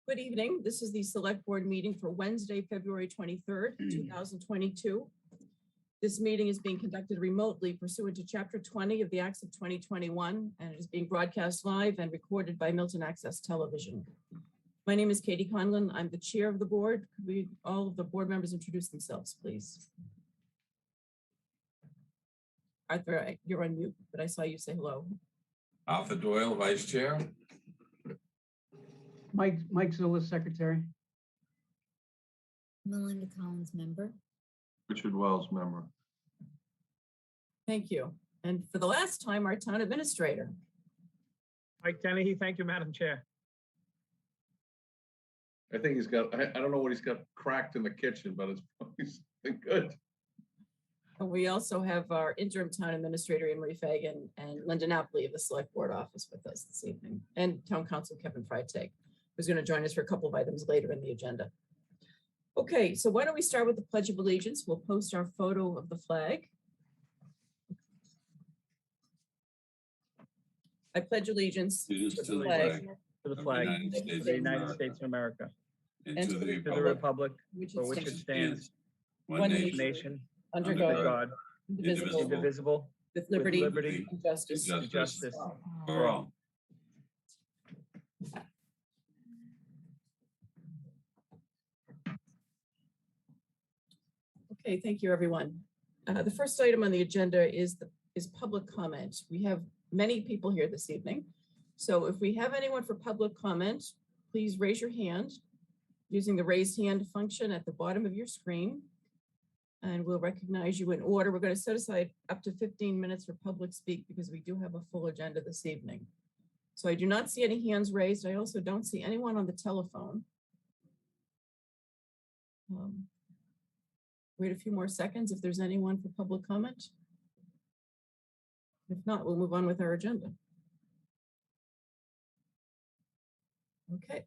Good evening. This is the Select Board meeting for Wednesday, February 23rd, 2022. This meeting is being conducted remotely pursuant to Chapter 20 of the Acts of 2021, and it is being broadcast live and recorded by Milton Access Television. My name is Katie Conlon. I'm the chair of the board. Could all of the board members introduce themselves, please? Arthur, you're on mute, but I saw you say hello. Arthur Doyle, Vice Chair. Mike Zulus, Secretary. Melinda Collins, member. Richard Wells, member. Thank you. And for the last time, our town administrator. Mike Dennehy, thank you, Madam Chair. I think he's got, I don't know what he's got cracked in the kitchen, but it's probably something good. And we also have our interim town administrator, Anne Marie Fagan, and Linda Napoli of the Select Board office with us this evening, and Town Council Kevin Freitag, who's going to join us for a couple of items later in the agenda. Okay, so why don't we start with the Pledge of Allegiance? We'll post our photo of the flag. I pledge allegiance To to the the flag flag To the flag United of States the of United America, States of America, and and to the to the republic republic which for which it stands stands, one one nation, nation, nation, under under under God, God, indivisible, indivisible, with with liberty liberty and justice. and and justice for all. Okay, thank you, everyone. The first item on the agenda is public comment. We have many people here this evening. So if we have anyone for public comment, please raise your hand using the raised hand function at the bottom of your screen. And we'll recognize you in order. We're going to set aside up to 15 minutes for public speak because we do have a full agenda this evening. So I do not see any hands raised. I also don't see anyone on the telephone. Wait a few more seconds if there's anyone for public comment. If not, we'll move on with our agenda. Okay,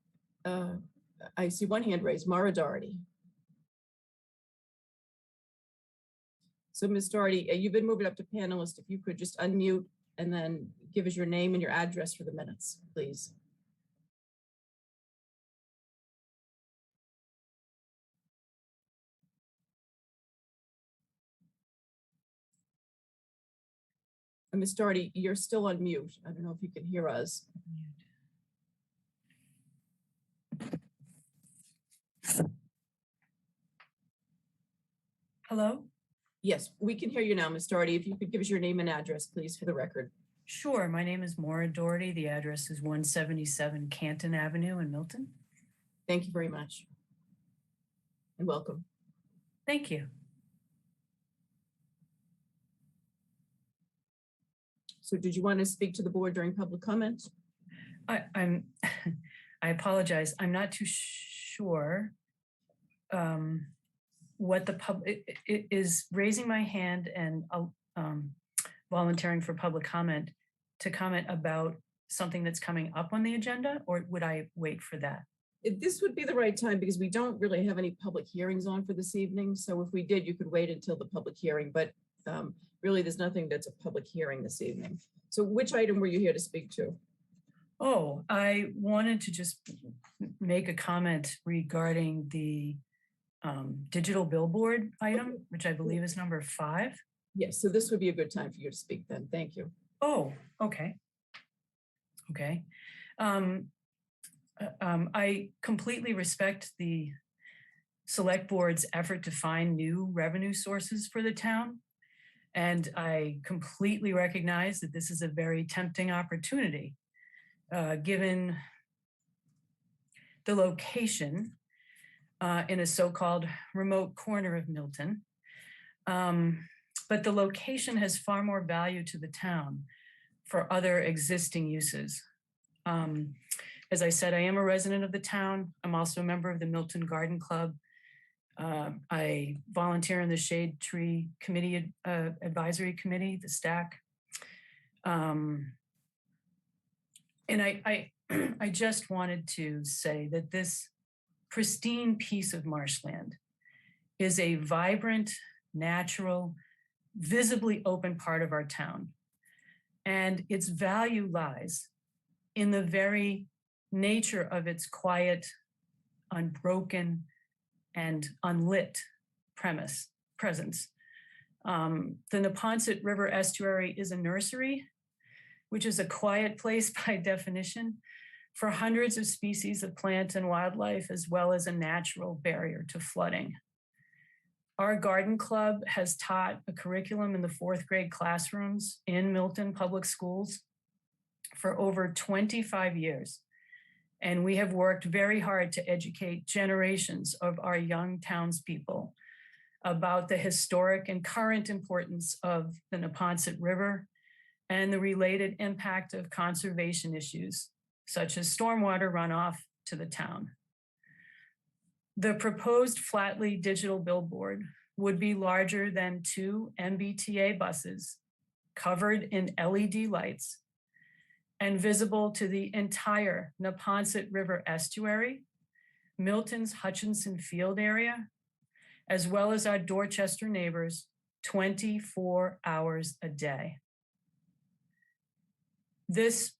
I see one hand raised, Mara Doherty. So Ms. Doherty, you've been moved up to panelist. If you could just unmute and then give us your name and your address for the minutes, please. Ms. Doherty, you're still on mute. I don't know if you can hear us. Hello? Yes, we can hear you now, Ms. Doherty. If you could give us your name and address, please, for the record. Sure. My name is Maura Doherty. The address is 177 Canton Avenue in Milton. Thank you very much. And welcome. Thank you. So did you want to speak to the board during public comment? I apologize. I'm not too sure what the public is raising my hand and volunteering for public comment to comment about something that's coming up on the agenda, or would I wait for that? This would be the right time because we don't really have any public hearings on for this evening. So if we did, you could wait until the public hearing, but really there's nothing that's a public hearing this evening. So which item were you here to speak to? Oh, I wanted to just make a comment regarding the digital billboard item, which I believe is number 5. Yes, so this would be a good time for you to speak then. Thank you. Oh, okay. Okay. I completely respect the select board's effort to find new revenue sources for the town. And I completely recognize that this is a very tempting opportunity, given the location in a so-called remote corner of Milton. But the location has far more value to the town for other existing uses. As I said, I am a resident of the town. I'm also a member of the Milton Garden Club. I volunteer in the Shade Tree Committee Advisory Committee, the STAC. And I just wanted to say that this pristine piece of marshland is a vibrant, natural, visibly open part of our town. And its value lies in the very nature of its quiet unbroken, and unlit presence. The Neponset River estuary is a nursery, which is a quiet place by definition, for hundreds of species of plant and wildlife, as well as a natural barrier to flooding. Our garden club has taught a curriculum in the 4th grade classrooms in Milton Public Schools for over 25 years. And we have worked very hard to educate generations of our young townspeople about the historic and current importance of the Neponset River and the related impact of conservation issues, such as stormwater runoff to the town. The proposed Flatley digital billboard would be larger than 2 MBTA buses covered in LED lights and visible to the entire Neponset River estuary, Milton's Hutchinson Field area, as well as our Dorchester neighbors 24 hours a day. This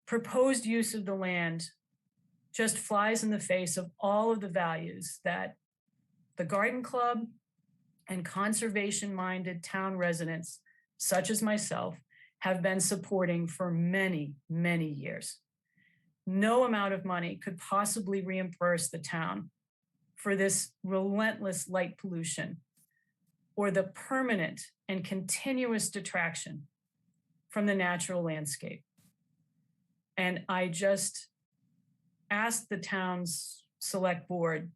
proposed use of the land just flies in the face of all of the values that the Garden Club and conservation-minded town residents, such as myself, have been supporting for many, many years. No amount of money could possibly reimburse the town for this relentless light pollution or the permanent and continuous detraction from the natural landscape. And I just asked the town's select board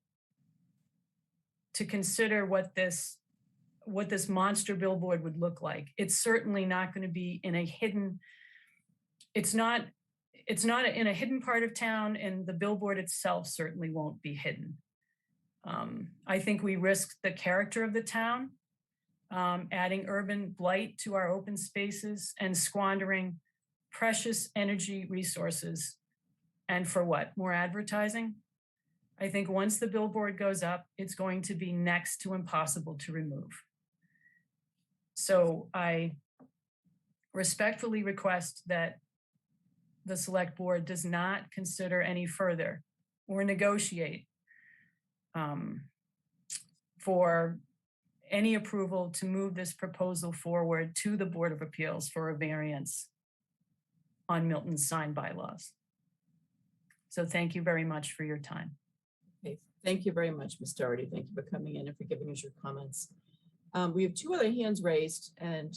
to consider what this monster billboard would look like. It's certainly not going to be in a hidden, it's not in a hidden part of town, and the billboard itself certainly won't be hidden. I think we risk the character of the town, adding urban blight to our open spaces and squandering precious energy resources. And for what? More advertising? I think once the billboard goes up, it's going to be next to impossible to remove. So I respectfully request that the select board does not consider any further or negotiate for any approval to move this proposal forward to the Board of Appeals for a variance on Milton's sign bylaws. So thank you very much for your time. Okay, thank you very much, Ms. Doherty. Thank you for coming in and for giving us your comments. We have 2 other hands raised, and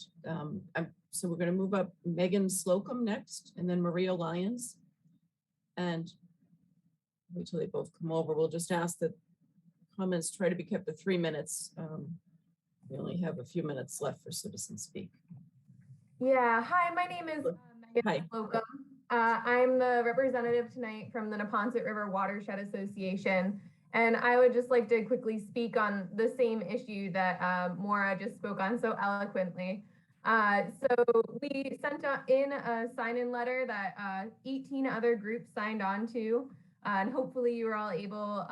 so we're going to move up Megan Slocum next, and then Maria Lyons. And wait till they both come over. We'll just ask that comments try to be kept to 3 minutes. We only have a few minutes left for citizen speak. Yeah, hi, my name is Megan Slocum. I'm the representative tonight from the Neponset River Watershed Association. And I would just like to quickly speak on the same issue that Maura just spoke on so eloquently. So we sent in a sign-in letter that 18 other groups signed on to, and hopefully you were all able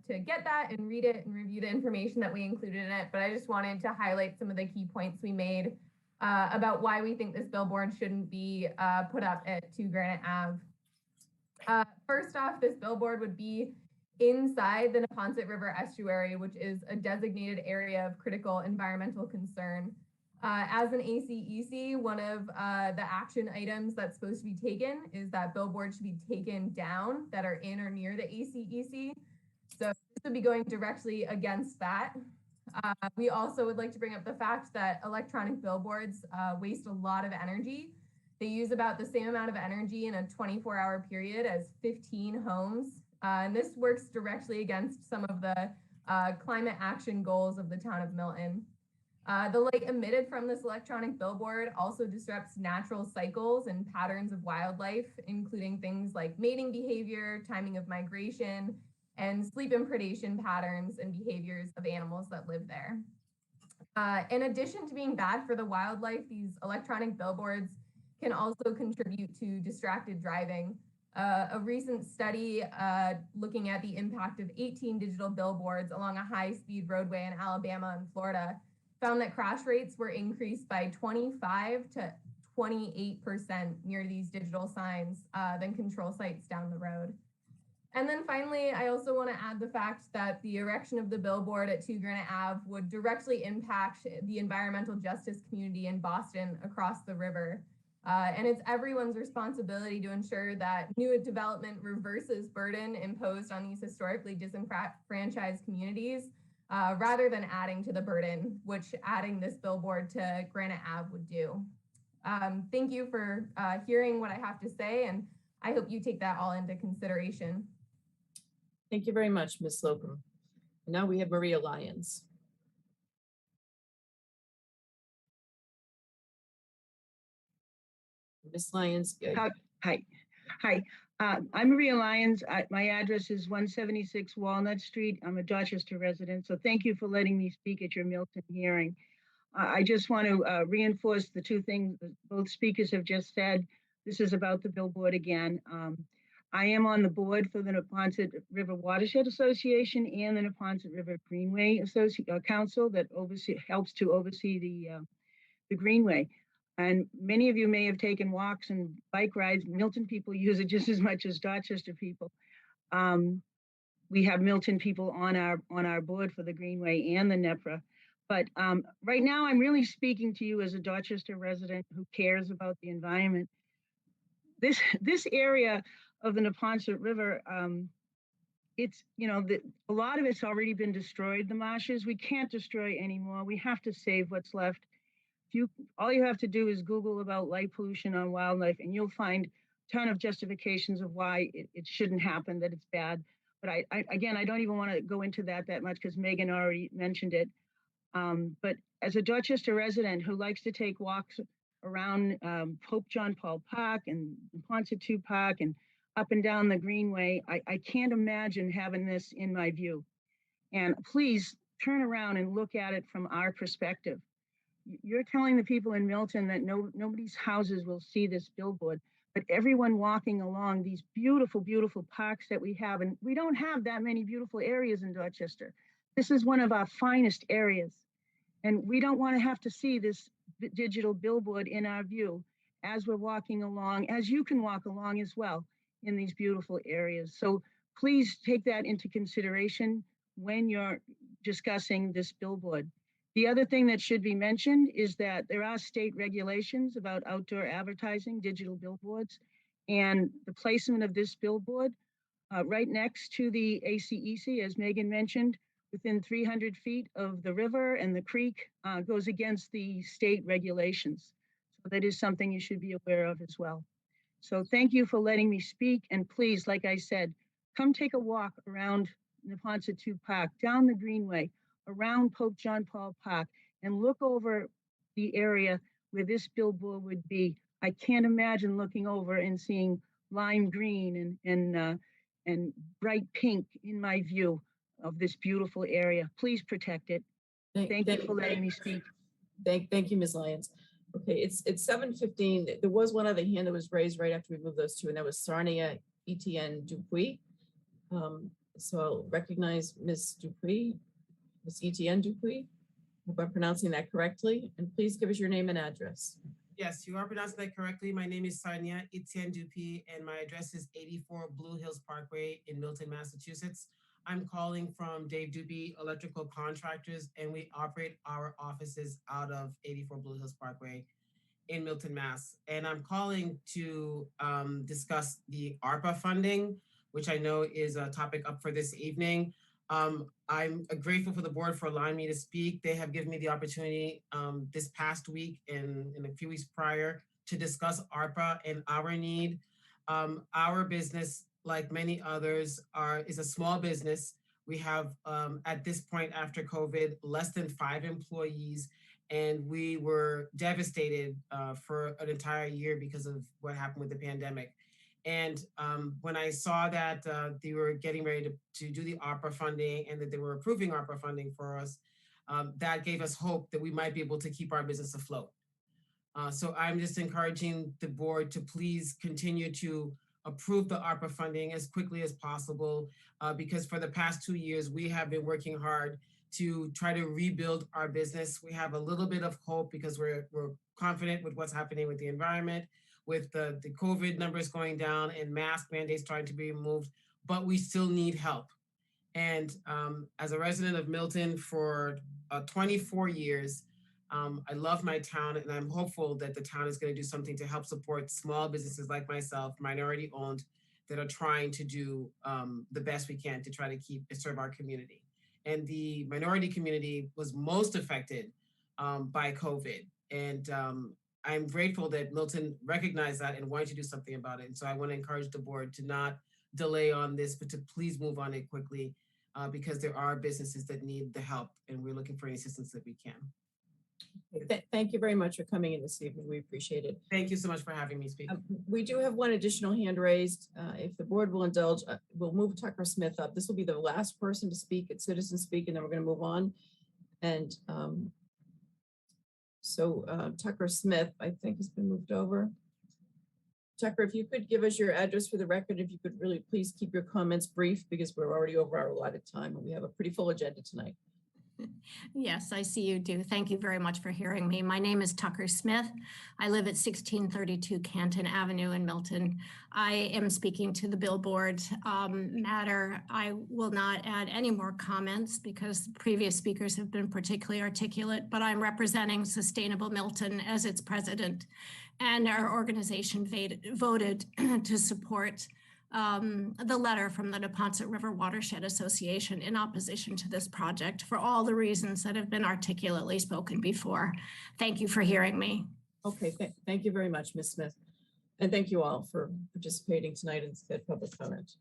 to get that and read it and review the information that we included in it. But I just wanted to highlight some of the key points we made about why we think this billboard shouldn't be put up at 2 Granite Ave. First off, this billboard would be inside the Neponset River estuary, which is a designated area of critical environmental concern. As an ACEC, one of the action items that's supposed to be taken is that billboards should be taken down that are in or near the ACEC. So this would be going directly against that. We also would like to bring up the fact that electronic billboards waste a lot of energy. They use about the same amount of energy in a 24-hour period as 15 homes. And this works directly against some of the climate action goals of the town of Milton. The light emitted from this electronic billboard also disrupts natural cycles and patterns of wildlife, including things like mating behavior, timing of migration, and sleep and predation patterns and behaviors of animals that live there. In addition to being bad for the wildlife, these electronic billboards can also contribute to distracted driving. A recent study looking at the impact of 18 digital billboards along a high-speed roadway in Alabama and Florida found that crash rates were increased by 25 to 28% near these digital signs than control sites down the road. And then finally, I also want to add the fact that the erection of the billboard at 2 Granite Ave would directly impact the environmental justice community in Boston across the river. And it's everyone's responsibility to ensure that new development reverses burden imposed on these historically disenfranchised communities, rather than adding to the burden, which adding this billboard to Granite Ave would do. Thank you for hearing what I have to say, and I hope you take that all into consideration. Thank you very much, Ms. Slocum. Now we have Maria Lyons. Ms. Lyons. Hi. I'm Maria Lyons. My address is 176 Walnut Street. I'm a Dorchester resident, so thank you for letting me speak at your Milton hearing. I just want to reinforce the two things that both speakers have just said. This is about the billboard again. I am on the board for the Neponset River Watershed Association and the Neponset River Greenway Council that helps to oversee the Greenway. And many of you may have taken walks and bike rides. Milton people use it just as much as Dorchester people. We have Milton people on our board for the Greenway and the NEPRA. But right now, I'm really speaking to you as a Dorchester resident who cares about the environment. This area of the Neponset River, it's, a lot of it's already been destroyed, the marshes. We can't destroy anymore. We have to save what's left. All you have to do is Google about light pollution on wildlife, and you'll find a ton of justifications of why it shouldn't happen, that it's bad. But I don't even want to go into that much because Megan already mentioned it. But as a Dorchester resident who likes to take walks around Pope John Paul Park and Neponset 2 Park and up and down the Greenway, I can't imagine having this in my view. And please turn around and look at it from our perspective. You're telling the people in Milton that nobody's houses will see this billboard, but everyone walking along these beautiful, beautiful parks that we have, and we don't have that many beautiful areas in Dorchester. This is one of our finest areas, and we don't want to have to see this digital billboard in our view as we're walking along, as you can walk along as well in these beautiful areas. So please take that into consideration when you're discussing this billboard. The other thing that should be mentioned is that there are state regulations about outdoor advertising, digital billboards, and the placement of this billboard right next to the ACEC, as Megan mentioned, within 300 feet of the river and the creek goes against the state regulations. So that is something you should be aware of as well. So thank you for letting me speak. And please, like I said, come take a walk around Neponset 2 Park, down the Greenway, around Pope John Paul Park, and look over the area where this billboard would be. I can't imagine looking over and seeing lime green and bright pink in my view of this beautiful area. Please protect it. Thank you for letting me speak. Thank you, Ms. Lyons. Okay, it's 7:15. There was one other hand that was raised right after we moved those two, and that was Sarnia Etienne Dupuis. So I'll recognize Ms. Dupuis. Ms. Etienne Dupuis, hope I'm pronouncing that correctly. And please give us your name and address. Yes, you are pronouncing that correctly. My name is Sarnia Etienne Dupuis, and my address is 84 Blue Hills Parkway in Milton, Massachusetts. I'm calling from Dave Dupuis Electrical Contractors, and we operate our offices out of 84 Blue Hills Parkway in Milton, Mass. And I'm calling to discuss the ARPA funding, which I know is a topic up for this evening. I'm grateful for the board for allowing me to speak. They have given me the opportunity this past week and a few weeks prior to discuss ARPA and our need. Our business, like many others, is a small business. We have, at this point after COVID, less than 5 employees, and we were devastated for an entire year because of what happened with the pandemic. And when I saw that they were getting ready to do the ARPA funding and that they were approving ARPA funding for us, that gave us hope that we might be able to keep our business afloat. So I'm just encouraging the board to please continue to approve the ARPA funding as quickly as possible, because for the past 2 years, we have been working hard to try to rebuild our business. We have a little bit of hope because we're confident with what's happening with the environment, with the COVID numbers going down and mask mandates trying to be removed. but we still need help. And as a resident of Milton for 24 years, I love my town, and I'm hopeful that the town is going to do something to help support small businesses like myself, minority owned, that are trying to do the best we can to try to serve our community. And the minority community was most affected by COVID. And I'm grateful that Milton recognized that and wanted to do something about it. And so I want to encourage the board to not delay on this, but to please move on it quickly because there are businesses that need the help, and we're looking for any assistance that we can. Thank you very much for coming in this evening. We appreciate it. Thank you so much for having me speak. We do have one additional hand raised. If the board will indulge, we'll move Tucker Smith up. This will be the last person to speak at Citizen Speak, and then we're going to move on. And Tucker Smith, I think, has been moved over. Tucker, if you could give us your address for the record, if you could really please keep your comments brief, because we're already over our allotted time and we have a pretty full agenda tonight. Yes, I see you do. Thank you very much for hearing me. My name is Tucker Smith. I live at 1632 Canton Avenue in Milton. I am speaking to the billboard matter. I will not add any more comments because previous speakers have been particularly articulate, but I'm representing Sustainable Milton as its president, and our organization voted to support the letter from the Neponset River Watershed Association in opposition to this project for all the reasons that have been articulately spoken before. Thank you for hearing me. Okay, thank you very much, Ms. Smith. And thank you all for participating tonight in that public comment.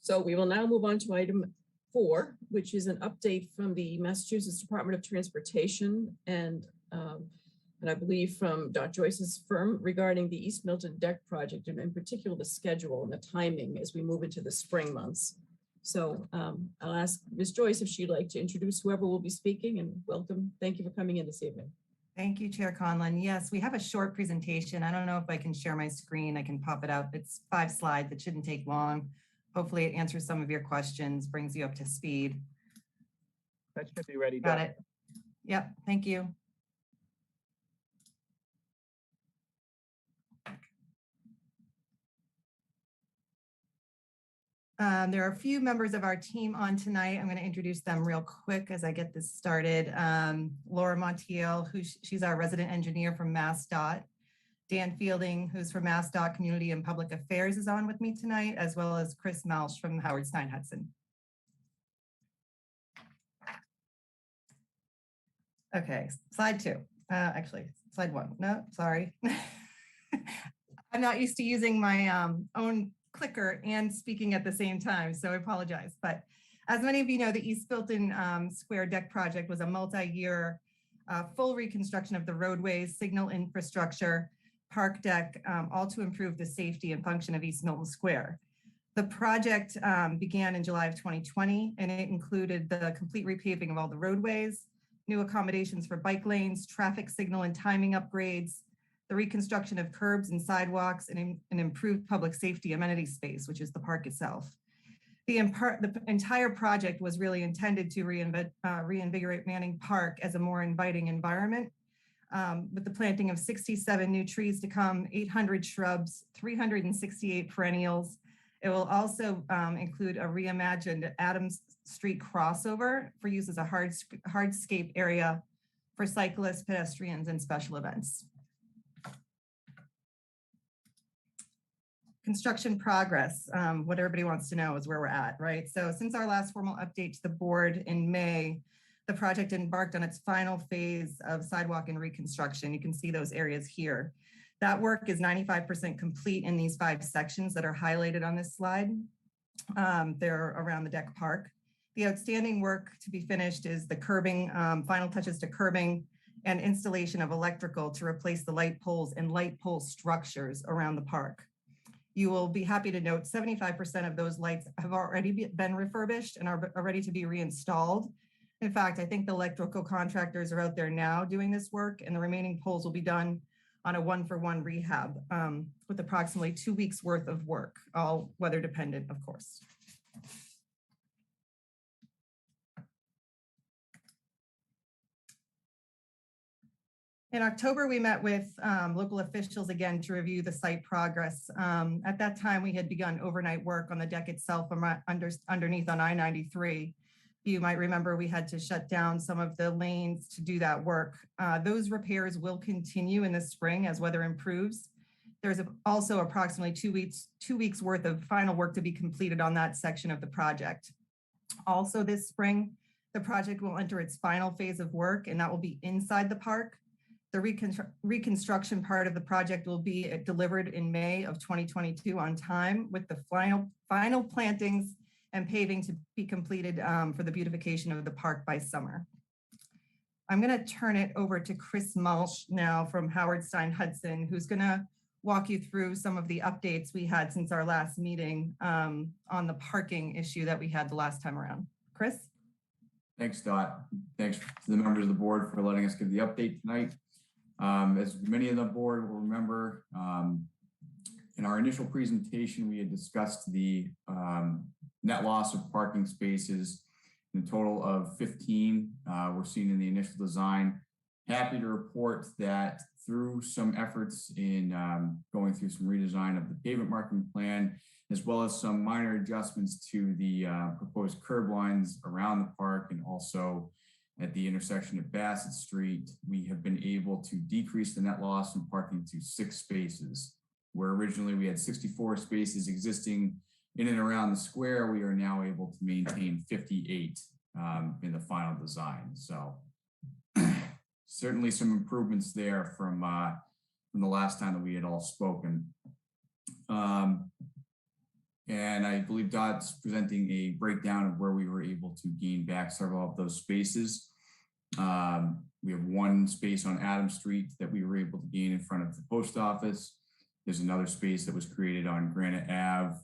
So we will now move on to item 4, which is an update from the Massachusetts Department of Transportation and I believe from Dot Joyce's firm regarding the East Milton Deck project, and in particular the schedule and the timing as we move into the spring months. So I'll ask Ms. Joyce if she'd like to introduce whoever will be speaking, and welcome. Thank you for coming in this evening. Thank you, Chair Conlon. Yes, we have a short presentation. I don't know if I can share my screen. I can pop it up. It's 5 slides. It shouldn't take long. Hopefully it answers some of your questions, brings you up to speed. That should be ready. Got it. Yep, thank you. There are a few members of our team on tonight. I'm going to introduce them real quick as I get this started. Laura Montiel, she's our resident engineer from MassDOT. Dan Fielding, who's from MassDOT Community and Public Affairs, is on with me tonight, as well as Chris Melch from Howard Stein Hudson. Okay, slide 2. Actually, slide 1. No, sorry. I'm not used to using my own clicker and speaking at the same time, so I apologize. But as many of you know, the East Milton Square Deck project was a multi-year full reconstruction of the roadways, signal infrastructure, park deck, all to improve the safety and function of East Milton Square. The project began in July of 2020, and it included the complete repaving of all the roadways, new accommodations for bike lanes, traffic signal and timing upgrades, the reconstruction of curbs and sidewalks, and an improved public safety amenity space, which is the park itself. The entire project was really intended to reinvigorate Manning Park as a more inviting environment, with the planting of 67 new trees to come, 800 shrubs, 368 perennials. It will also include a reimagined Adams Street crossover for use as a hardscape area for cyclists, pedestrians, and special events. Construction progress, what everybody wants to know is where we're at, right? So since our last formal update to the board in May, the project embarked on its final phase of sidewalk and reconstruction. You can see those areas here. That work is 95% complete in these 5 sections that are highlighted on this slide. They're around the Deck Park. The outstanding work to be finished is the curbing, final touches to curbing and installation of electrical to replace the light poles and light pole structures around the park. You will be happy to note 75% of those lights have already been refurbished and are ready to be reinstalled. In fact, I think the electrical contractors are out there now doing this work, and the remaining poles will be done on a 1-for-1 rehab with approximately 2 weeks worth of work, all weather dependent, of course. In October, we met with local officials again to review the site progress. At that time, we had begun overnight work on the deck itself underneath on I-93. You might remember we had to shut down some of the lanes to do that work. Those repairs will continue in the spring as weather improves. There's also approximately 2 weeks worth of final work to be completed on that section of the project. Also this spring, the project will enter its final phase of work, and that will be inside the park. The reconstruction part of the project will be delivered in May of 2022 on time, with the final plantings and paving to be completed for the beautification of the park by summer. I'm going to turn it over to Chris Mulch now from Howard Stein Hudson, who's going to walk you through some of the updates we had since our last meeting on the parking issue that we had the last time around. Chris? Thanks, Dot. Thanks to the members of the board for letting us give the update tonight. As many of the board will remember, in our initial presentation, we had discussed the net loss of parking spaces in a total of 15 were seen in the initial design. Happy to report that through some efforts in going through some redesign of the pavement marking plan, as well as some minor adjustments to the proposed curb lines around the park and also at the intersection of Bassett Street, we have been able to decrease the net loss in parking to 6 spaces. Where originally we had 64 spaces existing in and around the square, we are now able to maintain 58 in the final design. So certainly some improvements there from the last time that we had all spoken. And I believe Dot's presenting a breakdown of where we were able to gain back several of those spaces. We have 1 space on Adams Street that we were able to gain in front of the post office. There's another space that was created on Granite Ave.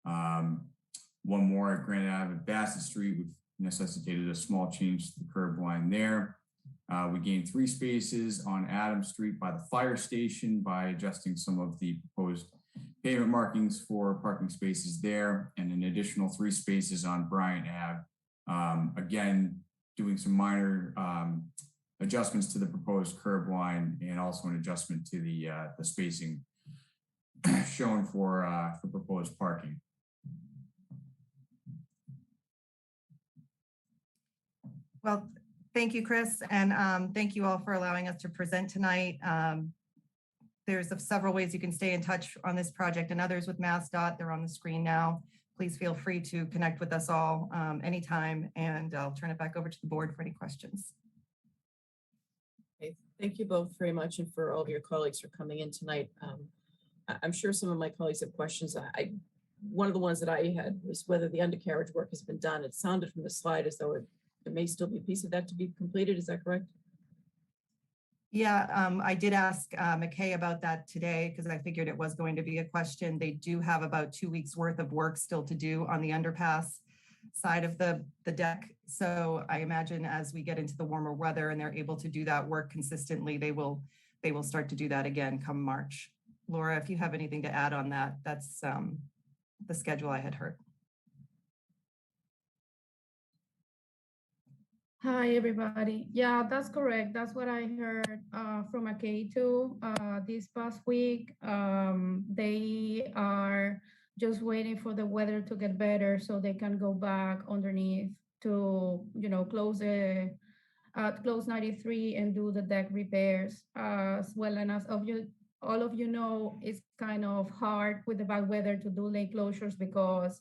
1 more at Granite Ave at Bassett Street, which necessitated a small change to the curb line there. We gained 3 spaces on Adams Street by the fire station by adjusting some of the proposed pavement markings for parking spaces there, and an additional 3 spaces on Bryant Ave. Again, doing some minor adjustments to the proposed curb line and also an adjustment to the spacing shown for proposed parking. Well, thank you, Chris, and thank you all for allowing us to present tonight. There's several ways you can stay in touch on this project and others with MassDOT. They're on the screen now. Please feel free to connect with us all anytime, and I'll turn it back over to the board for any questions. Okay, thank you both very much, and for all of your colleagues for coming in tonight. I'm sure some of my colleagues have questions. One of the ones that I had was whether the undercarriage work has been done. It sounded from the slide as though there may still be a piece of that to be completed. Is that correct? Yeah, I did ask McKay about that today because I figured it was going to be a question. They do have about 2 weeks worth of work still to do on the underpass side of the deck. So I imagine as we get into the warmer weather and they're able to do that work consistently, they will start to do that again come March. Laura, if you have anything to add on that, that's the schedule I had heard. Hi, everybody. Yeah, that's correct. That's what I heard from McKay too. This past week, they are just waiting for the weather to get better so they can go back underneath to, close 93 and do the deck repairs as well. And as all of you know, it's kind of hard with the bad weather to do lane closures because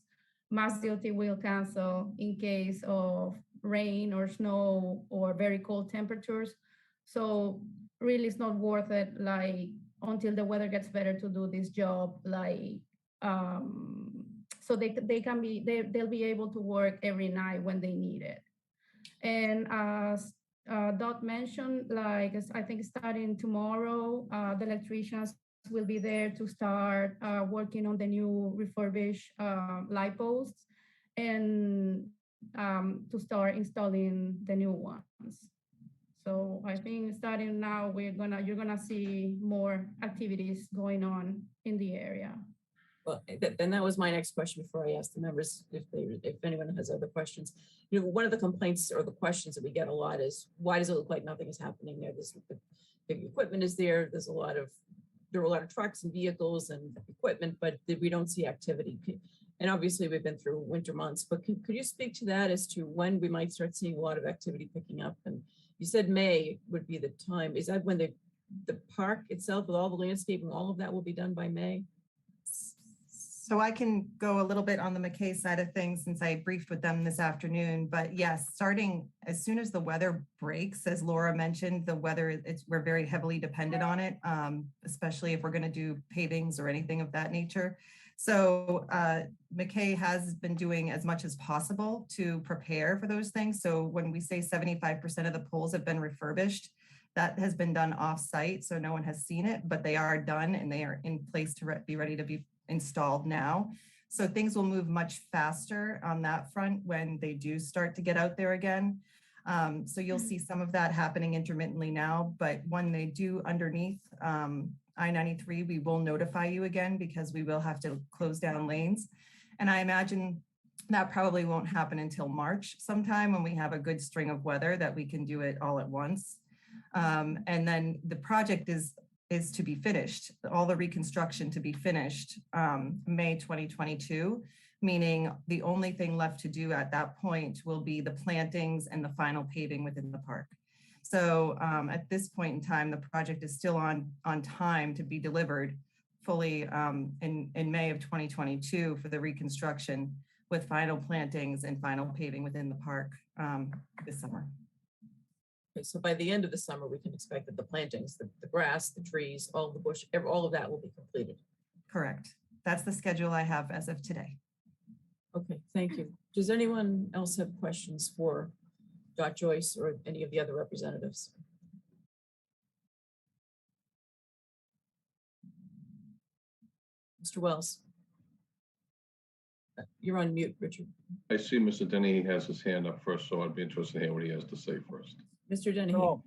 MassDOT will cancel in case of rain or snow or very cold temperatures. So really it's not worth it until the weather gets better to do this job so they'll be able to work every night when they need it. And as Dot mentioned, I think starting tomorrow, the electricians will be there to start working on the new refurbished light posts and to start installing the new ones. So I think starting now, you're gonna see more activities going on in the area. Well, then that was my next question before I asked the members if anyone has other questions. You know, one of the complaints or the questions that we get a lot is, why does it look like nothing is happening there? The equipment is there. There are a lot of trucks and vehicles and equipment, but we don't see activity. And obviously we've been through winter months, but could you speak to that as to when we might start seeing a lot of activity picking up? And you said May would be the time. Is that when the park itself with all the landscaping, all of that will be done by May? So I can go a little bit on the McKay side of things since I briefed with them this afternoon. But yes, starting as soon as the weather breaks, as Laura mentioned, the weather, we're very heavily dependent on it, especially if we're going to do pavings or anything of that nature. So McKay has been doing as much as possible to prepare for those things. So when we say 75% of the poles have been refurbished, that has been done off-site, so no one has seen it, but they are done and they are in place to be ready to be installed now. So things will move much faster on that front when they do start to get out there again. So you'll see some of that happening intermittently now, but when they do underneath I-93, we will notify you again because we will have to close down lanes. And I imagine that probably won't happen until March sometime when we have a good string of weather that we can do it all at once. And then the project is to be finished, all the reconstruction to be finished May 2022, meaning the only thing left to do at that point will be the plantings and the final paving within the park. So at this point in time, the project is still on time to be delivered fully in May of 2022 for the reconstruction with final plantings and final paving within the park this summer. Okay, so by the end of the summer, we can expect that the plantings, the grass, the trees, all the bush, all of that will be completed. Correct. That's the schedule I have as of today. Okay, thank you. Does anyone else have questions for Dr. Joyce or any of the other representatives? Mr. Wells. You're on mute, Richard. I see Mr. Denny has his hand up first, so I'd be interested to hear what he has to say first. Mr. Denny. Oh,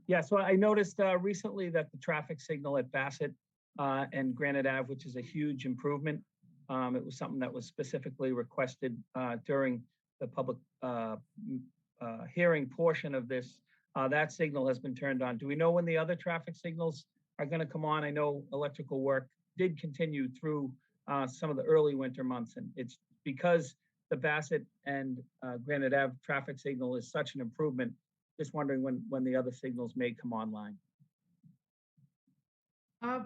yeah, so I noticed recently that the traffic signal at Bassett and Granite Ave, which is a huge improvement. It was something that was specifically requested during the public hearing portion of this. That signal has been turned on. Do we know when the other traffic signals are going to come on? I know electrical work did continue through some of the early winter months, and it's because the Bassett and Granite Ave traffic signal is such an improvement. Just wondering when the other signals may come online.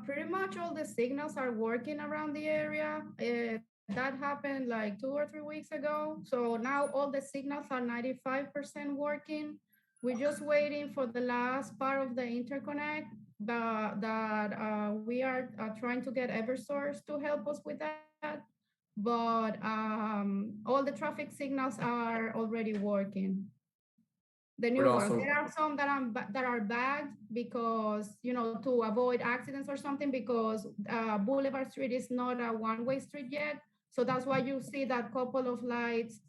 Pretty much all the signals are working around the area. That happened like 2 or 3 weeks ago. So now all the signals are 95% working. We're just waiting for the last part of the interconnect that we are trying to get Eversource to help us with that. But all the traffic signals are already working. The new ones. There are some that are bagged because, you know, to avoid accidents or something, because Boulevard Street is not a one-way street yet. So that's why you see that couple of lights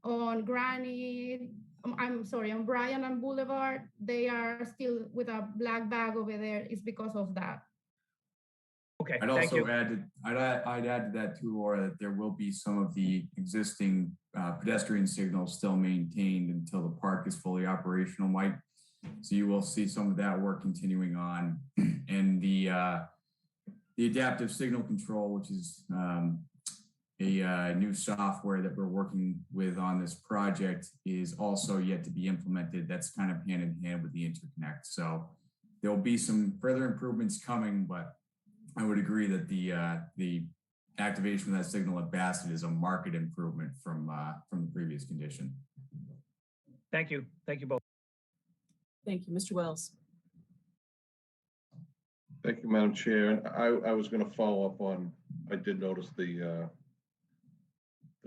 on Granny, on Bryan and Boulevard. They are still with a black bag over there. It's because of that. Okay, I'd also I'd add to that too, Laura, that there will be some of the existing pedestrian signals still maintained until the park is fully operational, Mike. So you will see some of that work continuing on. And the adaptive signal control, which is a new software that we're working with on this project, is also yet to be implemented. That's kind of hand in hand with the interconnect. So there'll be some further improvements coming, but I would agree that the activation of that signal at Bassett is a market improvement from the previous condition. Thank you. Thank you both. Thank you, Mr. Wells. Thank you, Madam Chair. And I was going to follow up on, I did notice the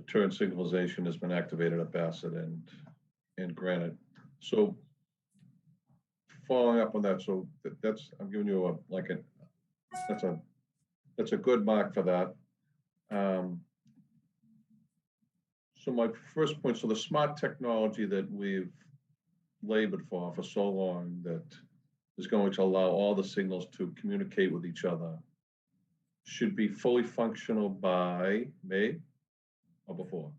turn signalization has been activated at Bassett and Granite. So following up on that, so that's, I'm giving you that's a good mark for that. So my first point, so the smart technology that we've labored for so long that is going to allow all the signals to communicate with each other should be fully functional by May or before.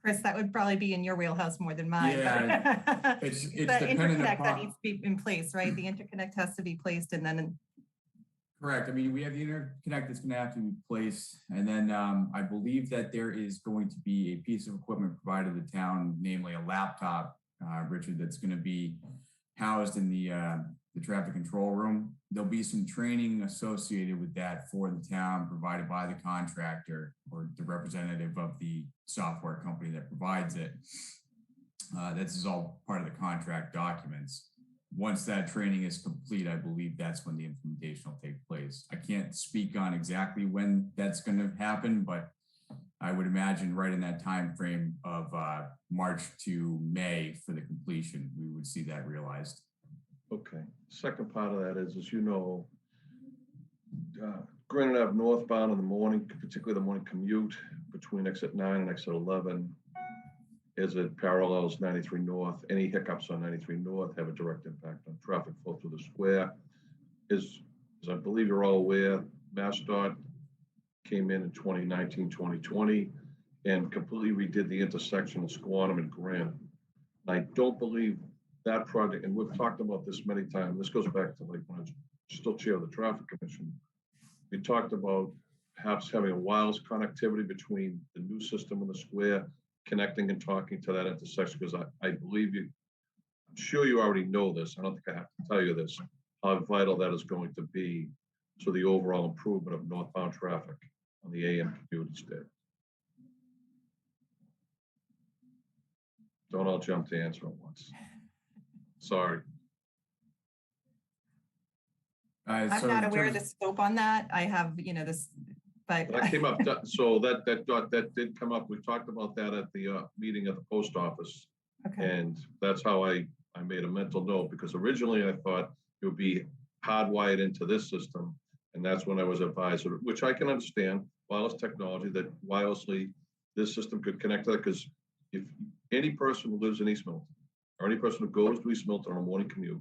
Chris, that would probably be in your wheelhouse more than mine. Yeah, it's The dependent interconnect that upon. needs to be in place, right? The interconnect has to be placed and then, Correct. I mean, we have the interconnect that's going to have to be placed. And then I believe that there is going to be a piece of equipment provided to the town, namely a laptop, Richard, that's going to be housed in the traffic control room. There'll be some training associated with that for the town provided by the contractor or the representative of the software company that provides it. This is all part of the contract documents. Once that training is complete, I believe that's when the implementation will take place. I can't speak on exactly when that's going to happen, but I would imagine right in that time frame of March to May for the completion, we would see that realized. Okay. Second part of that is, as you know, Granite Ave northbound in the morning, particularly the morning commute between exit 9 and exit 11, as it parallels 93 North. Any hiccups on 93 North have a direct impact on traffic flow through the square. As I believe you're all aware, MassDOT came in 2019, 2020, and completely redid the intersection of Squantum and Granite. I don't believe that project, and we've talked about this many times, this goes back to like when I was still chair of the Traffic Commission. We talked about perhaps having a wireless connectivity between the new system and the square, connecting and talking to that intersection, because I believe you, I'm sure you already know this, I don't think I have to tell you this, how vital that is going to be to the overall improvement of northbound traffic on the AM commute instead. Don't all jump to answer at once. Sorry. I'm not aware of the scope on that. I have, this, but. That came up, so that did come up. We talked about that at the meeting at the post office. Okay. And that's how I made a mental note, because originally I thought it would be hardwired into this system. And that's when I was advised, which I can understand, wireless technology, that wirelessly this system could connect to that, because if any person who lives in East Milton, or any person who goes to East Milton on a morning commute,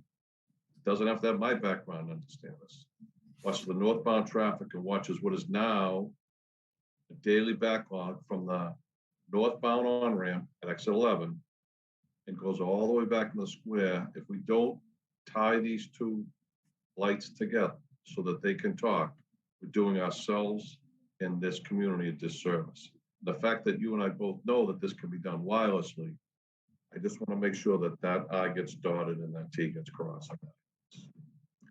doesn't have to have my background to understand this. Watches the northbound traffic and watches what is now a daily backlog from the northbound on-ramp at exit 11 and goes all the way back in the square. If we don't tie these two lights together so that they can talk, we're doing ourselves and this community a disservice. The fact that you and I both know that this can be done wirelessly, I just want to make sure that that I gets dotted and that T gets crossed.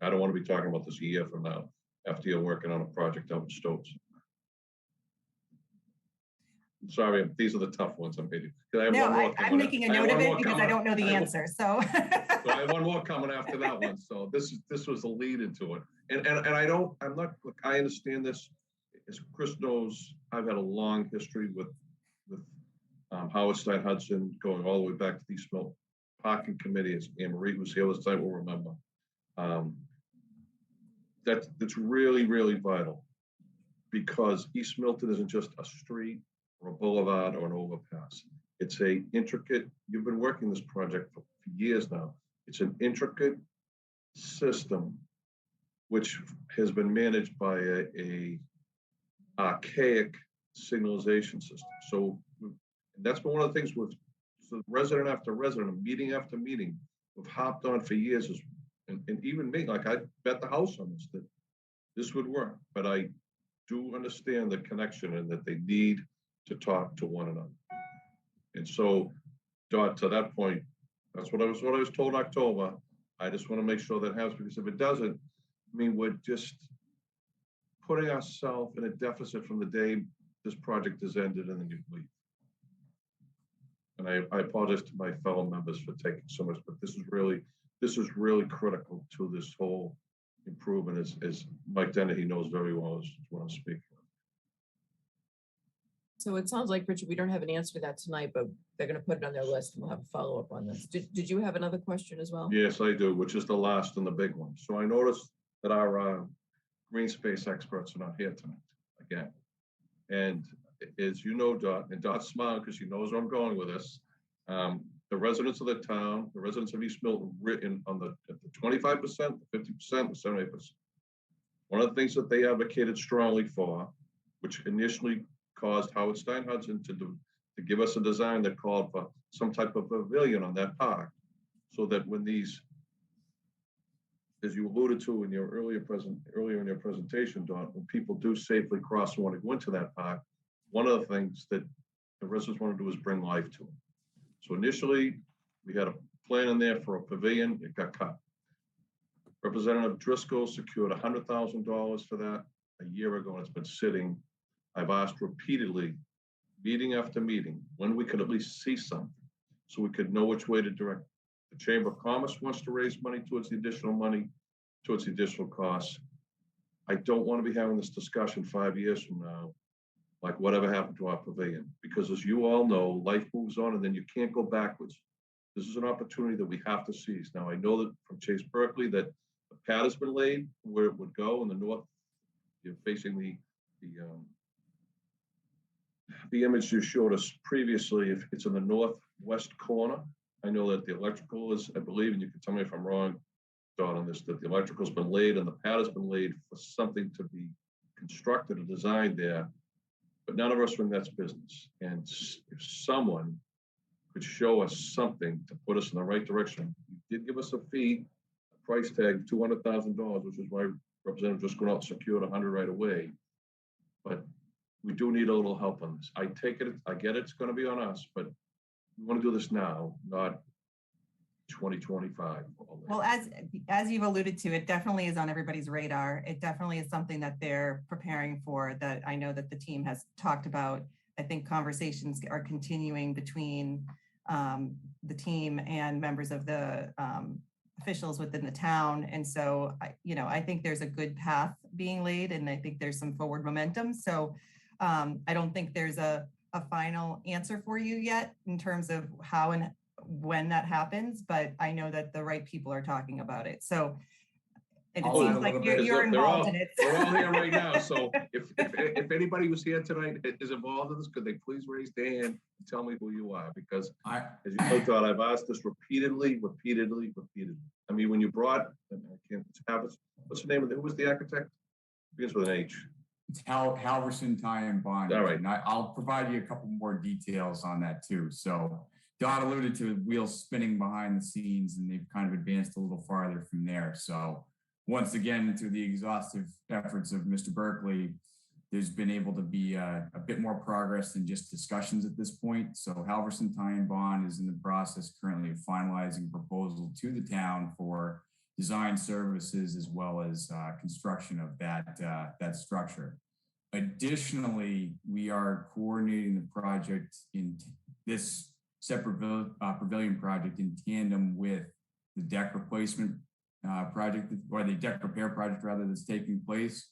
I don't want to be talking about this a year from now after you're working on a project out in Stokes. I'm sorry, these are the tough ones I'm hitting. I'm making a note of it because I don't know the answer. So I have one more coming after that one. So this was the lead into it. And I understand this. As Chris knows, I've had a long history with Howard Stein Hudson, going all the way back to the East Milton Parking Committee. As Anne Marie was here this time, will remember. That's really, really vital, because East Milton isn't just a street or a boulevard or an overpass. It's a intricate, you've been working this project for years now. It's an intricate system which has been managed by a archaic signalization system. So that's been one of the things with resident after resident, meeting after meeting, we've hopped on for years, and even me, like I bet the house on this, that this would work. But I do understand the connection and that they need to talk to one another. And so, Dot, to that point, that's what I was told in October. I just want to make sure that happens, because if it doesn't, I mean, we're just putting ourselves in a deficit from the day this project is ended and then you leave. And I apologize to my fellow members for taking so much, but this is really critical to this whole improvement, as Mike Dennehy knows very well is what I'm speaking of. So it sounds like, Richard, we don't have an answer to that tonight, but they're going to put it on their list and we'll have a follow-up on this. Did you have another question as well? Yes, I do, which is the last and the big one. So I noticed that our green space experts are not here tonight again. And as you know, Dot, and Dot's smiling because she knows where I'm going with this. The residents of the town, the residents of East Milton, written on the 25%, the 50%, the 78%, One of the things that they advocated strongly for, which initially caused Howard Stein Hudson to give us a design that called for some type of pavilion on that park, so that when these, as you alluded to in your earlier in your presentation, Don, when people do safely cross and want to go into that park, one of the things that the residents want to do is bring life to them. So initially, we had a plan in there for a pavilion. It got cut. Representative Driscoll secured $100,000 for that a year ago, and it's been sitting. I've asked repeatedly, meeting after meeting, when we could at least see something, so we could know which way to direct. The Chamber of Commerce wants to raise money, towards the additional costs. I don't want to be having this discussion 5 years from now, like whatever happened to our pavilion, because as you all know, life moves on and then you can't go backwards. This is an opportunity that we have to seize. Now, I know that from Chase Berkeley that the pad has been laid where it would go in the north. You're facing the image you showed us previously. If it's in the northwest corner, I know that the electrical is, I believe, and you can tell me if I'm wrong, Don, on this, that the electrical's been laid and the pad has been laid for something to be constructed or designed there, but none of us are in that business. And if someone could show us something to put us in the right direction, you did give us a fee, a price tag, $200,000, which is why Representative just went out and secured 100 right away. But we do need a little help on this. I take it, I get it's going to be on us, but we want to do this now, not 2025. Well, as you've alluded to, it definitely is on everybody's radar. It definitely is something that they're preparing for, that I know that the team has talked about. I think conversations are continuing between the team and members of the officials within the town. And so, I think there's a good path being laid, and I think there's some forward momentum. So I don't think there's a final answer for you yet in terms of how and when that happens, but I know that the right people are talking about it. So it seems like you're involved in it. We're all here right now. So if anybody who's here tonight is involved in this, could they please raise their hand and tell me who you are? Because as you know, Todd, I've asked this repeatedly. I mean, when you brought, I can't have it. What's the name of it? Who was the architect? Begins with an H. It's Halverson, Ty and Bond. All right. And I'll provide you a couple more details on that too. So Don alluded to wheels spinning behind the scenes, and they've kind of advanced a little farther from there. So once again, through the exhaustive efforts of Mr. Berkeley, there's been able to be a bit more progress than just discussions at this point. So Halverson, Ty and Bond is in the process currently of finalizing a proposal to the town for design services as well as construction of that structure. Additionally, we are coordinating the project in this separate pavilion project in tandem with the deck replacement project, or the deck repair project rather, that's taking place,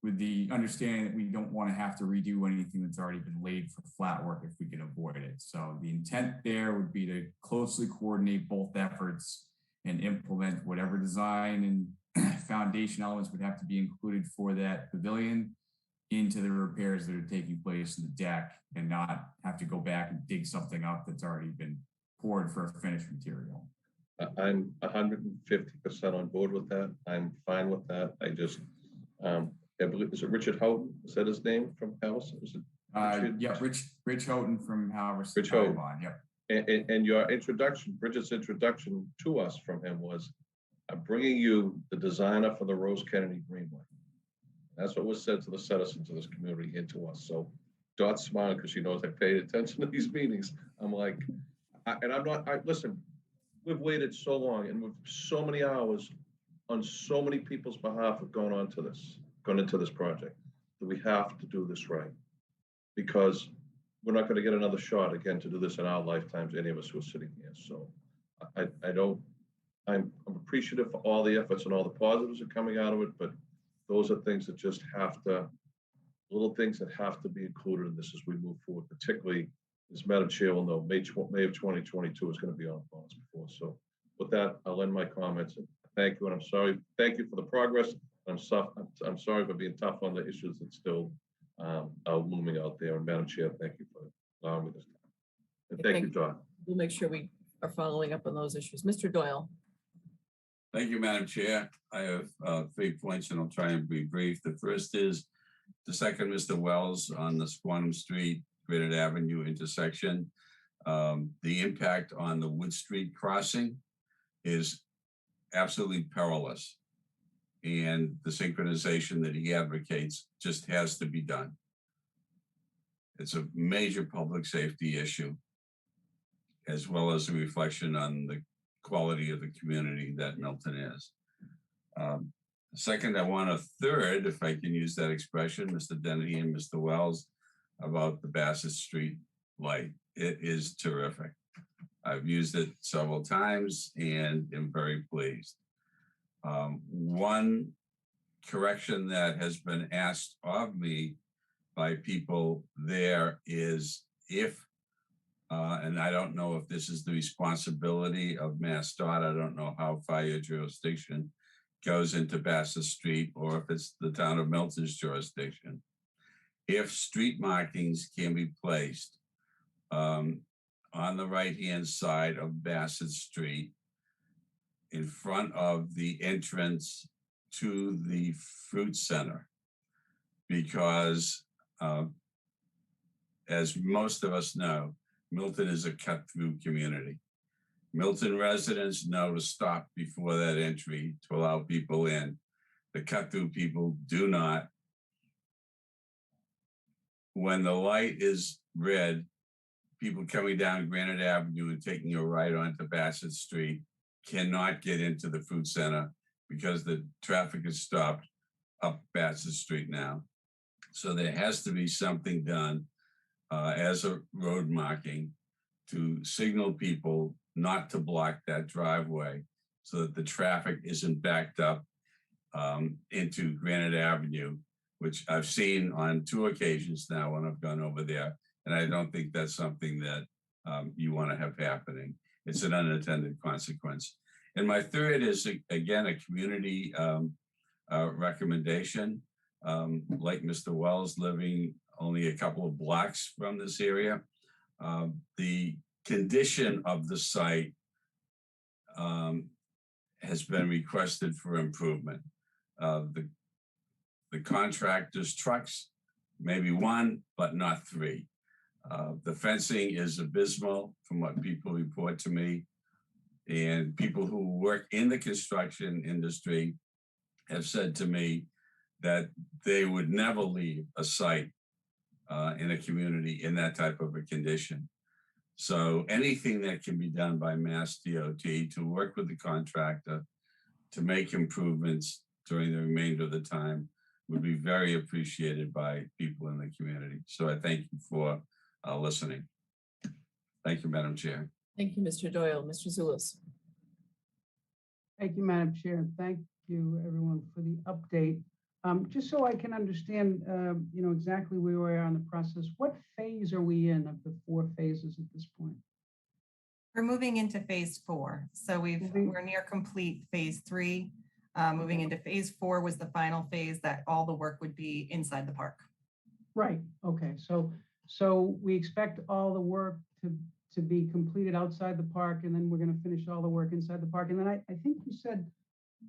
with the understanding that we don't want to have to redo anything that's already been laid for flat work if we can avoid it. So the intent there would be to closely coordinate both efforts and implement whatever design and foundation elements would have to be included for that pavilion into the repairs that are taking place in the deck, and not have to go back and dig something up that's already been poured for a finished material. I'm 150% on board with that. I'm fine with that. I just, I believe, is it Richard Houghton? Is that his name from House? Is it yeah, Rich Houghton from Halverson. Rich Houghton. Yep. And your introduction, Bridget's introduction to us from him was, I'm bringing you the designer for the Rose Kennedy Greenway. That's what was said to the citizens of this community and to us. So Dot's smiling because she knows I paid attention to these meetings. I'm like, listen, we've waited so long and with so many hours on so many people's behalf have gone into this project, that we have to do this right, because we're not going to get another shot again to do this in our lifetimes, any of us who are sitting here. So I'm appreciative for all the efforts and all the positives that are coming out of it, but those are things that just little things that have to be included in this as we move forward, particularly, as Madam Chair will know, May of 2022 is going to be on us before. So with that, I'll end my comments. And thank you, and I'm sorry. Thank you for the progress. I'm sorry for being tough on the issues that still are looming out there. And Madam Chair, thank you for allowing me this time. And thank you, John. We'll make sure we are following up on those issues. Mr. Doyle. Thank you, Madam Chair. I have 3 points and I'll try and be brief. The first is to second Mr. Wells on the Squantum Street, Granite Avenue intersection. The impact on the Wood Street crossing is absolutely perilous. And the synchronization that he advocates just has to be done. It's a major public safety issue, as well as a reflection on the quality of the community that Milton is. Second, I want a third, if I can use that expression, Mr. Dennehy and Mr. Wells, about the Bassett Street light. It is terrific. I've used it several times and am very pleased. One correction that has been asked of me by people there is if, and I don't know if this is the responsibility of MassDOT, I don't know how far your jurisdiction goes into Bassett Street or if it's the town of Milton's jurisdiction. If street markings can be placed on the right-hand side of Bassett Street in front of the entrance to the fruit center, because as most of us know, Milton is a cut-through community. Milton residents know to stop before that entry to allow people in. The cut-through people do not. When the light is red, people coming down Granite Avenue and taking a right onto Bassett Street cannot get into the food center because the traffic is stopped up Bassett Street now. So there has to be something done as a road marking to signal people not to block that driveway so that the traffic isn't backed up into Granite Avenue, which I've seen on 2 occasions now when I've gone over there. And I don't think that's something that you want to have happening. It's an unintended consequence. And my third is, again, a community recommendation. Like Mr. Wells, living only a couple of blocks from this area, the condition of the site has been requested for improvement. The contractor's trucks, maybe 1, but not 3. The fencing is abysmal from what people report to me. And people who work in the construction industry have said to me that they would never leave a site in a community in that type of a condition. So anything that can be done by Mass DOT to work with the contractor to make improvements during the remainder of the time would be very appreciated by people in the community. So I thank you for listening. Thank you, Madam Chair. Thank you, Mr. Doyle. Mr. Zulus. Thank you, Madam Chair. Thank you, everyone, for the update. Just so I can understand, exactly where we are on the process, what phase are we in of the 4 phases at this point? We're moving into phase 4. So we're near complete phase 3. Moving into phase 4 was the final phase that all the work would be inside the park. Right. Okay. So we expect all the work to be completed outside the park, and then we're going to finish all the work inside the park. And then I think you said,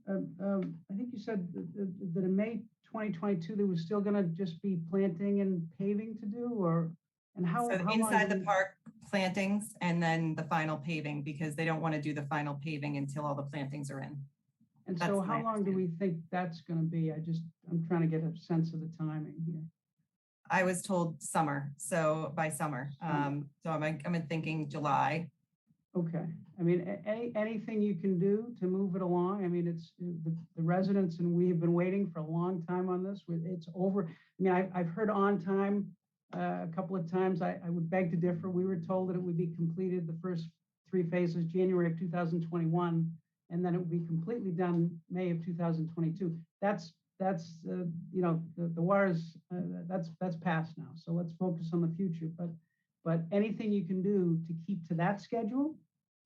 that in May 2022 there was still going to just be planting and paving to do, and how? So how inside the park plantings and then the final paving, because they don't want to do the final paving until all the plantings are in. And so how long do we think that's going to be? I'm trying to get a sense of the timing here. I was told summer, so by summer. So I'm thinking July. Okay. I mean, anything you can do to move it along. I mean, it's the residents, and we have been waiting for a long time on this. It's over. I mean, I've heard on time a couple of times. I would beg to differ. We were told that it would be completed, the first 3 phases, January of 2021, and then it would be completely done May of 2022. That's the wires, that's past now. So let's focus on the future. But anything you can do to keep to that schedule,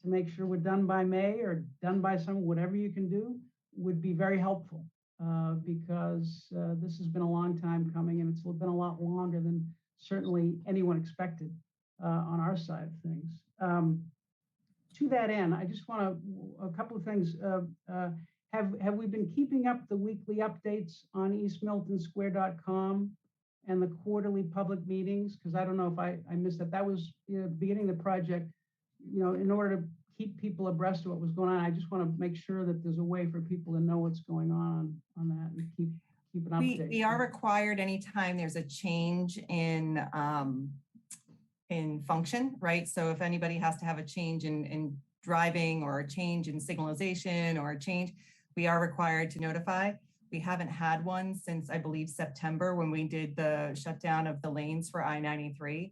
to make sure we're done by May or done by summer, whatever you can do, would be very helpful, because this has been a long time coming, and it's been a lot longer than certainly anyone expected on our side of things. to that end, I just want a couple of things. Have we been keeping up the weekly updates on eastmiltonsquare.com and the quarterly public meetings? Because I don't know if I missed that. That was beginning the project, in order to keep people abreast of what was going on. I just want to make sure that there's a way for people to know what's going on that and keep an update. We are required anytime there's a change in function, right? So if anybody has to have a change in driving or a change in signalization or a change, we are required to notify. We haven't had one since, I believe, September, when we did the shutdown of the lanes for I-93.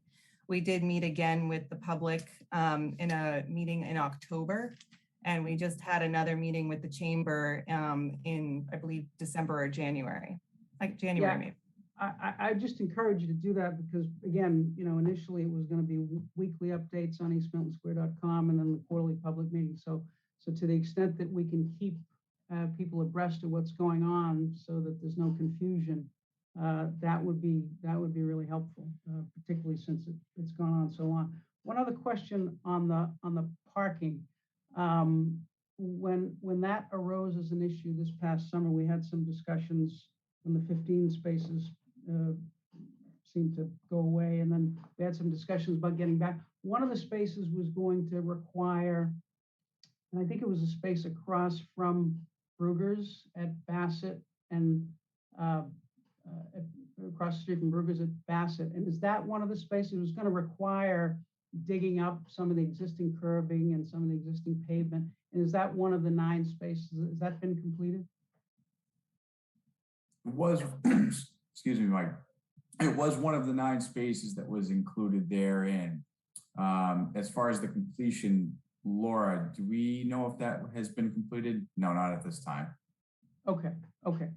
We did meet again with the public in a meeting in October, and we just had another meeting with the chamber in, I believe, December or January, like January maybe. I just encourage you to do that because, again, initially it was going to be weekly updates on eastmiltonsquare.com and then the quarterly public meeting. So to the extent that we can keep people abreast of what's going on so that there's no confusion, that would be really helpful, particularly since it's gone on so long. One other question on the parking. When that arose as an issue this past summer, we had some discussions when the 15 spaces seemed to go away, and then we had some discussions about getting back. One of the spaces was going to require, and I think it was a space across from Brugger's at Bassett and across the street from Brugger's at Bassett. And is that one of the spaces? It was going to require digging up some of the existing curbing and some of the existing pavement. And is that one of the 9 spaces? Has that been completed? It was, excuse me, Mike. It was one of the 9 spaces that was included therein. As far as the completion, Laura, do we know if that has been completed? No, not at this time. Okay.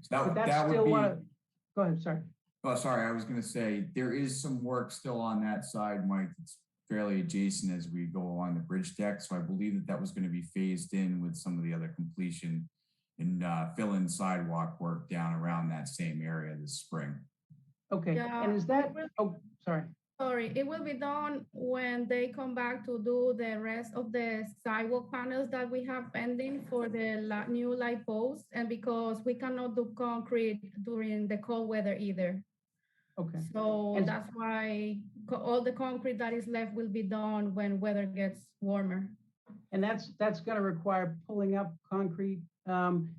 So that would be. Go ahead. Sorry. Oh, sorry. I was going to say there is some work still on that side, Mike. It's fairly adjacent as we go along the bridge deck. So I believe that was going to be phased in with some of the other completion and fill-in sidewalk work down around that same area this spring. Okay. Yeah. And is that? Oh, sorry. Sorry, it will be done when they come back to do the rest of the sidewalk panels that we have pending for the new light posts, and because we cannot do concrete during the cold weather either. Okay. So that's why all the concrete that is left will be done when weather gets warmer. And that's going to require pulling up concrete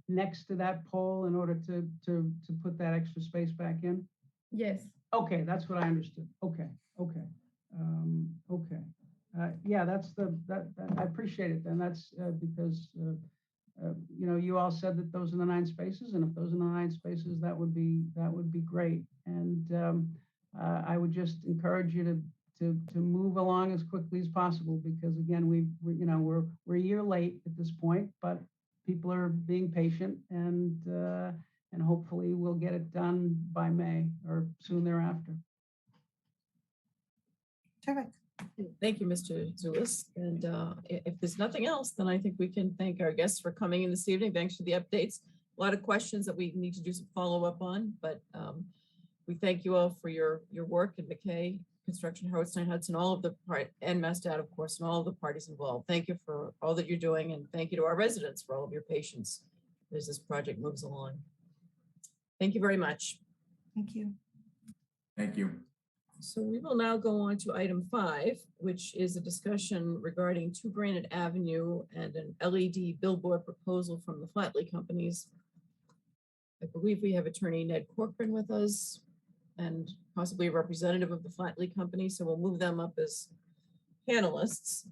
next to that pole in order to put that extra space back in? Yes. Okay, that's what I understood. Okay. Yeah, I appreciate it. Then that's because you all said that those are the 9 spaces, and if those are the 9 spaces, that would be great. And I would just encourage you to move along as quickly as possible, because again, we're a year late at this point, but people are being patient, and hopefully we'll get it done by May or soon thereafter. Terrific. Thank you, Mr. Zulus. And if there's nothing else, then I think we can thank our guests for coming in this evening. Thanks for the updates. A lot of questions that we need to do some follow-up on, but we thank you all for your work, and McKay Construction, Howard Stein Hudson, all of the and MassDOT, of course, and all of the parties involved. Thank you for all that you're doing, and thank you to our residents for all of your patience as this project moves along. Thank you very much. Thank you. Thank you. So we will now go on to item 5, which is a discussion regarding 2 Granite Avenue and an LED billboard proposal from the Flatley Companies. I believe we have attorney Ned Corcoran with us and possibly a representative of the Flatley Company. So we'll move them up as panelists.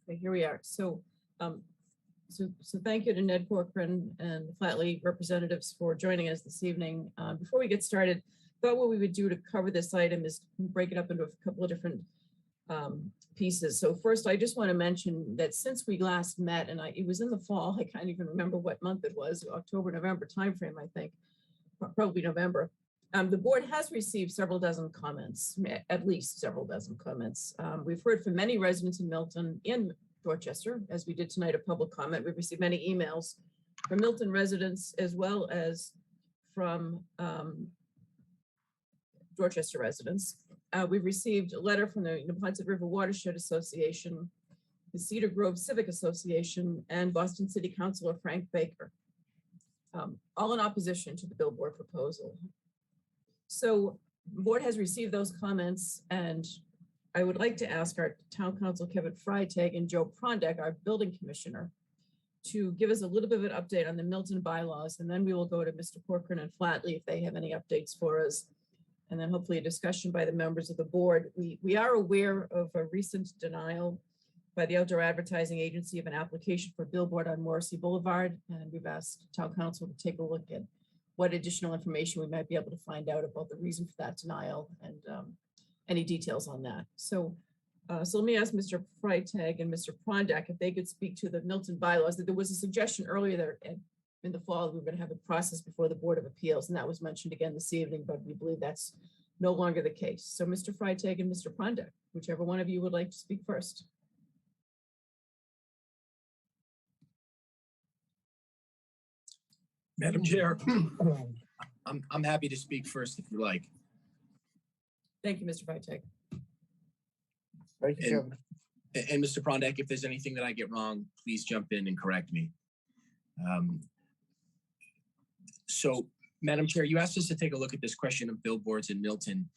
Okay, here we are. So thank you to Ned Corcoran and the Flatley representatives for joining us this evening. Before we get started, I thought what we would do to cover this item is break it up into a couple of different pieces. So first, I just want to mention that since we last met, and it was in the fall, I can't even remember what month it was, October, November timeframe, I think. probably November. The board has received several dozen comments, at least several dozen comments. We've heard from many residents in Milton and Dorchester, as we did tonight, a public comment. We've received many emails from Milton residents as well as from Dorchester residents. We've received a letter from the Neponset River Watershed Association, the Cedar Grove Civic Association, and Boston City Councilor Frank Baker, all in opposition to the billboard proposal. So the board has received those comments, and I would like to ask our town council, Kevin Freitag, and Joe Prondak, our building commissioner, to give us a little bit of an update on the Milton bylaws, and then we will go to Mr. Corcoran and Flatley if they have any updates for us, and then hopefully a discussion by the members of the board. We are aware of a recent denial by the Outdoor Advertising Agency of an application for a billboard on Morrissey Boulevard, and we've asked town council to take a look at what additional information we might be able to find out about the reason for that denial and any details on that. So let me ask Mr. Freitag and Mr. Prondak if they could speak to the Milton bylaws. That there was a suggestion earlier that in the fall we were going to have a process before the Board of Appeals, and that was mentioned again this evening, but we believe that's no longer the case. So Mr. Freitag and Mr. Prondak, whichever one of you would like to speak first. Madam Chair, I'm happy to speak first if you like. Thank you, Mr. Freitag. Thank you, and Mr. Prondak, if there's anything that I get wrong, please jump in and correct me. So, Madam Chair, you asked us to take a look at this question of billboards in Milton,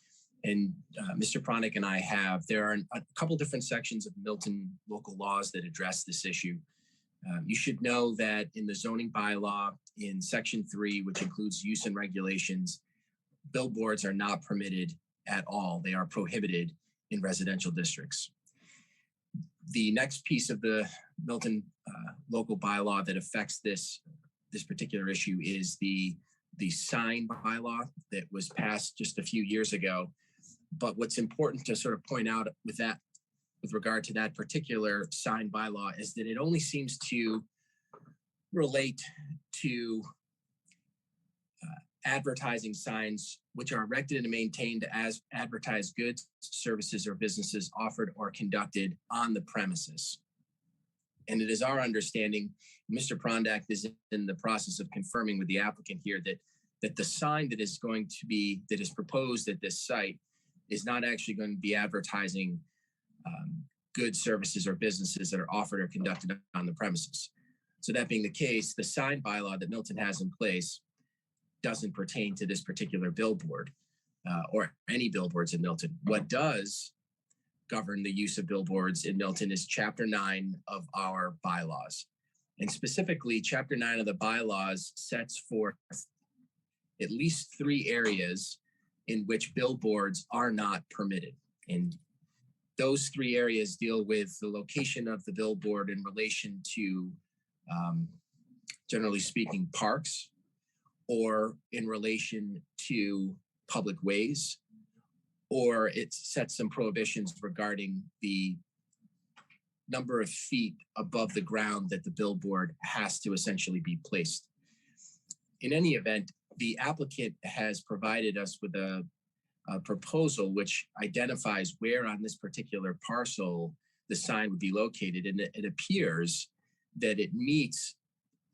and Mr. Prondak and I have. There are a couple different sections of Milton local laws that address this issue. You should know that in the zoning bylaw in section 3, which includes use and regulations, billboards are not permitted at all. They are prohibited in residential districts. The next piece of the Milton local bylaw that affects this particular issue is the sign bylaw that was passed just a few years ago. But what's important to sort of point out with regard to that particular sign bylaw is that it only seems to relate to advertising signs which are erected and maintained as advertised goods, services, or businesses offered or conducted on the premises. And it is our understanding, Mr. Prondak is in the process of confirming with the applicant here that the sign that is proposed at this site is not actually going to be advertising goods, services, or businesses that are offered or conducted on the premises. So that being the case, the sign bylaw that Milton has in place doesn't pertain to this particular billboard or any billboards in Milton. What does govern the use of billboards in Milton is Chapter 9 of our bylaws. And specifically, Chapter 9 of the bylaws sets forth at least 3 areas in which billboards are not permitted. And those 3 areas deal with the location of the billboard in relation to, generally speaking, parks, or in relation to public ways, or it sets some prohibitions regarding the number of feet above the ground that the billboard has to essentially be placed. In any event, the applicant has provided us with a proposal which identifies where on this particular parcel the sign would be located, and it appears that it meets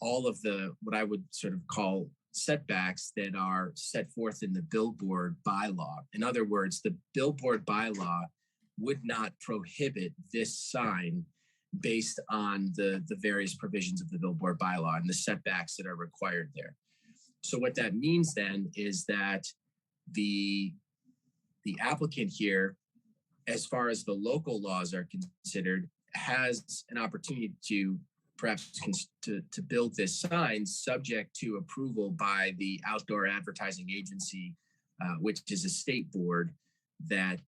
all of the what I would sort of call setbacks that are set forth in the billboard bylaw. In other words, the billboard bylaw would not prohibit this sign based on the various provisions of the billboard bylaw and the setbacks that are required there. So what that means then is that the applicant here, as far as the local laws are considered, has an opportunity to perhaps to build this sign subject to approval by the Outdoor Advertising Agency, which is a state board that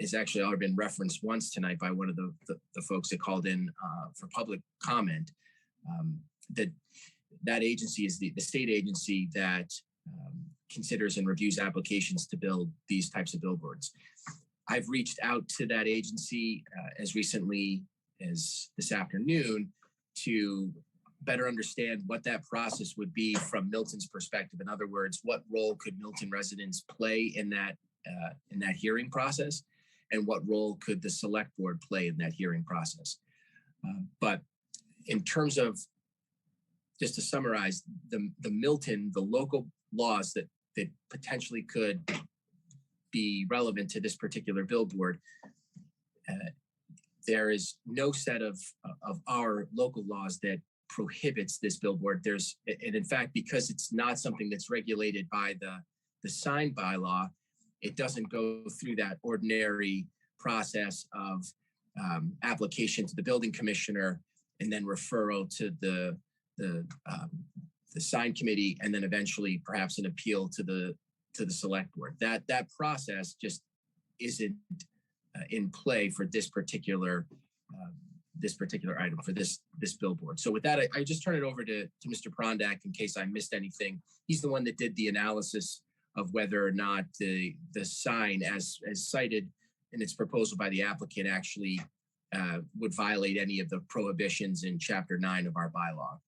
has actually already been referenced once tonight by one of the folks that called in for public comment. That agency is the state agency that considers and reviews applications to build these types of billboards. I've reached out to that agency as recently as this afternoon to better understand what that process would be from Milton's perspective. In other words, what role could Milton residents play in that hearing process, and what role could the select board play in that hearing process? But in terms of, just to summarize, the local laws that potentially could be relevant to this particular billboard, there is no set of our local laws that prohibits this billboard. And in fact, because it's not something that's regulated by the sign bylaw, it doesn't go through that ordinary process of application to the building commissioner and then referral to the sign committee, and then eventually perhaps an appeal to the select board. That process just isn't in play for this particular item, for this billboard. So with that, I just turn it over to Mr. Prondak in case I missed anything. He's the one that did the analysis of whether or not the sign as cited in its proposal by the applicant actually would violate any of the prohibitions in Chapter 9 of our bylaw.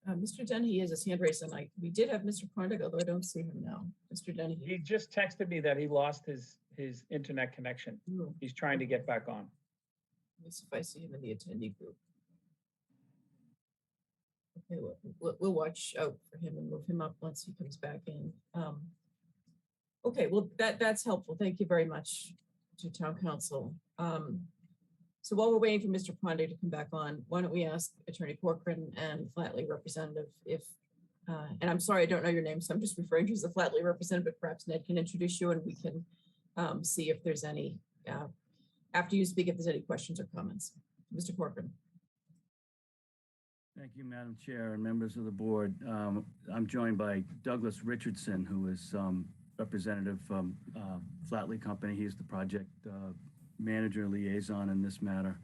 Mr. Dennehy has his hand raised, and we did have Mr. Prondak, although I don't see him now. Mr. Dennehy. He just texted me that he lost his internet connection. He's trying to get back on. Let me see if I see him in the attendee group. Okay, we'll watch out for him and move him up once he comes back in. Okay, well, that's helpful. Thank you very much to Town Council. So while we're waiting for Mr. Prondak to come back on, why don't we ask Attorney Corcoran and Flatley representative if, and I'm sorry, I don't know your name, so I'm just referring to you as the Flatley representative, but perhaps Ned can introduce you and we can see if there's any, after you speak, if there's any questions or comments. Mr. Corcoran. Thank you, Madam Chair and members of the board. I'm joined by Douglas Richardson, who is representative from Flatley Company. He's the project manager liaison in this matter.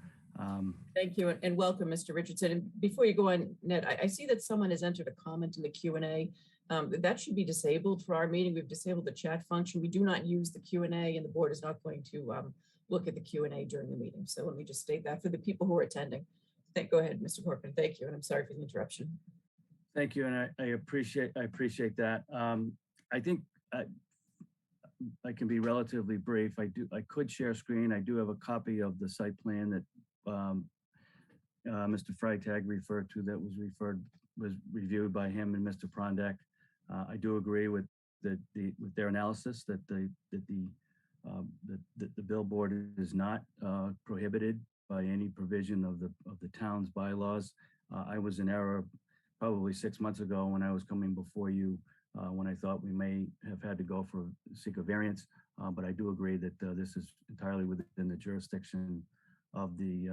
Thank you and welcome, Mr. Richardson. And before you go on, Ned, I see that someone has entered a comment in the Q&A. That should be disabled for our meeting. We've disabled the chat function. We do not use the Q&A, and the board is not going to look at the Q&A during the meeting. So let me just state that for the people who are attending. Go ahead, Mr. Corcoran. Thank you, and I'm sorry for the interruption. Thank you, and I appreciate that. I think I can be relatively brief. I could share screen. I do have a copy of the site plan that Mr. Freitag referred to, that was reviewed by him and Mr. Prondak. I do agree with their analysis that the billboard is not prohibited by any provision of the town's bylaws. I was in error probably 6 months ago when I was coming before you, when I thought we may have had to seek a variance, but I do agree that this is entirely within the jurisdiction of the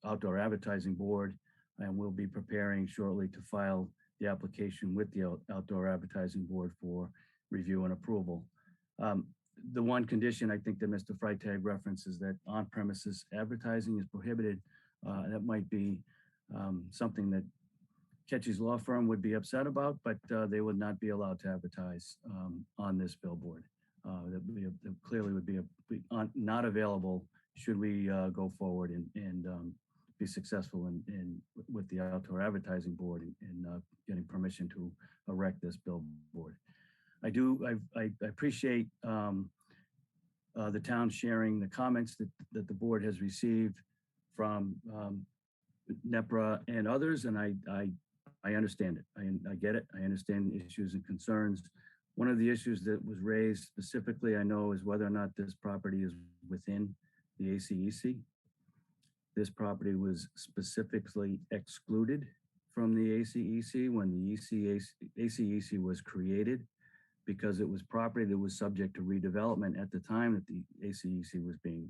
Outdoor Advertising Board, and we'll be preparing shortly to file the application with the Outdoor Advertising Board for review and approval. The one condition I think that Mr. Freitag references, that on-premises advertising is prohibited. That might be something that Ketchy's law firm would be upset about, but they would not be allowed to advertise on this billboard. That clearly would be not available should we go forward and be successful with the Outdoor Advertising Board in getting permission to erect this billboard. I appreciate the town sharing the comments that the board has received from NEPRA and others, and I understand it. I get it. I understand the issues and concerns. One of the issues that was raised specifically, I know, is whether or not this property is within the ACEC. This property was specifically excluded from the ACEC when the ACEC was created, because it was property that was subject to redevelopment at the time that the ACEC was being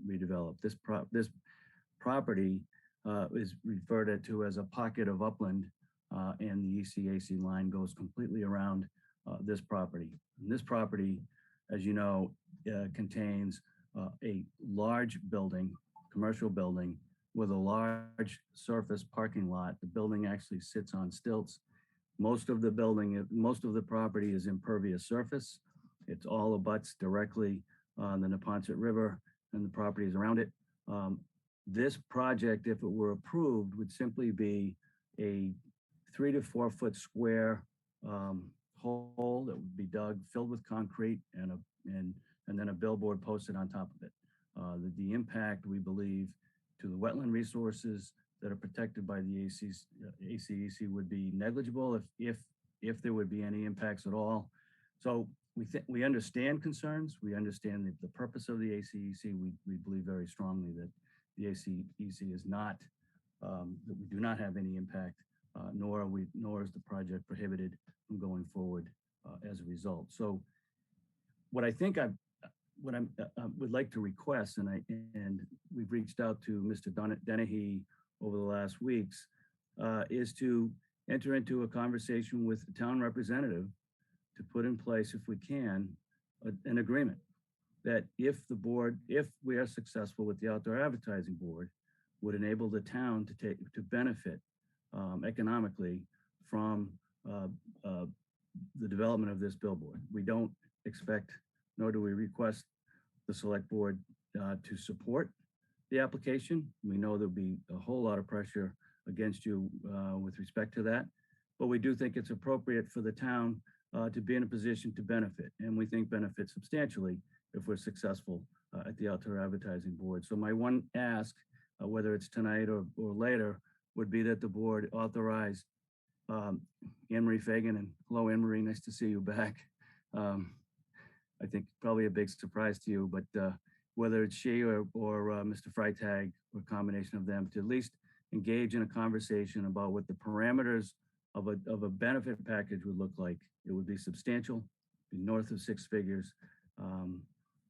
redeveloped. This property is referred to as a pocket of upland, and the ECAC line goes completely around this property. And this property, as you know, contains a large building, commercial building, with a large surface parking lot. The building actually sits on stilts. Most of the property is impervious surface. It's all abuts directly on the Neponset River and the properties around it. this project, if it were approved, would simply be a 3 to 4 foot square hole that would be dug, filled with concrete, and then a billboard posted on top of it. The impact, we believe, to the wetland resources that are protected by the ACEC would be negligible if there would be any impacts at all. So we understand concerns. We understand the purpose of the ACEC. We believe very strongly that the ACEC is not, that we do not have any impact, nor is the project prohibited from going forward as a result. So what I think I would like to request, and we've reached out to Mr. Dennehy over the last weeks, is to enter into a conversation with the town representative to put in place, if we can, an agreement that if we are successful with the outdoor advertising board, would enable the town to benefit economically from the development of this billboard. We don't expect, nor do we request, the select board to support the application. We know there'll be a whole lot of pressure against you with respect to that, but we do think it's appropriate for the town to be in a position to benefit, and we think benefit substantially if we're successful at the outdoor advertising board. So my one ask, whether it's tonight or later, would be that the board authorize Anne Marie Fagan, and hello, Anne Marie, nice to see you back. I think probably a big surprise to you, but whether it's she or Mr. Freitag, or a combination of them, to at least engage in a conversation about what the parameters of a benefit package would look like. It would be substantial, be north of 6 figures,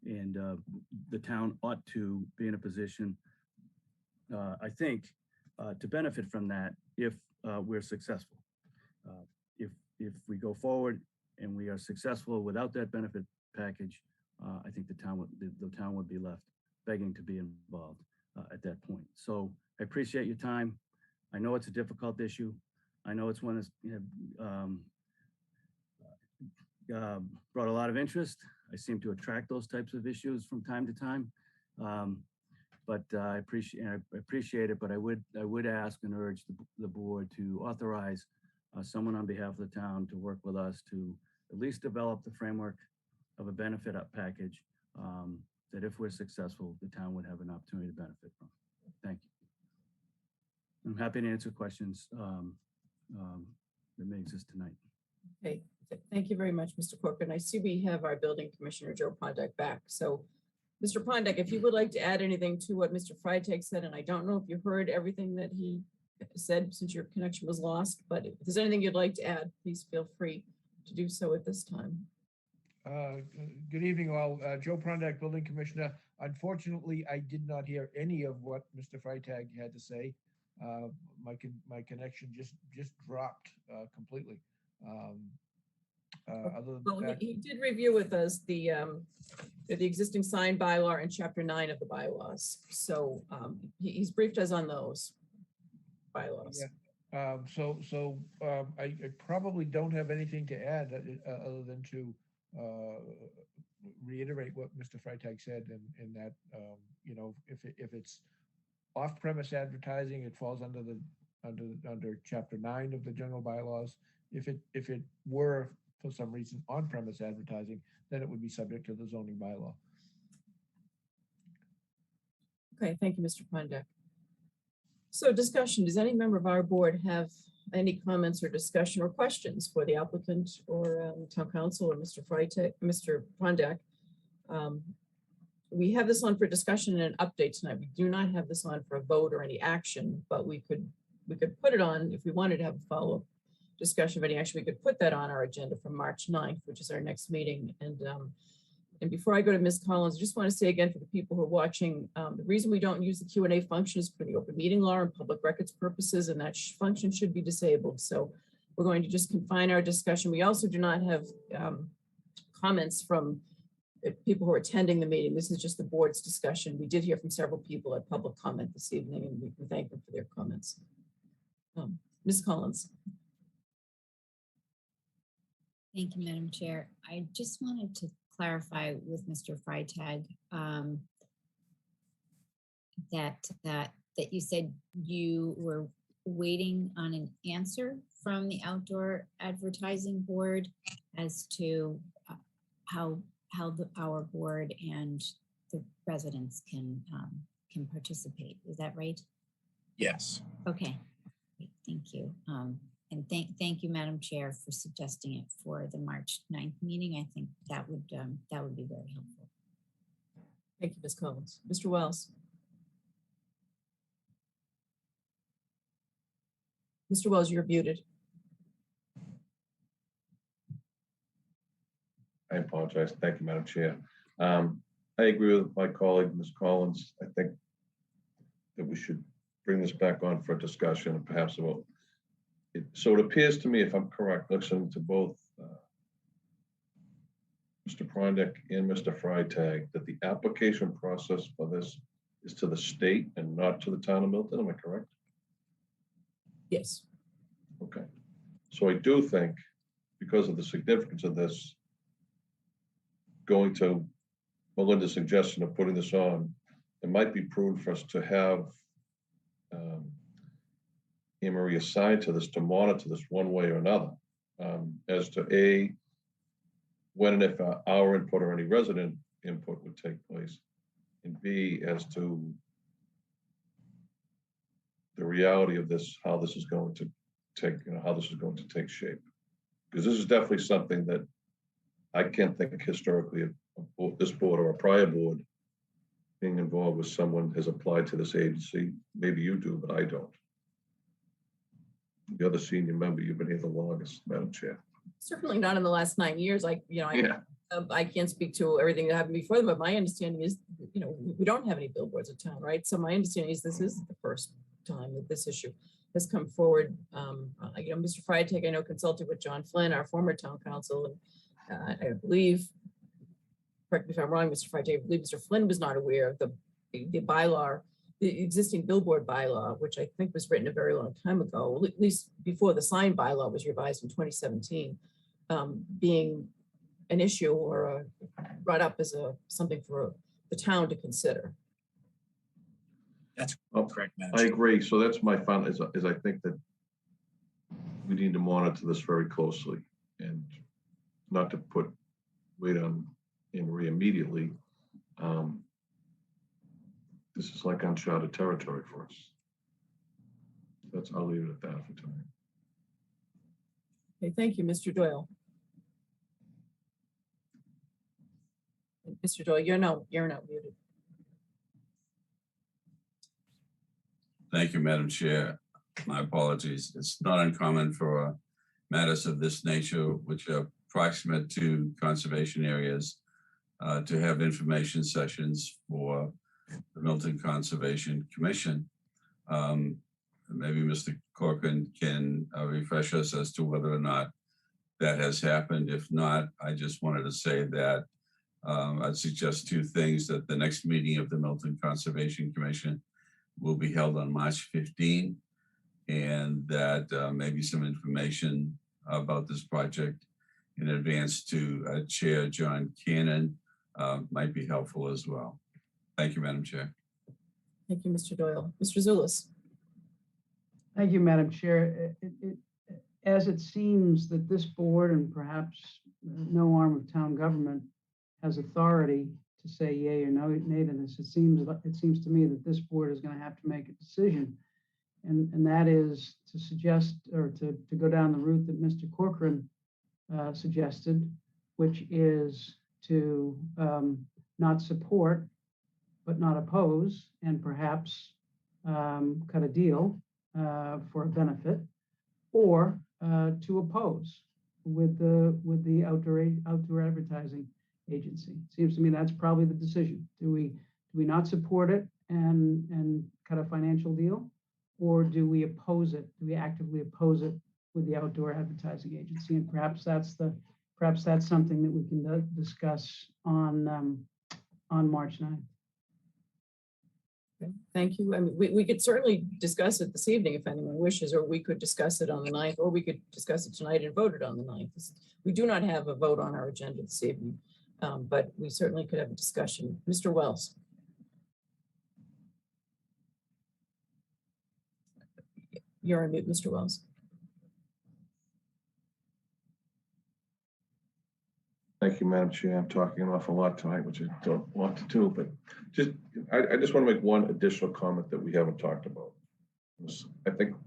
and the town ought to be in a position, I think, to benefit from that if we're successful. If we go forward and we are successful without that benefit package, I think the town would be left begging to be involved at that point. So I appreciate your time. I know it's a difficult issue. I know it's one that's brought a lot of interest. I seem to attract those types of issues from time to time. But I appreciate it. But I would ask and urge the board to authorize someone on behalf of the town to work with us to at least develop the framework of a benefit package that if we're successful, the town would have an opportunity to benefit from. Thank you. I'm happy to answer questions that may exist tonight. Okay, thank you very much, Mr. Corcoran. I see we have our building commissioner, Joe Prondak, back. So, Mr. Prondak, if you would like to add anything to what Mr. Freitag said, and I don't know if you heard everything that he said since your connection was lost, but if there's anything you'd like to add, please feel free to do so at this time. Good evening, all. Joe Prondak, building commissioner. Unfortunately, I did not hear any of what Mr. Freitag had to say. My connection just dropped completely. Other than that, he did review with us the existing sign bylaw and chapter 9 of the bylaws. So he's briefed us on those bylaws. Yeah. I probably don't have anything to add other than to reiterate what Mr. Freitag said, in that you know, if it's off-premise advertising, it falls under chapter 9 of the general bylaws. If it were for some reason on-premise advertising, then it would be subject to the zoning bylaw. Okay, thank you, Mr. Prondak. So discussion, does any member of our board have any comments or discussion or questions for the applicant or town council or Mr. Freitag, Mr. Prondak? We have this on for discussion and an update tonight. We do not have this on for a vote or any action, but we could put it on if we wanted to have a follow-up discussion of any action. We could put that on our agenda for March 9th, which is our next meeting. And before I go to Ms. Collins, I just want to say again for the people who are watching, the reason we don't use the Q&A function is for the open meeting law and public records purposes, and that function should be disabled. So we're going to just confine our discussion. We also do not have comments from people who are attending the meeting. This is just the board's discussion. We did hear from several people at public comment this evening, and we can thank them for their comments. Ms. Collins. Thank you, Madam Chair. I just wanted to clarify with Mr. Freitag. that you said you were waiting on an answer from the Outdoor Advertising Board as to how our board and the residents can participate. Is that right? Yes. Okay. Great, thank you. And thank you, Madam Chair, for suggesting it for the March 9th meeting. I think that would be very helpful. Thank you, Ms. Collins. Mr. Wells. Mr. Wells, you're muted. I apologize. Thank you, Madam Chair. I agree with my colleague, Ms. Collins. I think that we should bring this back on for discussion and perhaps about it. So it appears to me, if I'm correct, listening to both Mr. Prondick and Mr. Freitag, that the application process for this is to the state and not to the town of Milton. Am I correct? Yes. Okay. So I do think, because of the significance of this, going to Melinda's suggestion of putting this on, it might be prudent for us to have Anne Marie assigned to this to monitor this one way or another, as to A, when and if our input or any resident input would take place, and B, as to the reality of this, how this is going to take shape. Because this is definitely something that I can't think historically of this board or a prior board being involved with someone has applied to this agency. Maybe you do, but I don't. The other senior member, you've been here the longest, Madam Chair. Certainly not in the last 9 years. I can't speak to everything that happened before them, but my understanding is, we don't have any billboards in town, right? So my understanding is this is the first time that this issue has come forward. Mr. Freitag, I know, consulted with John Flynn, our former town council, and I believe, correct me if I'm wrong, Mr. Freitag, I believe Mr. Flynn was not aware of the bylaw, the existing billboard bylaw, which I think was written a very long time ago, at least before the sign bylaw was revised in 2017, being an issue or brought up as something for the town to consider. That's correct, Madam I Chair. agree. So that's my final, is I think that we need to monitor this very closely and not to put weight on Anne Marie immediately. This is like uncharted territory for us. I'll leave it at that for tonight. Okay, thank you, Mr. Doyle. Mr. Doyle, you're not muted. Thank you, Madam Chair. My apologies. It's not uncommon for matters of this nature, which are proximate to conservation areas, to have information sessions for the Milton Conservation Commission. Maybe Mr. Corcoran can refresh us as to whether or not that has happened. If not, I just wanted to say that I'd suggest two things: that the next meeting of the Milton Conservation Commission will be held on March 15, and that maybe some information about this project in advance to Chair John Cannon might be helpful as well. Thank you, Madam Chair. Thank you, Mr. Doyle. Mr. Zulus. Thank you, Madam Chair. As it seems that this board, and perhaps no arm of town government, has authority to say yay or nay to this, it seems to me that this board is going to have to make a decision, and that is to suggest or to go down the route that Mr. Corcoran suggested, which is to not support but not oppose, and perhaps cut a deal for a benefit, or to oppose with the outdoor advertising agency. Seems to me that's probably the decision. Do we not support it and cut a financial deal, or do we oppose it? Do we actively oppose it with the outdoor advertising agency? And perhaps that's something that we can discuss on March 9th. Okay, thank you. I mean, we could certainly discuss it this evening if anyone wishes, or we could discuss it on the 9th, or we could discuss it tonight and vote it on the 9th. We do not have a vote on our agenda this evening, but we certainly could have a discussion. Mr. Wells. You're on mute, Mr. Wells. Thank you, Madam Chair. I'm talking an awful lot tonight, which I don't want to do, but I just want to make one additional comment that we haven't talked about. I think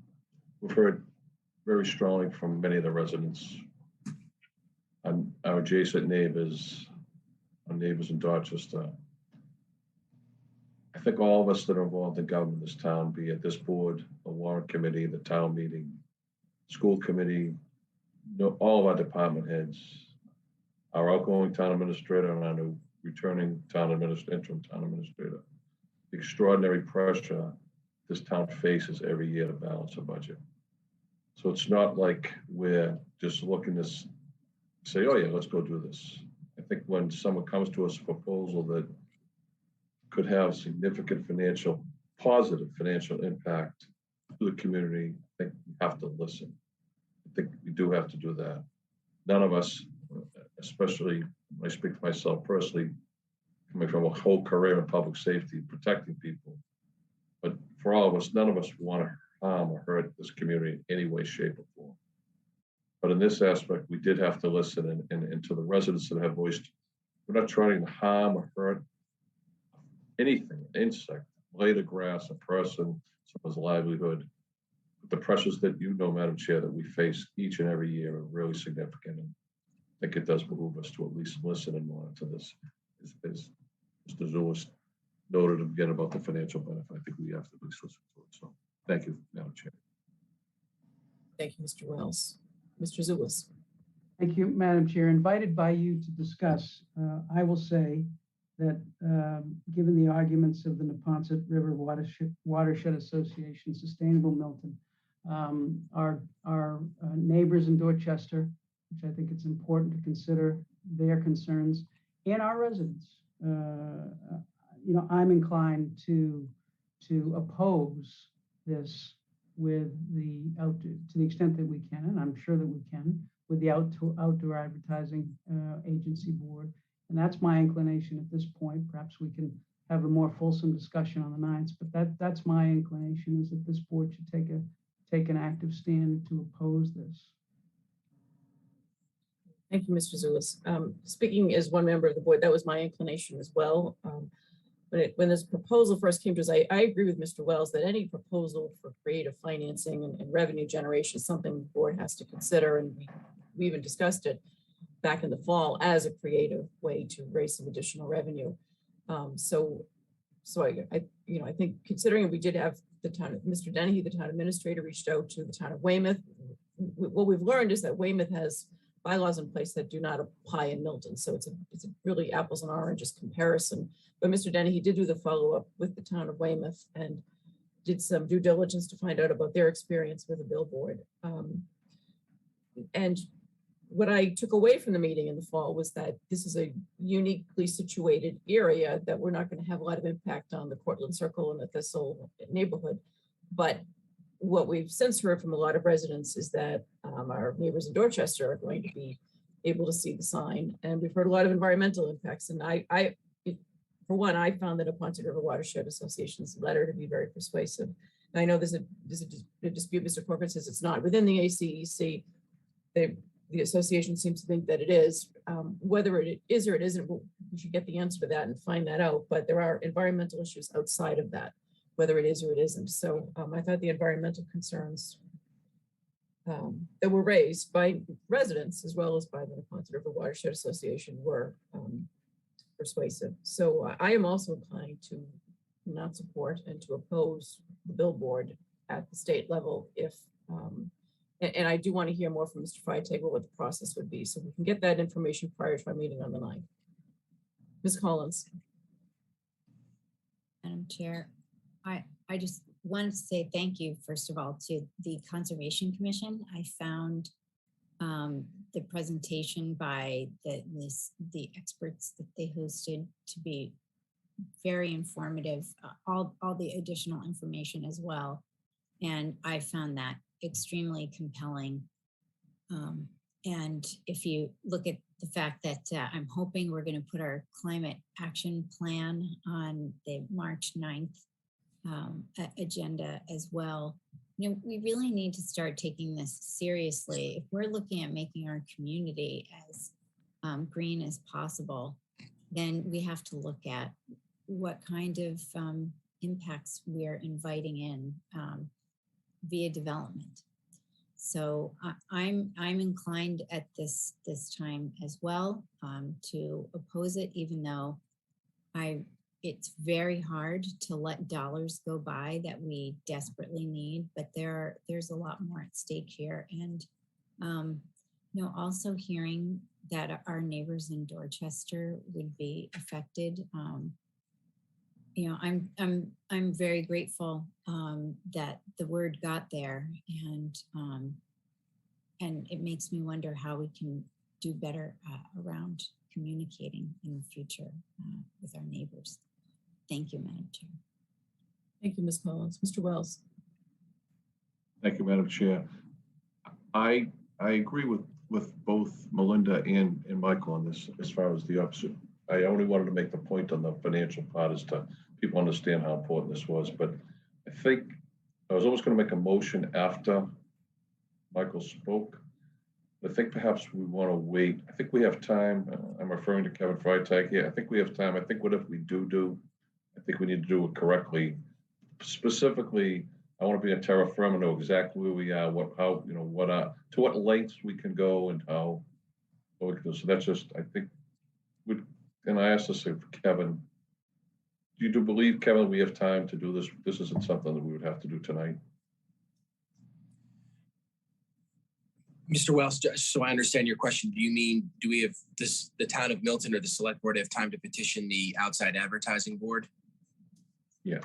we've heard very strongly from many of the residents and our adjacent neighbors, our neighbors in Dorchester. I think all of us that are involved in government in this town, be it this board, the warrant committee, the town meeting, school committee, all of our department heads, our outgoing town administrator and our new returning interim town administrator, the extraordinary pressure this town faces every year to balance a budget. So it's not like we're just looking to say, oh yeah, let's go do this. I think when someone comes to us a proposal that could have significant positive financial impact to the community, I think we have to listen. I think we do have to do that. None of us, especially when I speak for myself personally, coming from a whole career in public safety, protecting people, but for all of us, none of us want to harm or hurt this community in any way, shape, or form. But in this aspect, we did have to listen and to the residents that have voiced, we're not trying to harm or hurt anything, an insect, blade of grass, a person, someone's livelihood. But the pressures that you know, Madam Chair, that we face each and every year are really significant. And I think it does behoove us to at least listen and monitor this. As Mr. Zulus noted again about the financial benefit, I think we have to at least listen to it. So thank you, Madam Chair. Thank you, Mr. Wells. Mr. Zulus. Thank you, Madam Chair. Invited by you to discuss, I will say that given the arguments of the Neponset River Watershed Association, Sustainable Milton, our neighbors in Dorchester, which I think it's important to consider their concerns, and our residents. I'm inclined to oppose this with to the extent that we can, and I'm sure that we can, with the Outdoor Advertising Agency Board. And that's my inclination at this point. Perhaps we can have a more fulsome discussion on the 9th, but that's my inclination, is that this board should take an active stand to oppose this. Thank you, Mr. Zulus. Speaking as one member of the board, that was my inclination as well. When this proposal first came to us, I agree with Mr. Wells that any proposal for creative financing and revenue generation is something the board has to consider, and we even discussed it back in the fall as a creative way to raise some additional revenue. So I think considering we did have Mr. Dennehy, the town administrator, reached out to the town of Weymouth. What we've learned is that Weymouth has bylaws in place that do not apply in Milton. So it's a really apples and oranges comparison. But Mr. Dennehy did do the follow-up with the town of Weymouth and did some due diligence to find out about their experience with a billboard. And what I took away from the meeting in the fall was that this is a uniquely situated area that we're not going to have a lot of impact on the Cortlandt Circle and the Thistle neighborhood. But what we've since heard from a lot of residents is that our neighbors in Dorchester are going to be able to see the sign. And we've heard a lot of environmental impacts. And for one, I found the Neponset River Watershed Association's letter to be very persuasive. And I know there's a dispute. Mr. Corcoran says it's not within the ACEC. The association seems to think that it is. Whether it is or it isn't, we should get the answer to that and find that out. But there are environmental issues outside of that, whether it is or it isn't. So I thought the environmental concerns that were raised by residents as well as by the Neponset River Watershed Association were persuasive. So I am also inclined to not support and to oppose the billboard at the state level if and I do want to hear more from Mr. Freitag what the process would be, so we can get that information prior to our meeting on the 9th. Ms. Collins. Madam Chair, I just wanted to say thank you, first of all, to the Conservation Commission. I found the presentation by the experts that they hosted to be very informative, all the additional information as well. And I found that extremely compelling. And if you look at the fact that I'm hoping we're going to put our climate action plan on the March 9th agenda as well, we really need to start taking this seriously. If we're looking at making our community as green as possible, then we have to look at what kind of impacts we're inviting in via development. So I'm inclined at this time as well to oppose it, even though it's very hard to let dollars go by that we desperately need, but there's a lot more at stake here. And also hearing that our neighbors in Dorchester would be affected. I'm very grateful that the word got there, and it makes me wonder how we can do better around communicating in the future with our neighbors. Thank you, Madam Chair. Thank you, Ms. Collins. Mr. Wells. Thank you, Madam Chair. I agree with both Melinda and Michael on this as far as the opposite. I only wanted to make the point on the financial part as to people understand how important this was, but I think I was almost going to make a motion after Michael spoke. I think perhaps we want to wait. I think we have time. I'm referring to Kevin Freitag here. I think we have time. I think whatever we do, I think we need to do it correctly. Specifically, I want to be a terra firma, know exactly where we are, to what lengths we can go and how we can do. So that's just, I think, and I asked this of Kevin, do you believe, Kevin, we have time to do this? This isn't something that we would have to do tonight. Mr. Wells, just so I understand your question, do you mean, do we have the town of Milton or the select board have time to petition the outside advertising board? Yes.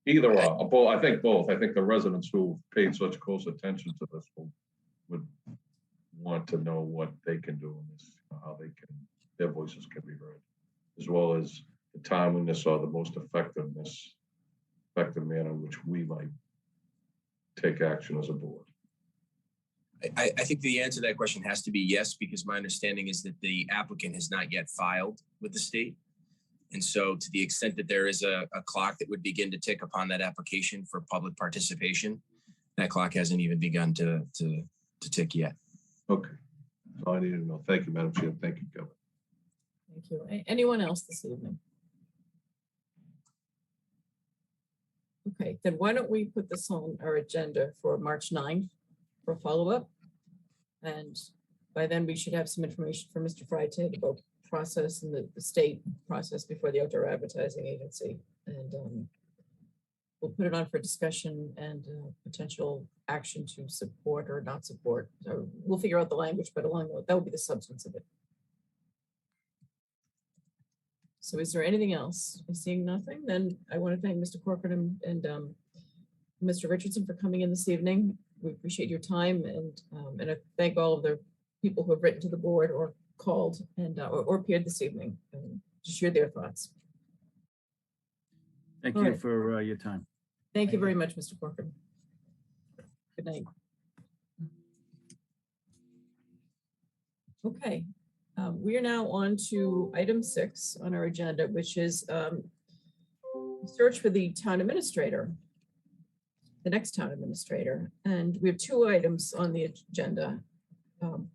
Either or, both. I think both. I think the residents who paid such close attention to this would want to know what they can do in this, how their voices can be heard, as well as the timeliness or the most effective manner in which we might take action as a board. I think the answer to that question has to be yes, because my understanding is that the applicant has not yet filed with the state. And so to the extent that there is a clock that would begin to tick upon that application for public participation, that clock hasn't even begun to tick yet. Okay. That's all I needed to know. Thank you, Madam Chair. Thank you, Kevin. Thank you. Anyone else this evening? Okay, then why don't we put this on our agenda for March 9th for follow-up? And by then we should have some information from Mr. Freitag about process and the state process before the Outdoor Advertising Agency. And we'll put it on for discussion and potential action to support or not support. So we'll figure out the language, but that will be the substance of it. So is there anything else? I'm seeing nothing. Then I want to thank Mr. Corcoran and Mr. Richardson for coming in this evening. We appreciate your time, and I thank all of the people who have written to the board or called and or appeared this evening to share their thoughts. Thank All you right. for your time. Thank you very much, Mr. Corcoran. Good night. Okay, we are now on to item 6 on our agenda, which is search for the town administrator, the next town administrator. And we have 2 items on the agenda.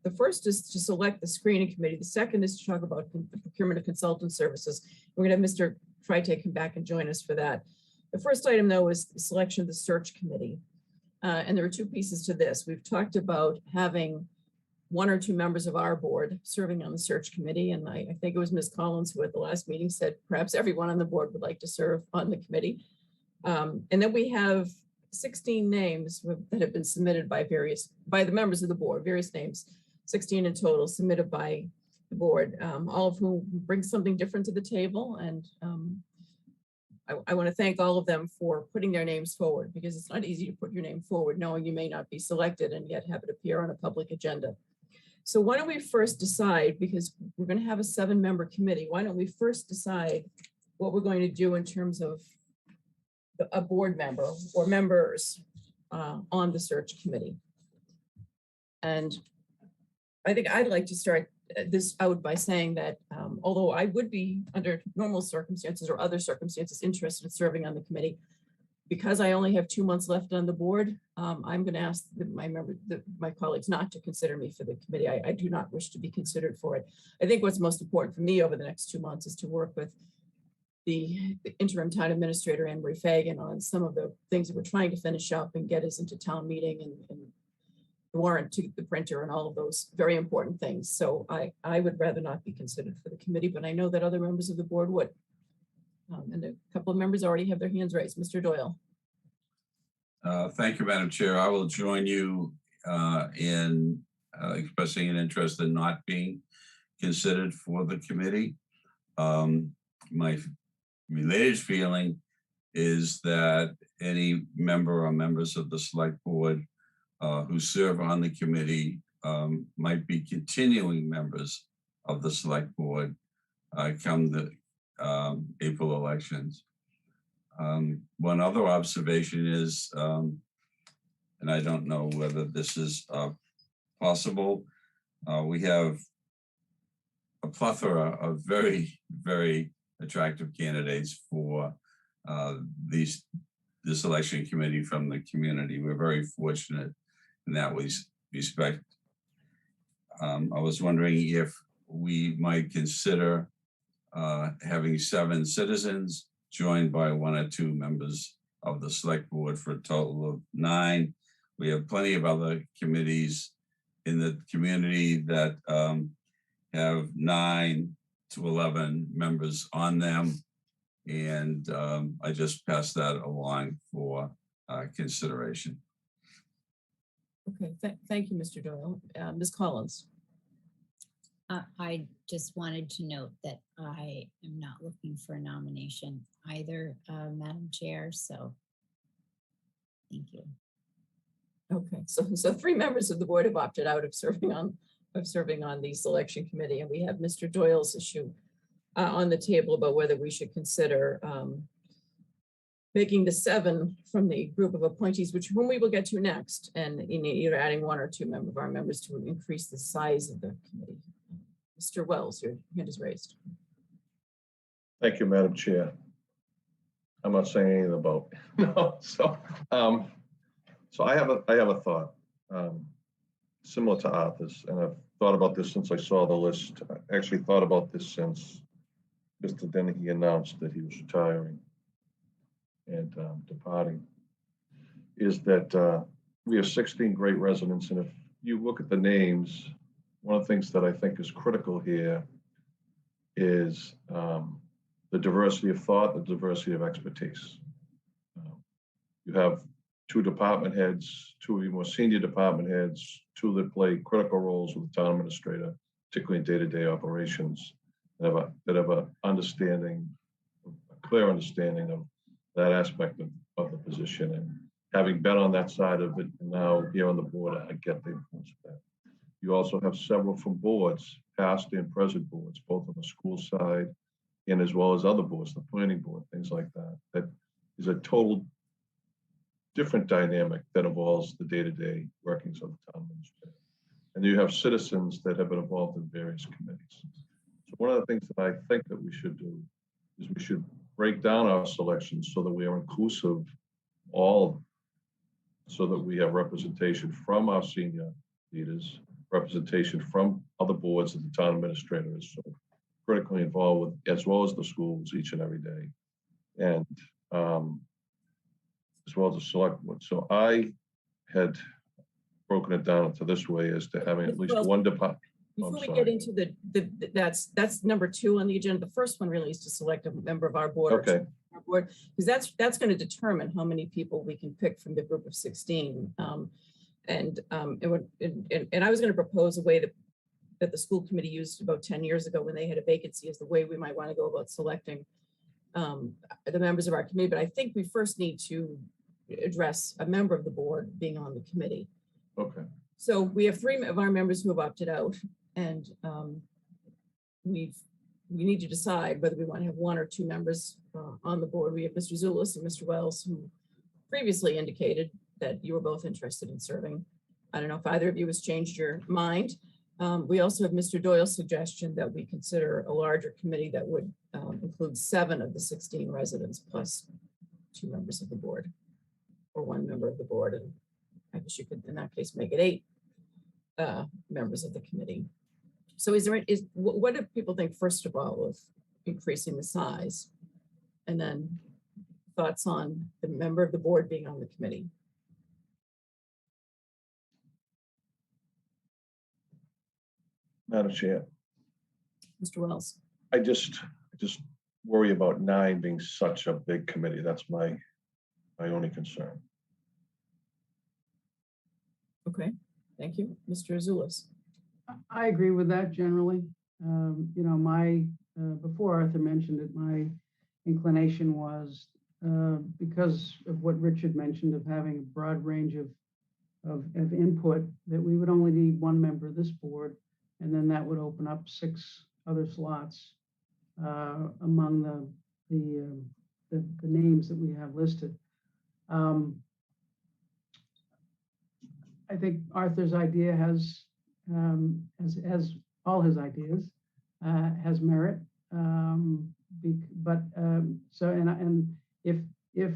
The first is to select the screening committee. The second is to talk about the procurement of consultant services. We're going to have Mr. Freitag come back and join us for that. The first item, though, is the selection of the search committee. And there are 2 pieces to this. We've talked about having 1 or 2 members of our board serving on the search committee. And I think it was Ms. Collins who at the last meeting said perhaps everyone on the board would like to serve on the committee. And then we have 16 names that have been submitted by the members of the board, various names, 16 in total submitted by the board, all of whom bring something different to the table. And I want to thank all of them for putting their names forward, because it's not easy to put your name forward knowing you may not be selected and yet have it appear on a public agenda. So why don't we first decide, because we're going to have a 7-member committee, why don't we first decide what we're going to do in terms of a board member or members on the search committee. And I think I'd like to start this out by saying that although I would be under normal circumstances or other circumstances interested in serving on the committee, because I only have 2 months left on the board, I'm going to ask my colleagues not to consider me for the committee. I do not wish to be considered for it. I think what's most important for me over the next 2 months is to work with the interim town administrator, Anne Marie Fagan, on some of the things that we're trying to finish up and get us into town meeting and the warrant to the printer and all of those very important things. So I would rather not be considered for the committee, but I know that other members of the board would. And a couple of members already have their hands raised. Mr. Doyle. Thank you, Madam Chair. I will join you in expressing an interest in not being considered for the committee. My related feeling is that any member or members of the select board who serve on the committee might be continuing members of the select board come the April elections. One other observation is, and I don't know whether this is possible, we have a plethora of very, very attractive candidates for this election committee from the community. We're very fortunate in that respect. I was wondering if we might consider having 7 citizens joined by 1 or 2 members of the select board for a total of 9. We have plenty of other committees in the community that have 9 to 11 members on them. And I just passed that along for consideration. Okay, thank you, Mr. Doyle. Ms. Collins. I just wanted to note that I am not looking for a nomination either, Madam Chair, so thank you. Okay, so 3 members of the board have opted out of serving on the selection committee, and we have Mr. Doyle's issue on the table about whether we should consider making the 7 from the group of appointees, whom we will get to next, and either adding 1 or 2 of our members to increase the size of the committee. Mr. Wells, your hand is raised. Thank you, Madam Chair. I'm not saying anything about no. So I have a thought similar to Arthur's, and I've thought about this since I saw the list. I actually thought about this since Mr. Dennehy announced that he was retiring and departing. Is that we have 16 great residents, and if you look at the names, one of the things that I think is critical here is the diversity of thought, the diversity of expertise. You have 2 department heads, 2 of your more senior department heads, 2 that play critical roles with the town administrator, particularly in day-to-day operations, that have a understanding, a clear understanding of that aspect of the position. And having been on that side of it, and now here on the board, I get the influence of that. You also have several from boards, past and present boards, both on the school side and as well as other boards, the planning board, things like that. That is a total different dynamic that involves the day-to-day workings of the town administrator. And you have citizens that have been involved in various committees. So one of the things that I think that we should do is we should break down our selections so that we are inclusive of all of them, so that we have representation from our senior leaders, representation from other boards that the town administrator is so critically involved with, as well as the schools each and every day, and as well as the select board. So I had broken it down into this way as to having at least one department. Before we get into that's number 2 on the agenda. The first one really is to select a member of our board. Okay. Because that's going to determine how many people we can pick from the group of 16. And I was going to propose a way that the school committee used about 10 years ago when they had a vacancy as the way we might want to go about selecting the members of our committee. But I think we first need to address a member of the board being on the committee. Okay. So we have 3 of our members who have opted out, and we need to decide whether we want to have 1 or 2 members on the board. We have Mr. Zulus and Mr. Wells, who previously indicated that you were both interested in serving. I don't know if either of you has changed your mind. We also have Mr. Doyle's suggestion that we consider a larger committee that would include 7 of the 16 residents plus 2 members of the board. or one member of the board, and I guess you could, in that case, make it 8 members of the committee. So what do people think, first of all, of increasing the size? And then thoughts on the member of the board being on the committee? Madam Chair, Mr. Wells. I just worry about 9 being such a big committee. That's my only concern. Okay, thank you. Mr. Azulis. I agree with that generally. You know, before Arthur mentioned it, my inclination was because of what Richard mentioned of having a broad range of input, that we would only need 1 member of this board, and then that would open up 6 other slots among the names that we have listed. I think Arthur's idea has all his ideas, has merit. If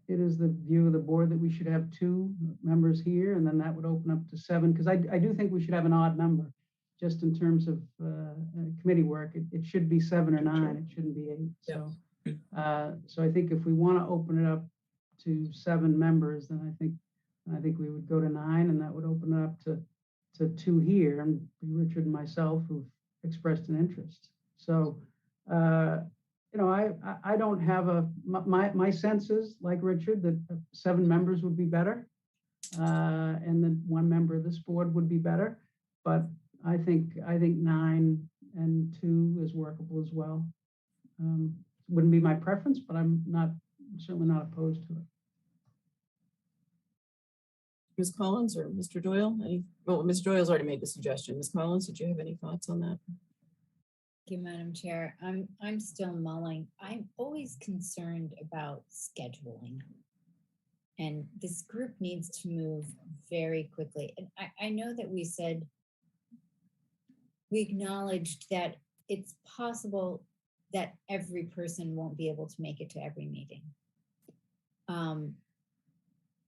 it is the view of the board that we should have 2 members here, and then that would open up to 7, because I do think we should have an odd number, just in terms of committee work. It should be 7 or 9. It shouldn't be 8. So, so I think if we want to open it up to 7 members, then I think we would go to 9, and that would open it up to 2 here, and Richard and myself who've expressed an interest. So, you know, I don't have my sense is, like Richard, that 7 members would be better, and then 1 member of this board would be better. But I think 9 and 2 is workable as well. Wouldn't be my preference, but I'm certainly not opposed to it. Ms. Collins or Mr. Doyle? Well, Ms. Doyle's already made the suggestion. Ms. Collins, did you have any thoughts on that? Thank you, Madam Chair. I'm still mulling. I'm always concerned about scheduling. And this group needs to move very quickly. And I know that we acknowledged that it's possible that every person won't be able to make it to every meeting.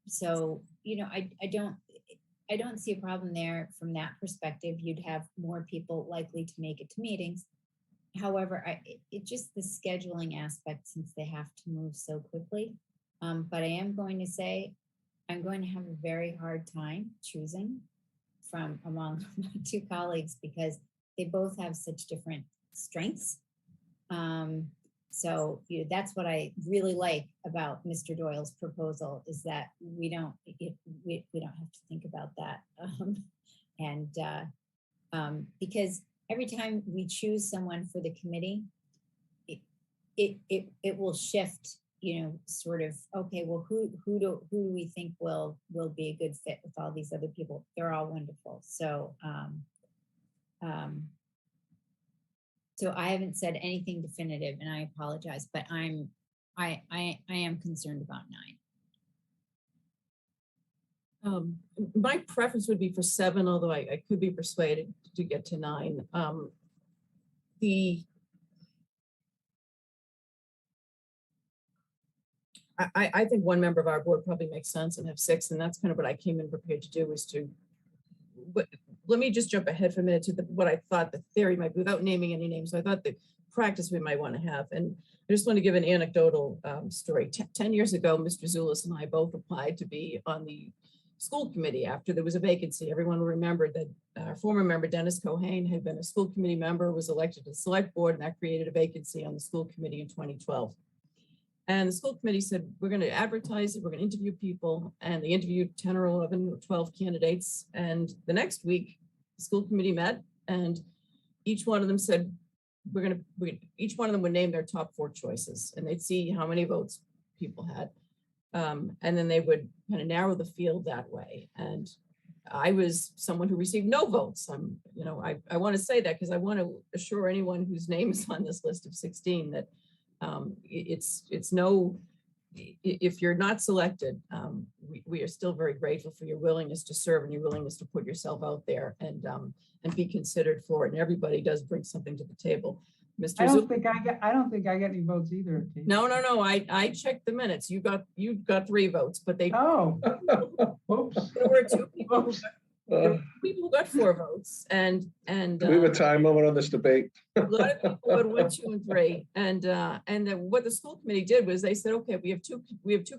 So, you know, I don't see a problem there from that perspective. You'd have more people likely to make it to meetings. However, it just the scheduling aspect, since they have to move so quickly. But I am going to say, I'm going to have a very hard time choosing from among my 2 colleagues, because they both have such different strengths. So that's what I really like about Mr. Doyle's proposal, is that we don't have to think about that. Because every time we choose someone for the committee, it will shift, you know, sort of, okay, well, who do we think will be a good fit with all these other people? They're all wonderful. So so I haven't said anything definitive, and I apologize, but I am concerned about 9. My preference would be for 7, although I could be persuaded to get to 9. I think 1 member of our board probably makes sense, and have 6, and that's kind of what I came in prepared to do, was to. But let me just jump ahead for a minute to what I thought the theory might be, without naming any names. So I thought the practice we might want to have, and I just want to give an anecdotal story. 10 years ago, Mr. Zulus and I both applied to be on the school committee after there was a vacancy. Everyone will remember that our former member, Dennis Cohane, had been a school committee member, was elected to the select board, and that created a vacancy on the school committee in 2012. And the school committee said, we're going to advertise it, we're going to interview people. And they interviewed 10 or 11 or 12 candidates. And the next week, the school committee met, and each one of them said, each one of them would name their top 4 choices, and they'd see how many votes people had. And then they would kind of narrow the field that way. And I was someone who received no votes. I want to say that because I want to assure anyone whose name is on this list of 16 that if you're not selected, we are still very grateful for your willingness to serve and your willingness to put yourself out there and be considered for it. And everybody does bring something to the table. Mr. I don't Zulus? think I don't think I get any votes either. Kate. No, I checked the minutes. You got 3 votes, but Oh, oops. there were 2 people who Oops. people who got 4 votes and Do we have a time limit on this debate? a lot of people got 1, 2, and 3. And then what the school committee did was they said, okay, we have two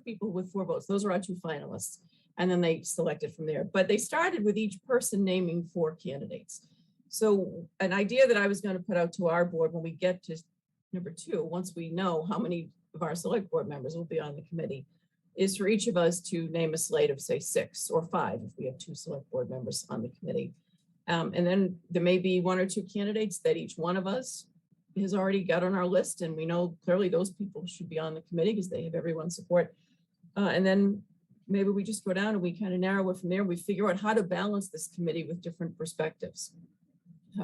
people with 4 votes. Those are our 2 finalists. And then they selected from there. But they started with each person naming 4 candidates. So an idea that I was going to put out to our board when we get to number 2, once we know how many of our select board members will be on the committee, is for each of us to name a slate of, say, 6 or 5 if we have 2 select board members on the committee. And then there may be 1 or 2 candidates that each one of us has already got on our list, and we know clearly those people should be on the committee because they have everyone's support. And then maybe we just go down and we kind of narrow it from there. We figure out how to balance this committee with different perspectives.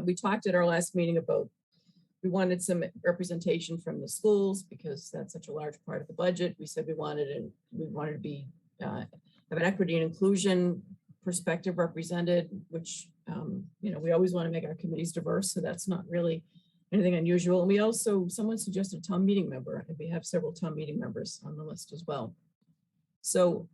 We talked at our last meeting about we wanted some representation from the schools because that's such a large part of the budget. We said we wanted to be have an equity and inclusion perspective represented, which we always want to make our committees diverse, so that's not really anything unusual. And we also, someone suggested a town meeting member, and we have several town meeting members on the list as well. So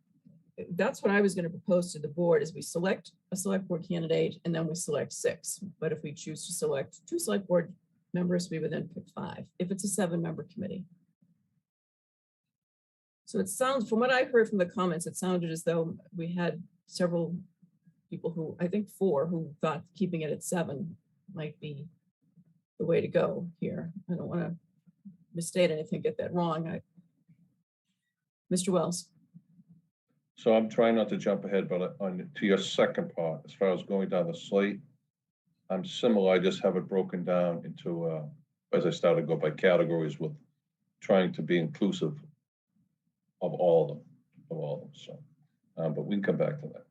that's what I was going to propose to the board is we select a select board candidate and then we select 6. But if we choose to select 2 select board members, we would then pick 5 if it's a 7-member committee. So it sounds, from what I heard from the comments, it sounded as though we had several people who, I think 4, who thought keeping it at 7 might be the way to go here. I don't want to misstate anything, get that wrong. Mr. Wells. So I'm trying not to jump ahead, but to your second part, as far as going down the slate, I'm similar. I just have it broken down into, as I started to go by categories with trying to be inclusive of all of them. So, but we can come back to that.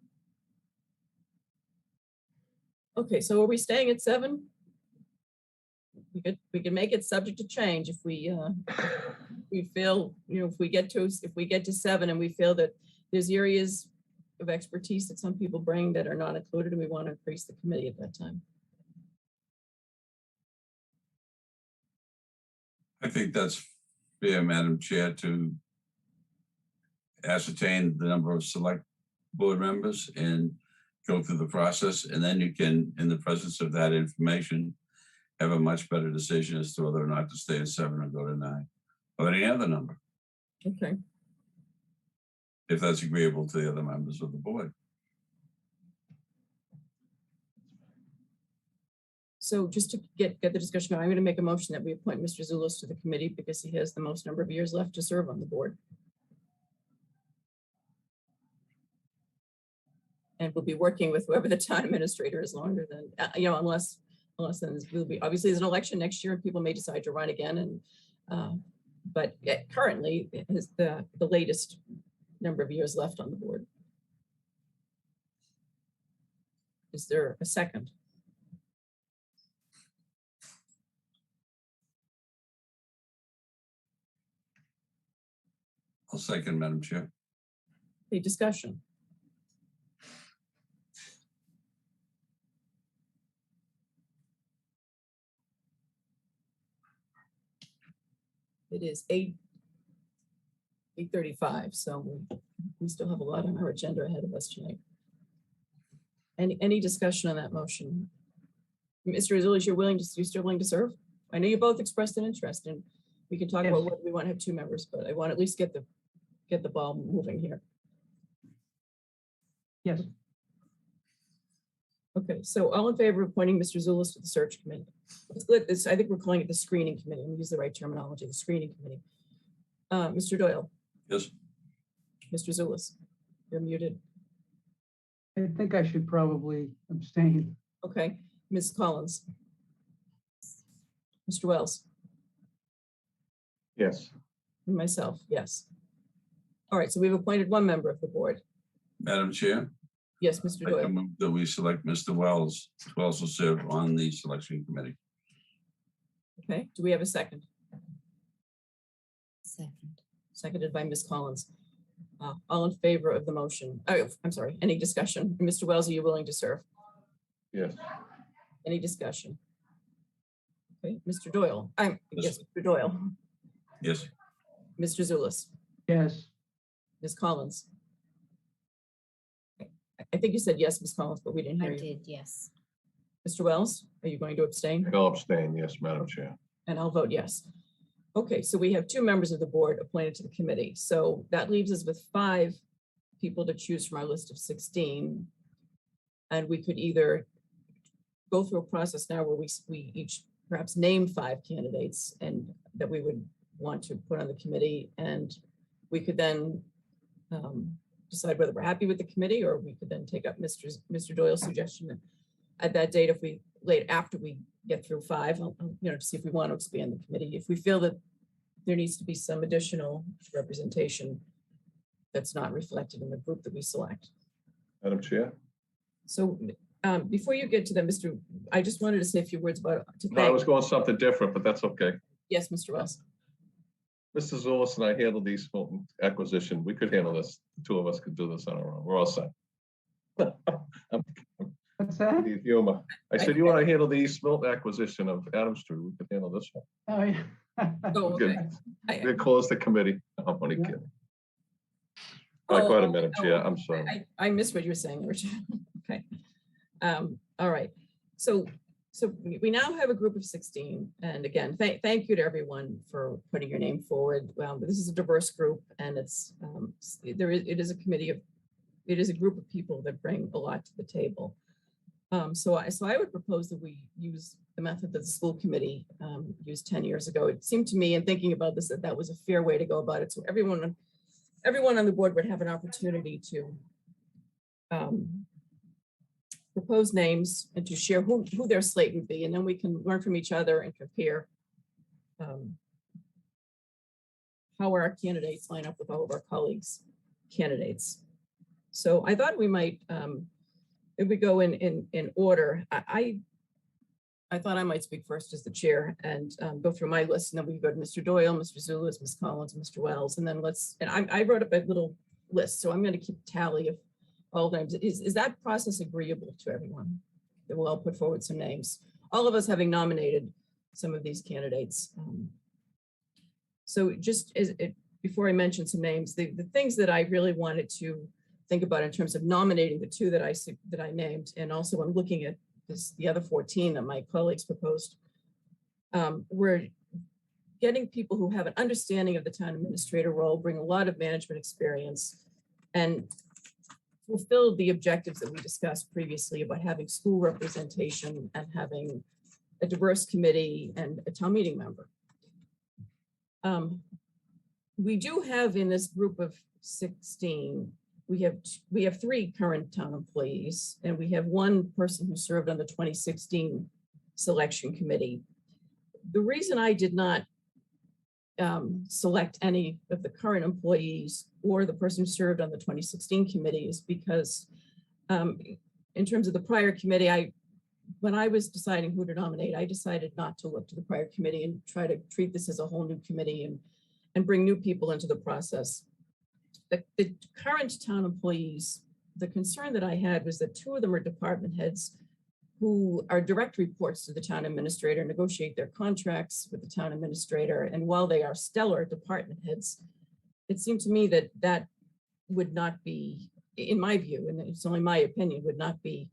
Okay, so are we staying at 7? We could make it subject to change if we feel, if we get to 7 and we feel that there's areas of expertise that some people bring that are not included, and we want to increase the committee at that time. I think that's fair, Madam Chair, to ascertain the number of select board members and go through the process. And then you can, in the presence of that information, have a much better decision as to whether or not to stay at 7 or go to 9 or any other number. Okay. If that's agreeable to the other members of the board. So just to get the discussion going, I'm going to make a motion that we appoint Mr. Zulus to the committee because he has the most number of years left to serve on the board. And we'll be working with whoever the town administrator is longer than, unless then we'll be, obviously there's an election next year and people may decide to run again. And but currently it is the latest number of years left on the board. Is there a second? I'll second, Madam Chair. Any discussion? It is 8:35, so we still have a lot on our agenda ahead of us tonight. Any discussion on that motion? Mr. Azulis, you're still willing to serve? I know you both expressed an interest, and we can talk about whether we want to have 2 members, but I want to at least get the ball moving here. Yes. Okay, so all in favor of appointing Mr. Zulus to the search committee? I think we're calling it the screening committee. I'm use the right terminology, the screening committee. Mr. Doyle. Yes. Mr. Zulus, you're muted. I think I should probably abstain. Okay, Ms. Collins. Mr. Wells. Yes. And myself, yes. All right, so we've appointed 1 member of the board. Madam Chair. Yes, Mr. I Doyle. can move that we select Mr. Wells to also serve on the selection committee. Okay, do we have a second? Second. Seconded by Ms. Collins. All in favor of the motion? Oh, I'm sorry, any discussion? Mr. Wells, are you willing to serve? Yes. Any discussion? Okay, Mr. Doyle. Yes, Mr. Doyle. Yes. Mr. Zulus. Yes. Ms. Collins. I think you said yes, Ms. Collins, but we didn't hear I you. did, yes. Mr. Wells, are you going to abstain? I'll abstain, yes, Madam Chair. And I'll vote yes. Okay, so we have 2 members of the board appointed to the committee. So that leaves us with 5 people to choose from our list of 16. And we could either go through a process now where we each perhaps name 5 candidates and that we would want to put on the committee. And we could then decide whether we're happy with the committee, or we could then take up Mr. Doyle's suggestion at that date if we after we get through 5, to see if we want to expand the committee. If we feel that there needs to be some additional representation that's not reflected in the group that we select. Madam Chair? So before you get to that, I just wanted to say a few words about No, I was going something different, but that's okay. Yes, Mr. Wells. Mr. Zulus and I handled the East Milton acquisition. We could handle this. The 2 of us could do this on our own. We're all set. What's that? The humor. I said, you want to handle the East Milton acquisition of Adams Street? We could handle this one. Oh, yeah. Oh, Good. okay. We close the committee. I'm only kidding. Go ahead, Madam Chair. I'm sorry. I missed what you were saying, Richard. Okay. All right. So we now have a group of 16. And again, thank you to everyone for putting your name forward. This is a diverse group, and it is a committee of, it is a group of people that bring a lot to the table. So I would propose that we use the method that the school committee used 10 years ago. It seemed to me, in thinking about this, that was a fair way to go about it. So everyone on the board would have an opportunity to propose names and to share who their slate would be, and then we can learn from each other and compare how our candidates line up with all of our colleagues' candidates. So I thought we might, if we go in order, I thought I might speak first as the chair and go through my list, and then we can go to Mr. Doyle, Mr. Zulus, Ms. Collins, and Mr. Wells, and then I wrote up a little list, so I'm going to keep tally of all names. Is that process agreeable to everyone? That we'll all put forward some names, all of us having nominated some of these candidates. So just before I mention some names, the things that I really wanted to think about in terms of nominating the 2 that I named, and also I'm looking at the other 14 that my colleagues proposed, we're getting people who have an understanding of the town administrator role, bring a lot of management experience, and fulfill the objectives that we discussed previously about having school representation and having a diverse committee and a town meeting member. We do have in this group of 16, we have 3 current town employees, and we have 1 person who served on the 2016 selection committee. The reason I did not select any of the current employees or the person who served on the 2016 committee is because in terms of the prior committee, when I was deciding who to nominate, I decided not to look to the prior committee and try to treat this as a whole new committee and bring new people into the process. The current town employees, the concern that I had was that 2 of them are department heads who are direct reports to the town administrator, negotiate their contracts with the town administrator. And while they are stellar department heads, it seemed to me that that would not be, in my view, and it's only my opinion, would not be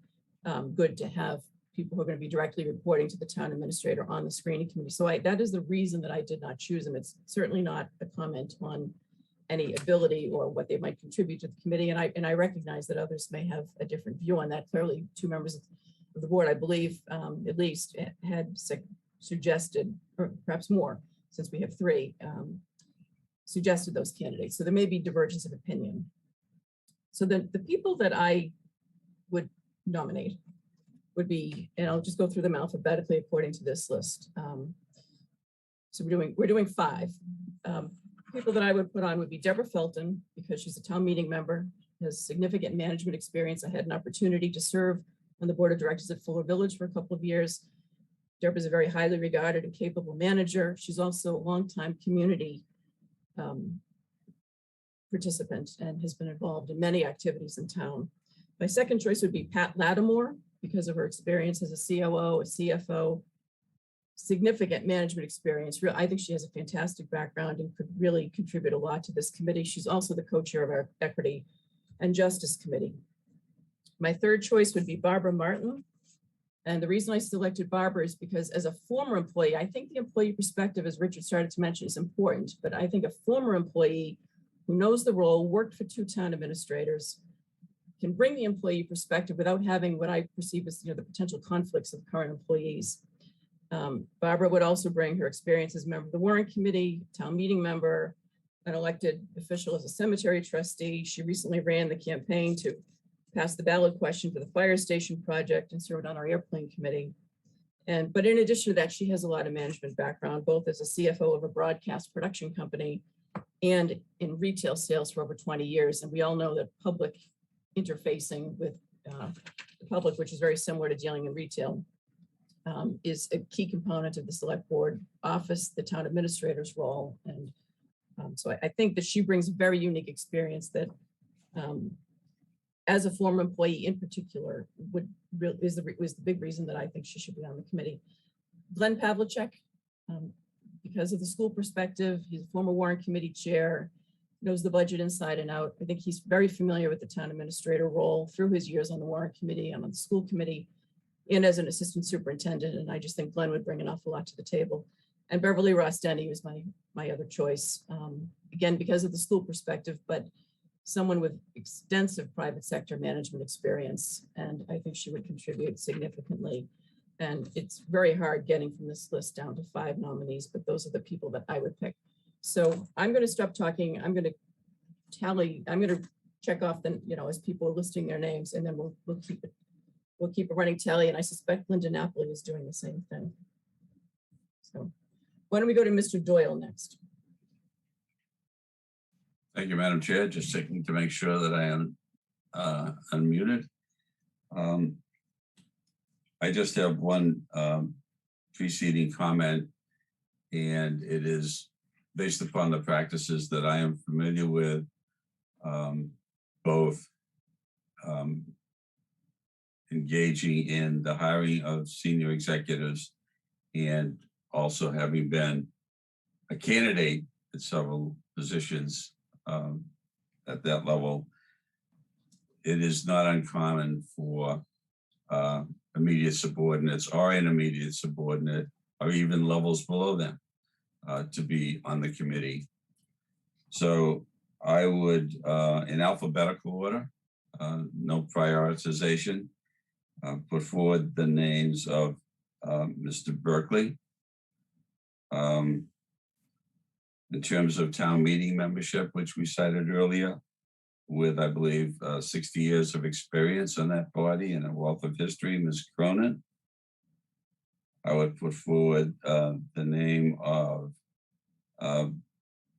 good to have people who are going to be directly reporting to the town administrator on the screening committee. So that is the reason that I did not choose them. It's certainly not a comment on any ability or what they might contribute to the committee. And I recognize that others may have a different view on that. Clearly, 2 members of the board, I believe, at least had suggested, or perhaps more, since we have 3, suggested those candidates. So there may be divergence of opinion. So the people that I would nominate would be, and I'll just go through them alphabetically according to this list. So we're doing 5. People that I would put on would be Deborah Felton, because she's a town meeting member, has significant management experience. I had an opportunity to serve on the board of directors at Fuller Village for a couple of years. Deborah is a very highly regarded and capable manager. She's also a longtime community participant and has been involved in many activities in town. My second choice would be Pat Lattimore, because of her experience as a COO, a CFO, significant management experience. I think she has a fantastic background and could really contribute a lot to this committee. She's also the co-chair of our Equity and Justice Committee. My third choice would be Barbara Martin. And the reason I selected Barbara is because as a former employee, I think the employee perspective, as Richard started to mention, is important, but I think a former employee who knows the role, worked for 2 town administrators, can bring the employee perspective without having what I perceive as the potential conflicts of current employees. Barbara would also bring her experience as a member of the Warrant Committee, town meeting member, an elected official as a cemetery trustee. She recently ran the campaign to pass the ballot question for the fire station project and served on our airplane committee. But in addition to that, she has a lot of management background, both as a CFO of a broadcast production company and in retail sales for over 20 years. And we all know that public interfacing with the public, which is very similar to dealing in retail, is a key component of the select board office, the town administrator's role. And so I think that she brings very unique experience that as a former employee in particular, was the big reason that I think she should be on the committee. Glenn Pavlicek, because of the school perspective, he's a former Warrant Committee chair, knows the budget inside and out. I think he's very familiar with the town administrator role through his years on the Warrant Committee and on the school committee and as an assistant superintendent. And I just think Glenn would bring an awful lot to the table. And Beverly Ross Denny was my other choice, again, because of the school perspective, but someone with extensive private sector management experience. And I think she would contribute significantly. And it's very hard getting from this list down to 5 nominees, but those are the people that I would pick. So I'm going to stop talking. I'm going to tally, I'm going to check off the, as people are listing their names, and then we'll keep a running tally. And I suspect Linda Napoli is doing the same thing. So why don't we go to Mr. Doyle next? Thank you, Madam Chair. Just checking to make sure that I am unmuted. I just have one preceding comment, and it is based upon the practices that I am familiar with, both engaging in the hiring of senior executives and also having been a candidate at several positions at that level. It is not uncommon for immediate subordinates or intermediate subordinate or even levels below them to be on the committee. So I would, in alphabetical order, no prioritization, put forward the names of Mr. Berkeley. In terms of town meeting membership, which we cited earlier, with, I believe, 60 years of experience on that body and a wealth of history, Ms. Cronin. I would put forward the name of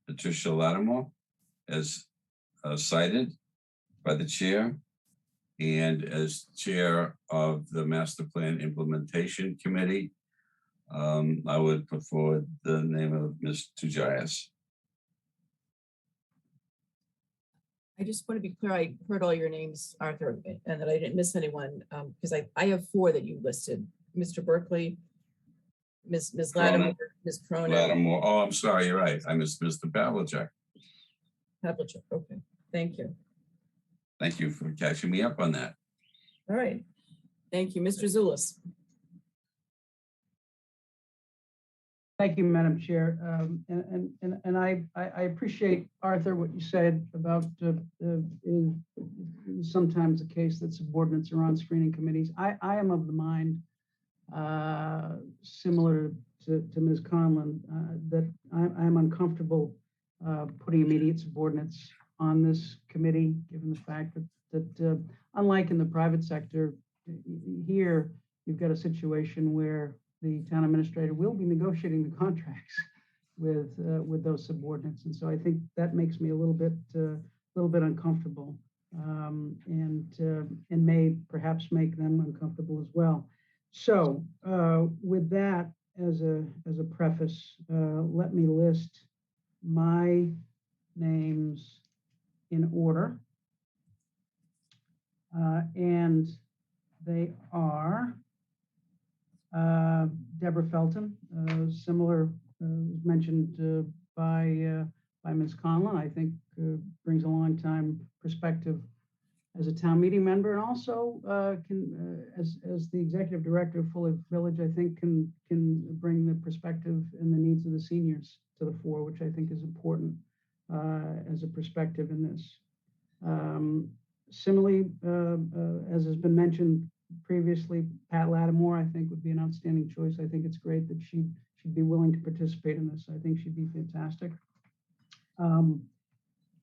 Patricia Lattimore as cited by the chair, and as chair of the Master Plan Implementation Committee, I would put forward the name of Ms. Tujayas. I just want to be clear, I heard all your names, Arthur, and that I didn't miss anyone, because I have 4 that you listed. Mr. Berkeley, Ms. Lattimore, Ms. Cronin. Lattimore. Oh, I'm sorry, you're right. I missed Mr. Pavlicek. Pavlicek, okay, thank you. Thank you for catching me up on that. All right, thank you. Mr. Zulus. Thank you, Madam Chair. And I appreciate, Arthur, what you said about sometimes the case that subordinates are on screening committees. I am of the mind, similar to Ms. Conlon, that I'm uncomfortable putting immediate subordinates on this committee, given the fact that unlike in the private sector, here you've got a situation where the town administrator will be negotiating the contracts with those subordinates, and so I think that makes me a little bit uncomfortable, and may perhaps make them uncomfortable as well. So, with that as a preface, let me list my names in order, and they are Deborah Felton, similar, mentioned by Ms. Conlon, I think brings a long time perspective as a town meeting member, and also as the executive director of Fuller Village, I think can bring the perspective and the needs of the seniors to the fore, which I think is important as a perspective in this. Similarly, as has been mentioned previously, Pat Lattimore, I think would be an outstanding choice. I think it's great that she'd be willing to participate in this. I think she'd be fantastic.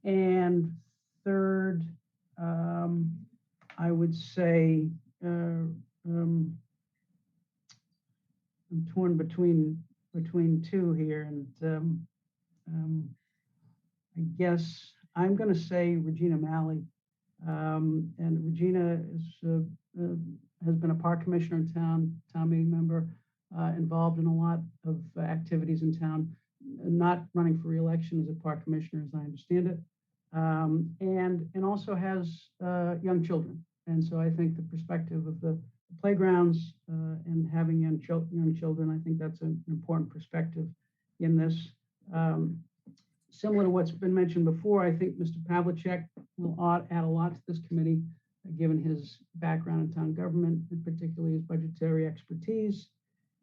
And third, I would say I'm torn between two here, and I guess I'm going to say Regina Malley. And Regina has been a park commissioner in town meeting member, involved in a lot of activities in town, not running for re-election as a park commissioner, as I understand it, and also has young children. And so I think the perspective of the playgrounds and having young children, I think that's an important perspective in this. Similar to what's been mentioned before, I think Mr. Pavlicek will add a lot to this committee, given his background in town government, and particularly his budgetary expertise.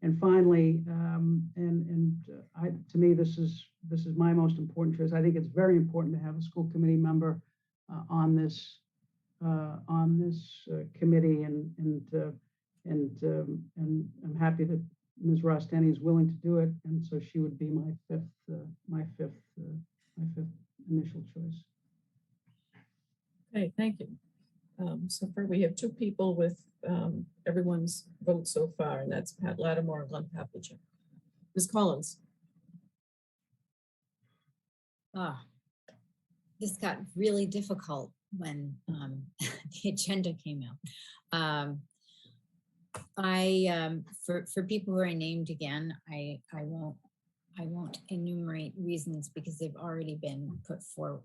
And finally, to me, this is my most important choice. I think it's very important to have a school committee member on this committee, and I'm happy that Ms. Ross Denny is willing to do it, and so she would be my fifth initial choice. Okay, thank you. So far, we have two people with everyone's vote so far, and that's Pat Lattimore and Glenn Pavlicek. Ms. Collins. This got really difficult when the agenda came out. For people who are named again, I won't enumerate reasons because they've already been put forth.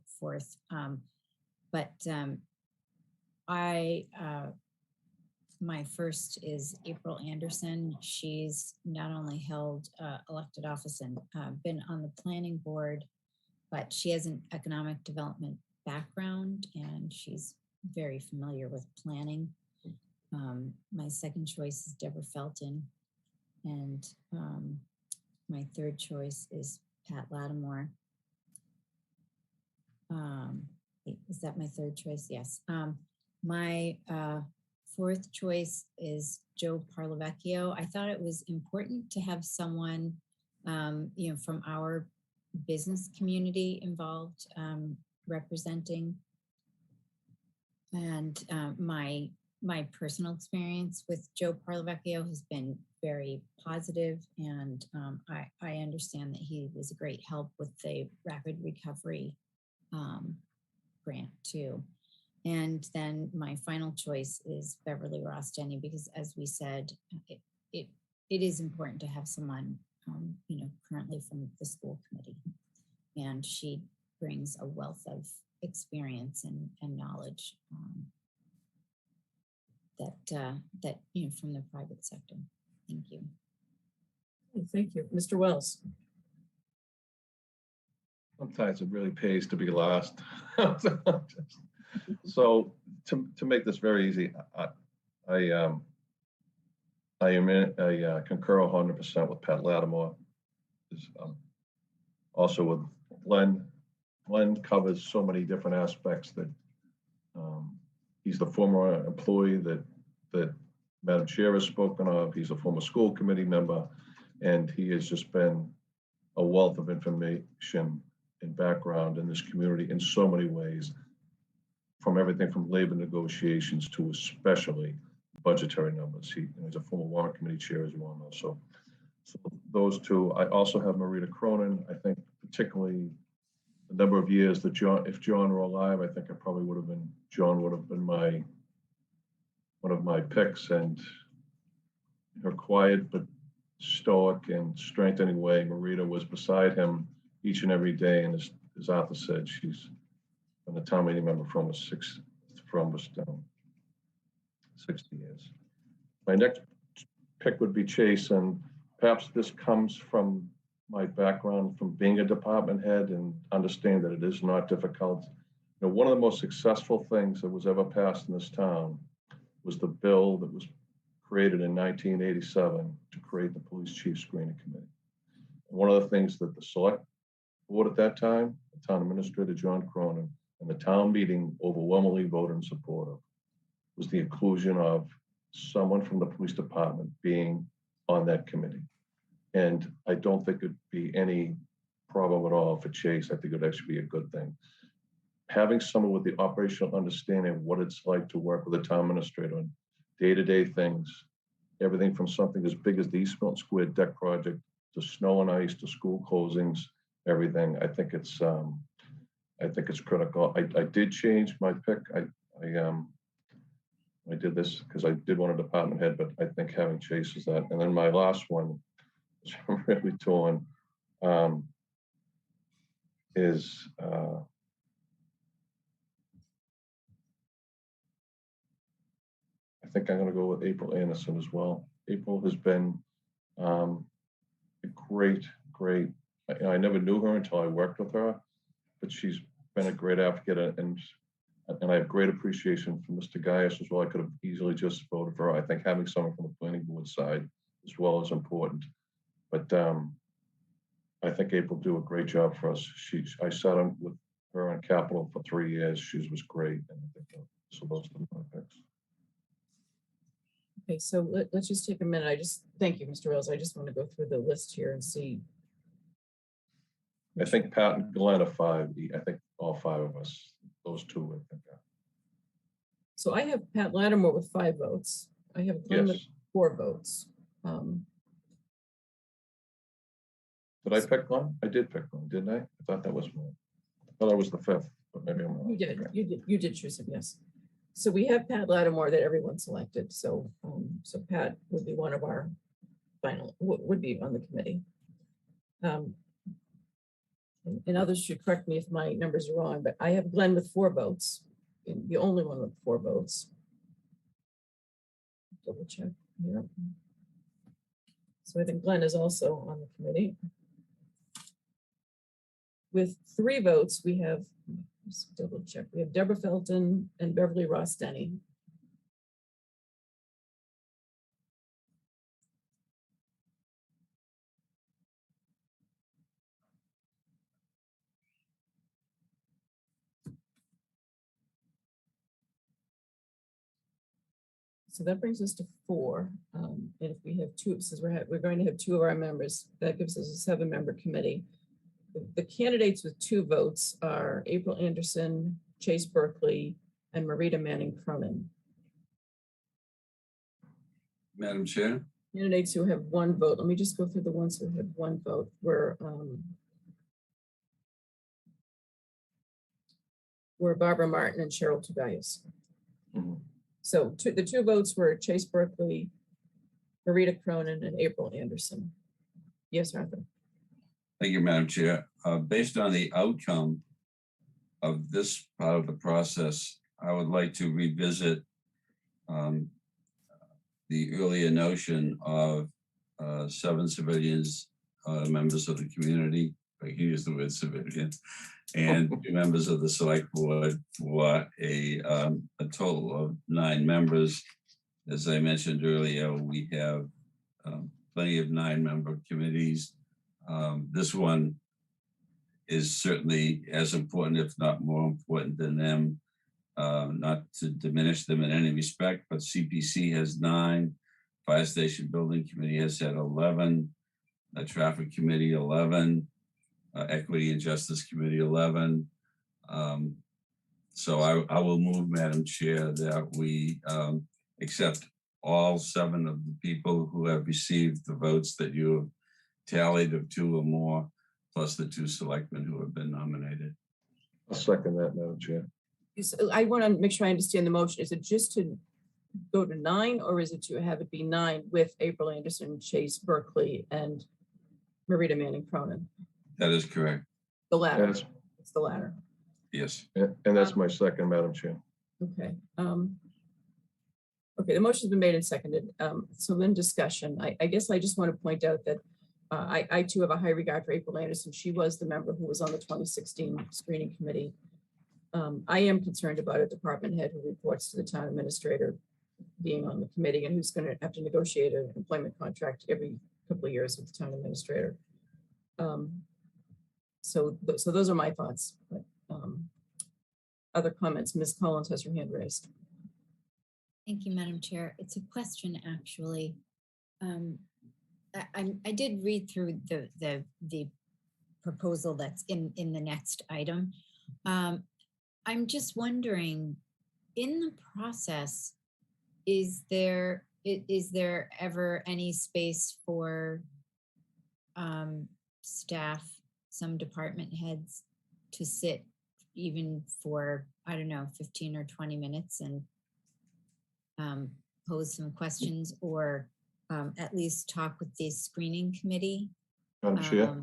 My first is April Anderson. She's not only held elected office and been on the planning board, but she has an economic development background and she's very familiar with planning. My second choice is Deborah Felton, and my third choice is Pat Lattimore. Is that my third choice? Yes. My fourth choice is Joe Parlavecchio. I thought it was important to have someone, from our business community involved, representing. And my personal experience with Joe Parlavecchio has been very positive, and I understand that he was a great help with the rapid recovery grant too. And then my final choice is Beverly Ross Denny, because as we said, it is important to have someone, currently from the school committee, and she brings a wealth of experience and knowledge that from the private sector. Thank you. Thank you. Mr. Wells. Sometimes it really pays to be last. So to make this very easy, I concur 100% with Pat Lattimore. Also with Glenn. Glenn covers so many different aspects that he's the former employee that Madam Chair has spoken of. He's a former school committee member, and he has just been a wealth of information and background in this community in so many ways, from everything from labor negotiations to especially budgetary numbers. He's a former warrant committee chair, as you all know. So those two. I also have Marita Cronin. I think particularly the number of years that if John were alive, I think John would have been one of my picks, and her quiet but stoic and strengthening way, Marita was beside him each and every day. And as Arthur said, she's been a town meeting member for almost 60 years. My next pick would be Chase, and perhaps this comes from my background from being a department head and understanding that it is not difficult. You know, one of the most successful things that was ever passed in this town was the bill that was created in 1987 to create the police chief screening committee. And one of the things that the select board at that time, the town administrator, John Cronin, and the town meeting overwhelmingly voted in support of was the inclusion of someone from the police department being on that committee. And I don't think it'd be any problem at all for Chase. I think it'd actually be a good thing. Having someone with the operational understanding of what it's like to work with a town administrator on day-to-day things, everything from something as big as the East Milton Square deck project to snow and ice to school closings, everything. I think it's critical. I did change my pick. I did this because I did want a department head, but I think having Chase is that. And then my last one, which I'm really torn, is I think I'm going to go with April Anderson as well. April has been a great. I never knew her until I worked with her, but she's been a great advocate, and I have great appreciation for Mr. Gaius as well. I could have easily just voted for her. I think having someone from the planning board side as well is important. But I think April do a great job for us. I sat on with her on Capitol for 3 years. She was great, and I think so those are my picks. Okay, so let's just take a minute. Thank you, Mr. Wells. I just want to go through the list here and see. I think Pat and Glenn are 5. I think all 5 of us, those 2, I think. So I have Pat Lattimore with 5 votes. I have Glenn with 4 votes. Did I pick Glenn? I did pick Glenn, didn't I? I thought that was mine. I thought I was the 5th, but maybe I'm wrong. You did choose him, yes. So we have Pat Lattimore that everyone selected. So so Pat would be one of our final, would be on the committee. And others should correct me if my numbers are wrong, but I have Glenn with 4 votes, the only one with 4 votes. Double check here. So I think Glenn is also on the committee. With 3 votes, we have, let's double check, we have Deborah Felton and Beverly Ross Denny. So that brings us to 4. And if we have 2, since we're going to have 2 of our members, that gives us a 7-member committee. The candidates with 2 votes are April Anderson, Chase Berkeley, and Marita Manning Cronin. Madam Chair? Candidates who have 1 vote. Let me just go through the ones who have 1 vote. Were Barbara Martin and Cheryl Tobias. So the 2 votes were Chase Berkeley, Marita Cronin, and April Anderson. Yes, Arthur. Thank you, Madam Chair. Based on the outcome of this part of the process, I would like to revisit the earlier notion of 7 civilians, members of the community, I can use the word civilian, and 2 members of the select board for a total of 9 members. As I mentioned earlier, we have plenty of 9-member committees. This one is certainly as important, if not more important than them, not to diminish them in any respect, but CPC has 9, Fire Station Building Committee has had 11, the Traffic Committee 11, Equity and Justice Committee 11. So I will move, Madam Chair, that we accept all 7 of the people who have received the votes that you have tallied of 2 or more, plus the 2 selectmen who have been nominated. I'll second that, Madam Chair. I want to make sure I understand the motion. Is it just to go to 9, or is it to have it be 9 with April Anderson, Chase Berkeley, and Marita Manning Cronin? That is correct. The latter. Yes. It's the latter. Yes. And that's my second, Madam Chair. Okay. Okay, the motion's been made and seconded. So then discussion. I guess I just want to point out that I too have a high regard for April Anderson. She was the member who was on the 2016 screening committee. I am concerned about a department head who reports to the town administrator being on the committee and who's going to have to negotiate an employment contract every couple of years with the town administrator. So those are my thoughts. But, other comments? Ms. Collins has her hand raised. Thank you, Madam Chair. It's a question, actually. I did read through the proposal that's in the next item. I'm just wondering, in the process, is there ever any space for staff, some department heads, to sit even for, I don't know, 15 or 20 minutes and pose some questions, or at least talk with the screening committee? Madam Chair?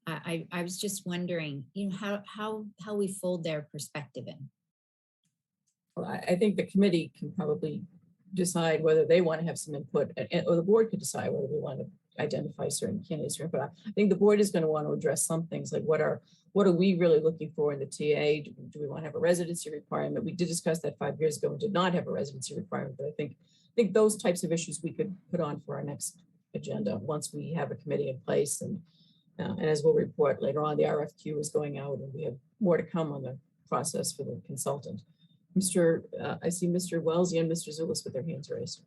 I was just wondering, how we fold their perspective in. Well, I think the committee can probably decide whether they want to have some input, or the board could decide whether we want to identify certain candidates. But I think the board is going to want to address some things like what are we really looking for in the TA? Do we want to have a residency requirement? We did discuss that 5 years ago and did not have a residency requirement, but I think those types of issues we could put on for our next agenda once we have a committee in place. And as we'll report later on, the RFQ is going out and we have more to come on the process for the consultant. I see Mr. Wellesley and Mr. Zulus with their hands raised.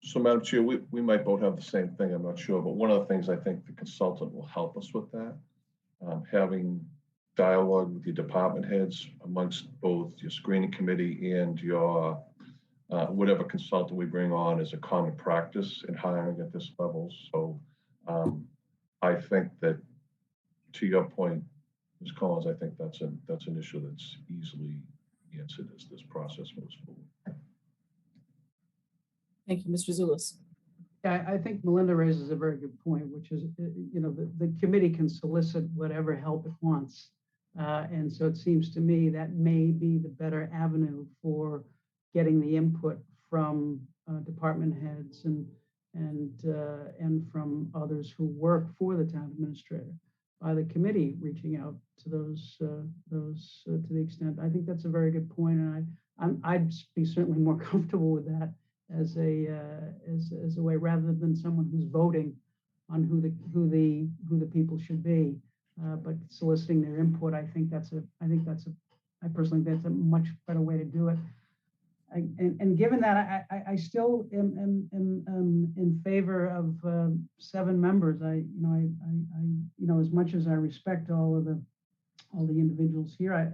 So Madam Chair, we might both have the same thing, I'm not sure, but one of the things I think the consultant will help us with that, having dialogue with your department heads amongst both your screening committee and your whatever consultant we bring on is a common practice in hiring at this level. So I think that, to your point, Ms. Collins, I think that's an issue that's easily answered as this process moves forward. Thank you, Mr. Zulus. Yeah, I think Melinda raises a very good point, which is, the committee can solicit whatever help it wants. And so it seems to me that may be the better avenue for getting the input from department heads and from others who work for the town administrator, by the committee reaching out to those to the extent. I think that's a very good point, and I'd be certainly more comfortable with that as a way, rather than someone who's voting on who the people should be, but soliciting their input. I personally think that's a much better way to do it. And given that, I still am in favor of 7 members. As much as I respect all the individuals here, I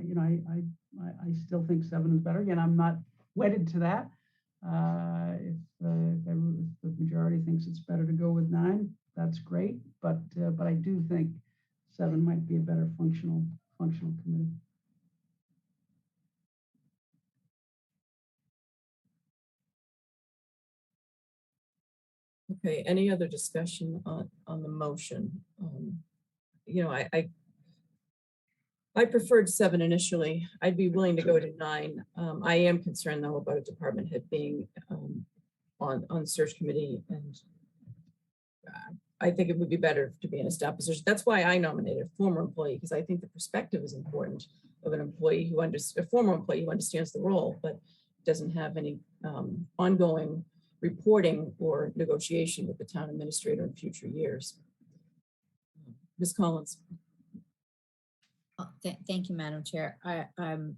still think 7 is better. Again, I'm not wedded to that. If the majority thinks it's better to go with 9, that's great. But I do think 7 might be a better functional committee. Okay, any other discussion on the motion? I preferred 7 initially. I'd be willing to go to 9. I am concerned though about a department head being on the search committee, and I think it would be better to be in a staff position. That's why I nominated a former employee, because I think the perspective is important of an employee a former employee who understands the role, but doesn't have any ongoing reporting or negotiation with the town administrator in future years. Ms. Collins. Thank you, Madam Chair. I'm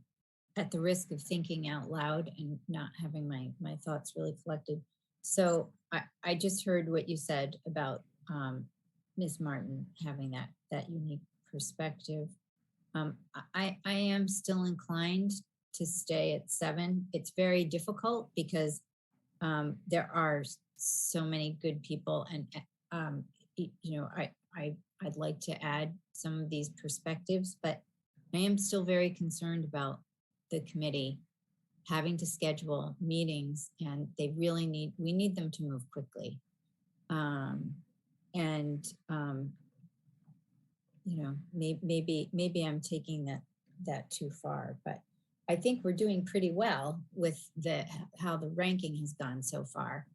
at the risk of thinking out loud and not having my thoughts really collected. So I just heard what you said about Ms. Martin having that unique perspective. I am still inclined to stay at 7. It's very difficult because there are so many good people, and I'd like to add some of these perspectives, but I am still very concerned about the committee having to schedule meetings, and we need them to move quickly. Maybe I'm taking that too far, but I think we're doing pretty well with how the ranking has gone so far.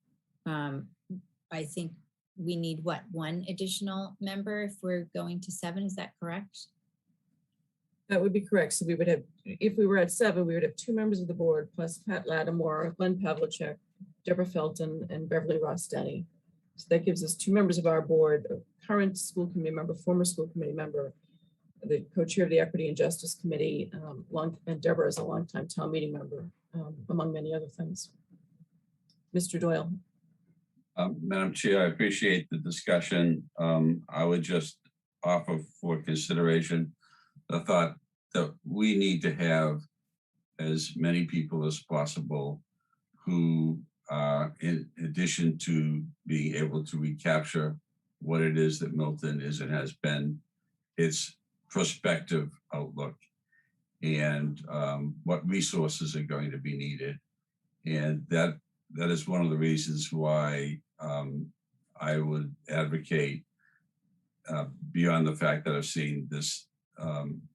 I think we need what, one additional member if we're going to 7, is that correct? That would be correct. So we would have, if we were at 7, we would have 2 members of the board plus Pat Lattimore, Glenn Pavlicek, Deborah Felton, and Beverly Ross Denny. So that gives us 2 members of our board, a current school committee member, former school committee member, the co-chair of the Equity and Justice Committee, and Deborah is a longtime town meeting member, among many other things. Mr. Doyle. Madam Chair, I appreciate the discussion. I would just offer for consideration the thought that we need to have as many people as possible who, in addition to being able to recapture what it is that Milton is and has been, its prospective outlook and what resources are going to be needed. And that is one of the reasons why I would advocate, beyond the fact that I've seen this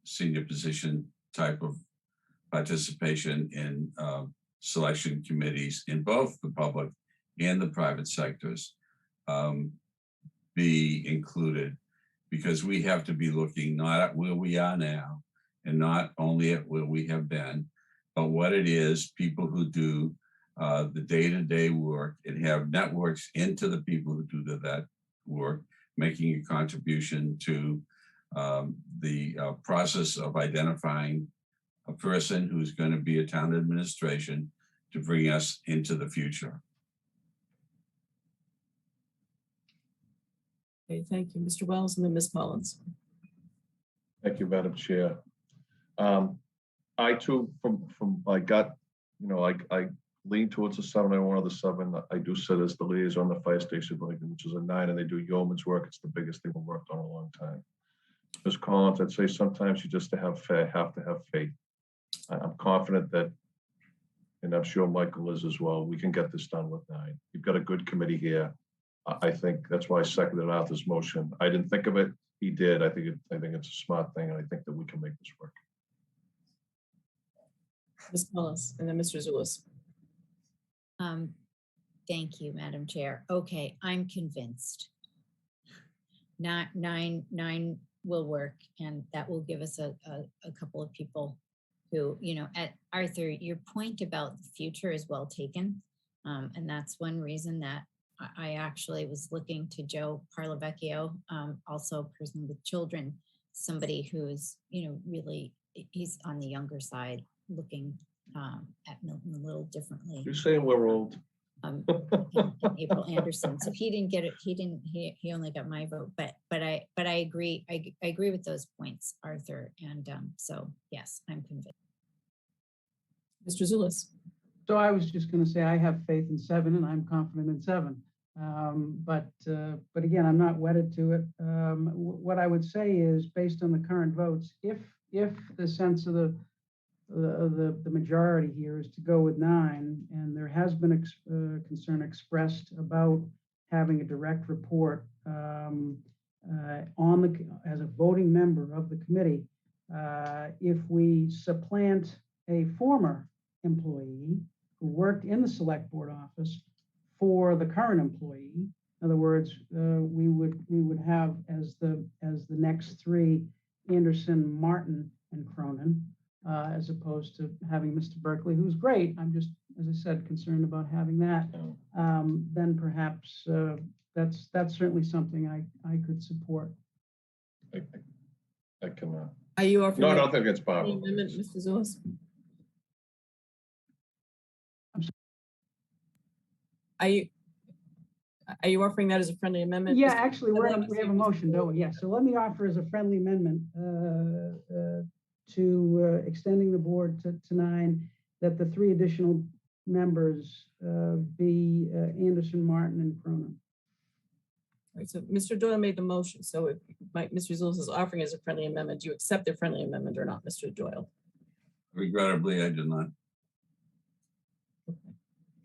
senior position type of participation in selection committees in both the public and the private sectors be included, because we have to be looking not at where we are now and not only at where we have been, but what it is people who do the day-to-day work and have networks into the people who do that work, making a contribution to the process of identifying a person who's going to be a town administration to bring us into the future. Okay, thank you, Mr. Wells, and then Ms. Collins. Thank you, Madam Chair. I too, from my gut, you know, I lean towards the 7. I wanted the 7. I do sit as the liaison on the fire station building, which is a 9, and they do yeoman's work. It's the biggest thing we've worked on in a long time. Ms. Collins, I'd say sometimes you just have to have faith. I'm confident that, and I'm sure Michael is as well, we can get this done with 9. You've got a good committee here. I think that's why I seconded Arthur's motion. I didn't think of it. He did. I think it's a smart thing, and I think that we can make this work. Ms. Collins, and then Mr. Zulus. Thank you, Madam Chair. Okay, I'm convinced. 9 will work, and that will give us a couple of people who, you know, at Arthur, your point about the future is well taken. And that's one reason that I actually was looking to Joe Parlavecchio, also a person with children, somebody who's, you know, really, he's on the younger side, looking at Milton a little differently. You're saying we're old. And April Anderson. So he didn't get it. He only got my vote. But I agree. I agree with those points, Arthur. And so yes, I'm convinced. Mr. Zulus. So I was just going to say I have faith in 7, and I'm confident in 7. But again, I'm not wedded to it. What I would say is, based on the current votes, if the sense of the majority here is to go with 9, and there has been concern expressed about having a direct report as a voting member of the committee, if we supplant a former employee who worked in the select board office for the current employee, in other words, we would have as the next 3 Anderson, Martin, and Cronin, as opposed to having Mr. Berkeley, who's great. I'm just, as I said, concerned about having that. Then perhaps that's certainly something I could support. I can. Are you offering? No, I don't think it's Bob. Amendment, Mr. Zulus? Are you offering that as a friendly amendment? Yeah, actually, we have a motion, don't we? Yeah. So let me offer as a friendly amendment to extending the board to 9, that the 3 additional members be Anderson, Martin, and Cronin. All right, so Mr. Doyle made the motion. So if Mr. Zulus is offering as a friendly amendment, do you accept the friendly amendment or not, Mr. Doyle? Regrettably, I did not.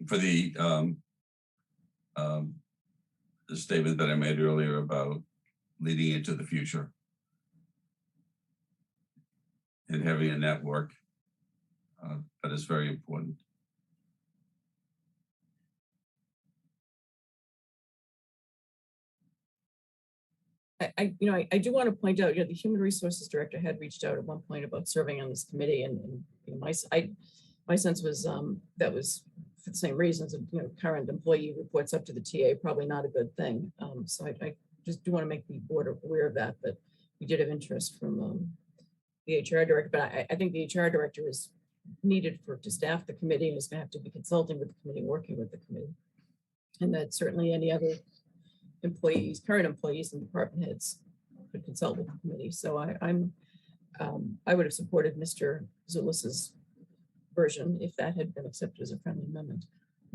For the statement that I made earlier about leading into the future and having a network, That is very important. I do want to point out, the Human Resources Director had reached out at one point about serving on this committee, and my sense was that was for the same reasons. Current employee reports up to the TA, probably not a good thing. So I just do want to make the board aware of that we did have interest from the HR director, but I think the HR director is needed to staff the committee and is going to have to be consulting with the committee, working with the committee, and that certainly any other employees, current employees and department heads could consult with the committee. So I would have supported Mr. Zulis's version if that had been accepted as a friendly amendment.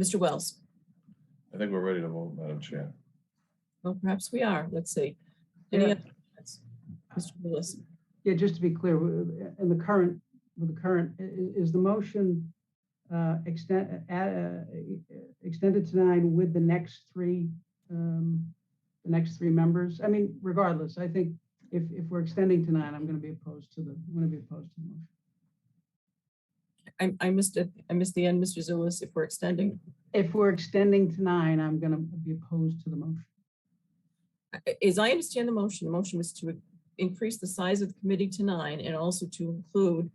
Mr. Wells. I think we're ready to vote, Madam Chair. Well, perhaps we are. Let's see. Any other comments? Mr. Zulis. Yeah, just to be clear, in the current, is the motion extended to 9 with the next three members? I mean, regardless, I think if we're extending to 9, I'm going to be opposed to the motion. I missed it. I missed the end, Mr. Zulis. If we're extending to 9, I'm going to be opposed to the motion. As I understand the motion was to increase the size of the committee to 9 and also to include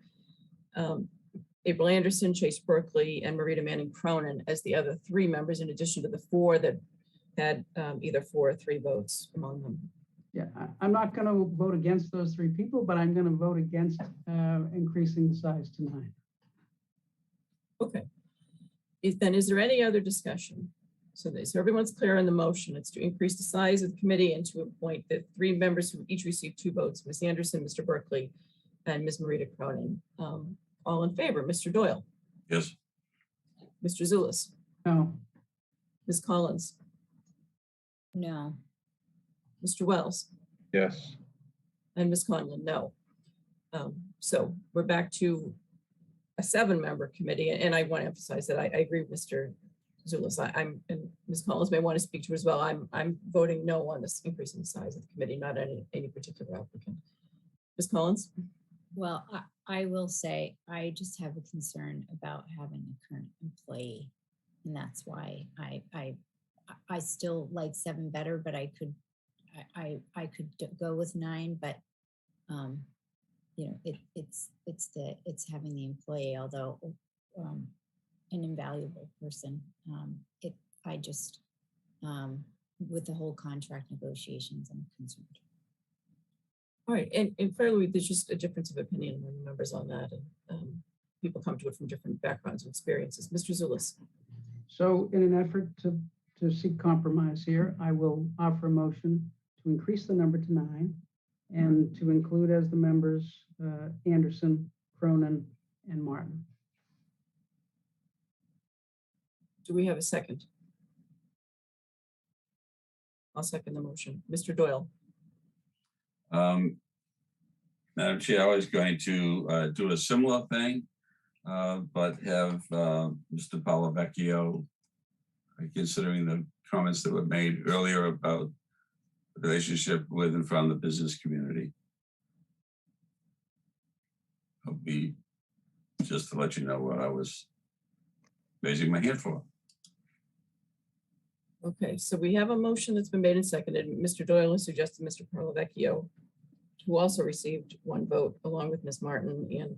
April Anderson, Chase Berkeley, and Marita Manning Cronin as the other 3 members, in addition to the 4 that had either 4 or 3 votes among them. Yeah, I'm not going to vote against those 3 people, but I'm going to vote against increasing the size to 9. Okay. Is there any other discussion? So everyone's clear on the motion. It's to increase the size of the committee and to appoint the 3 members who each received 2 votes, Ms. Anderson, Mr. Berkeley, and Ms. Marita Cronin. All in favor, Mr. Doyle? Yes. Mr. Zulis? No. Ms. Collins? No. Mr. Wells? Yes. And Ms. Conlon, no. So we're back to a 7-member committee, and I want to emphasize that I agree with Mr. Zulis. And Ms. Collins may want to speak to as well. I'm voting no on this increase in the size of the committee, not any particular applicant. Ms. Collins? Well, I will say I just have a concern about having a current employee, and that's why I still like 7 better, but I could go with 9, but it's having the employee, although an invaluable person. With the whole contract negotiations, I'm concerned. All right, and clearly there's just a difference of opinion among the members on that, and people come to it from different backgrounds and experiences. Mr. Zulis. So in an effort to seek compromise here, I will offer a motion to increase the number to 9 and to include as the members Anderson, Cronin, and Martin. Do we have a second? I'll second the motion. Mr. Doyle. Madam Chair, I was going to do a similar thing, but have Mr. Palavecchio, considering the comments that were made earlier about the relationship with and from the business community. I'll be just to let you know what I was raising my hand for. Okay, so we have a motion that's been made and seconded. Mr. Doyle has suggested Mr. Palavecchio, who also received 1 vote along with Ms. Martin, and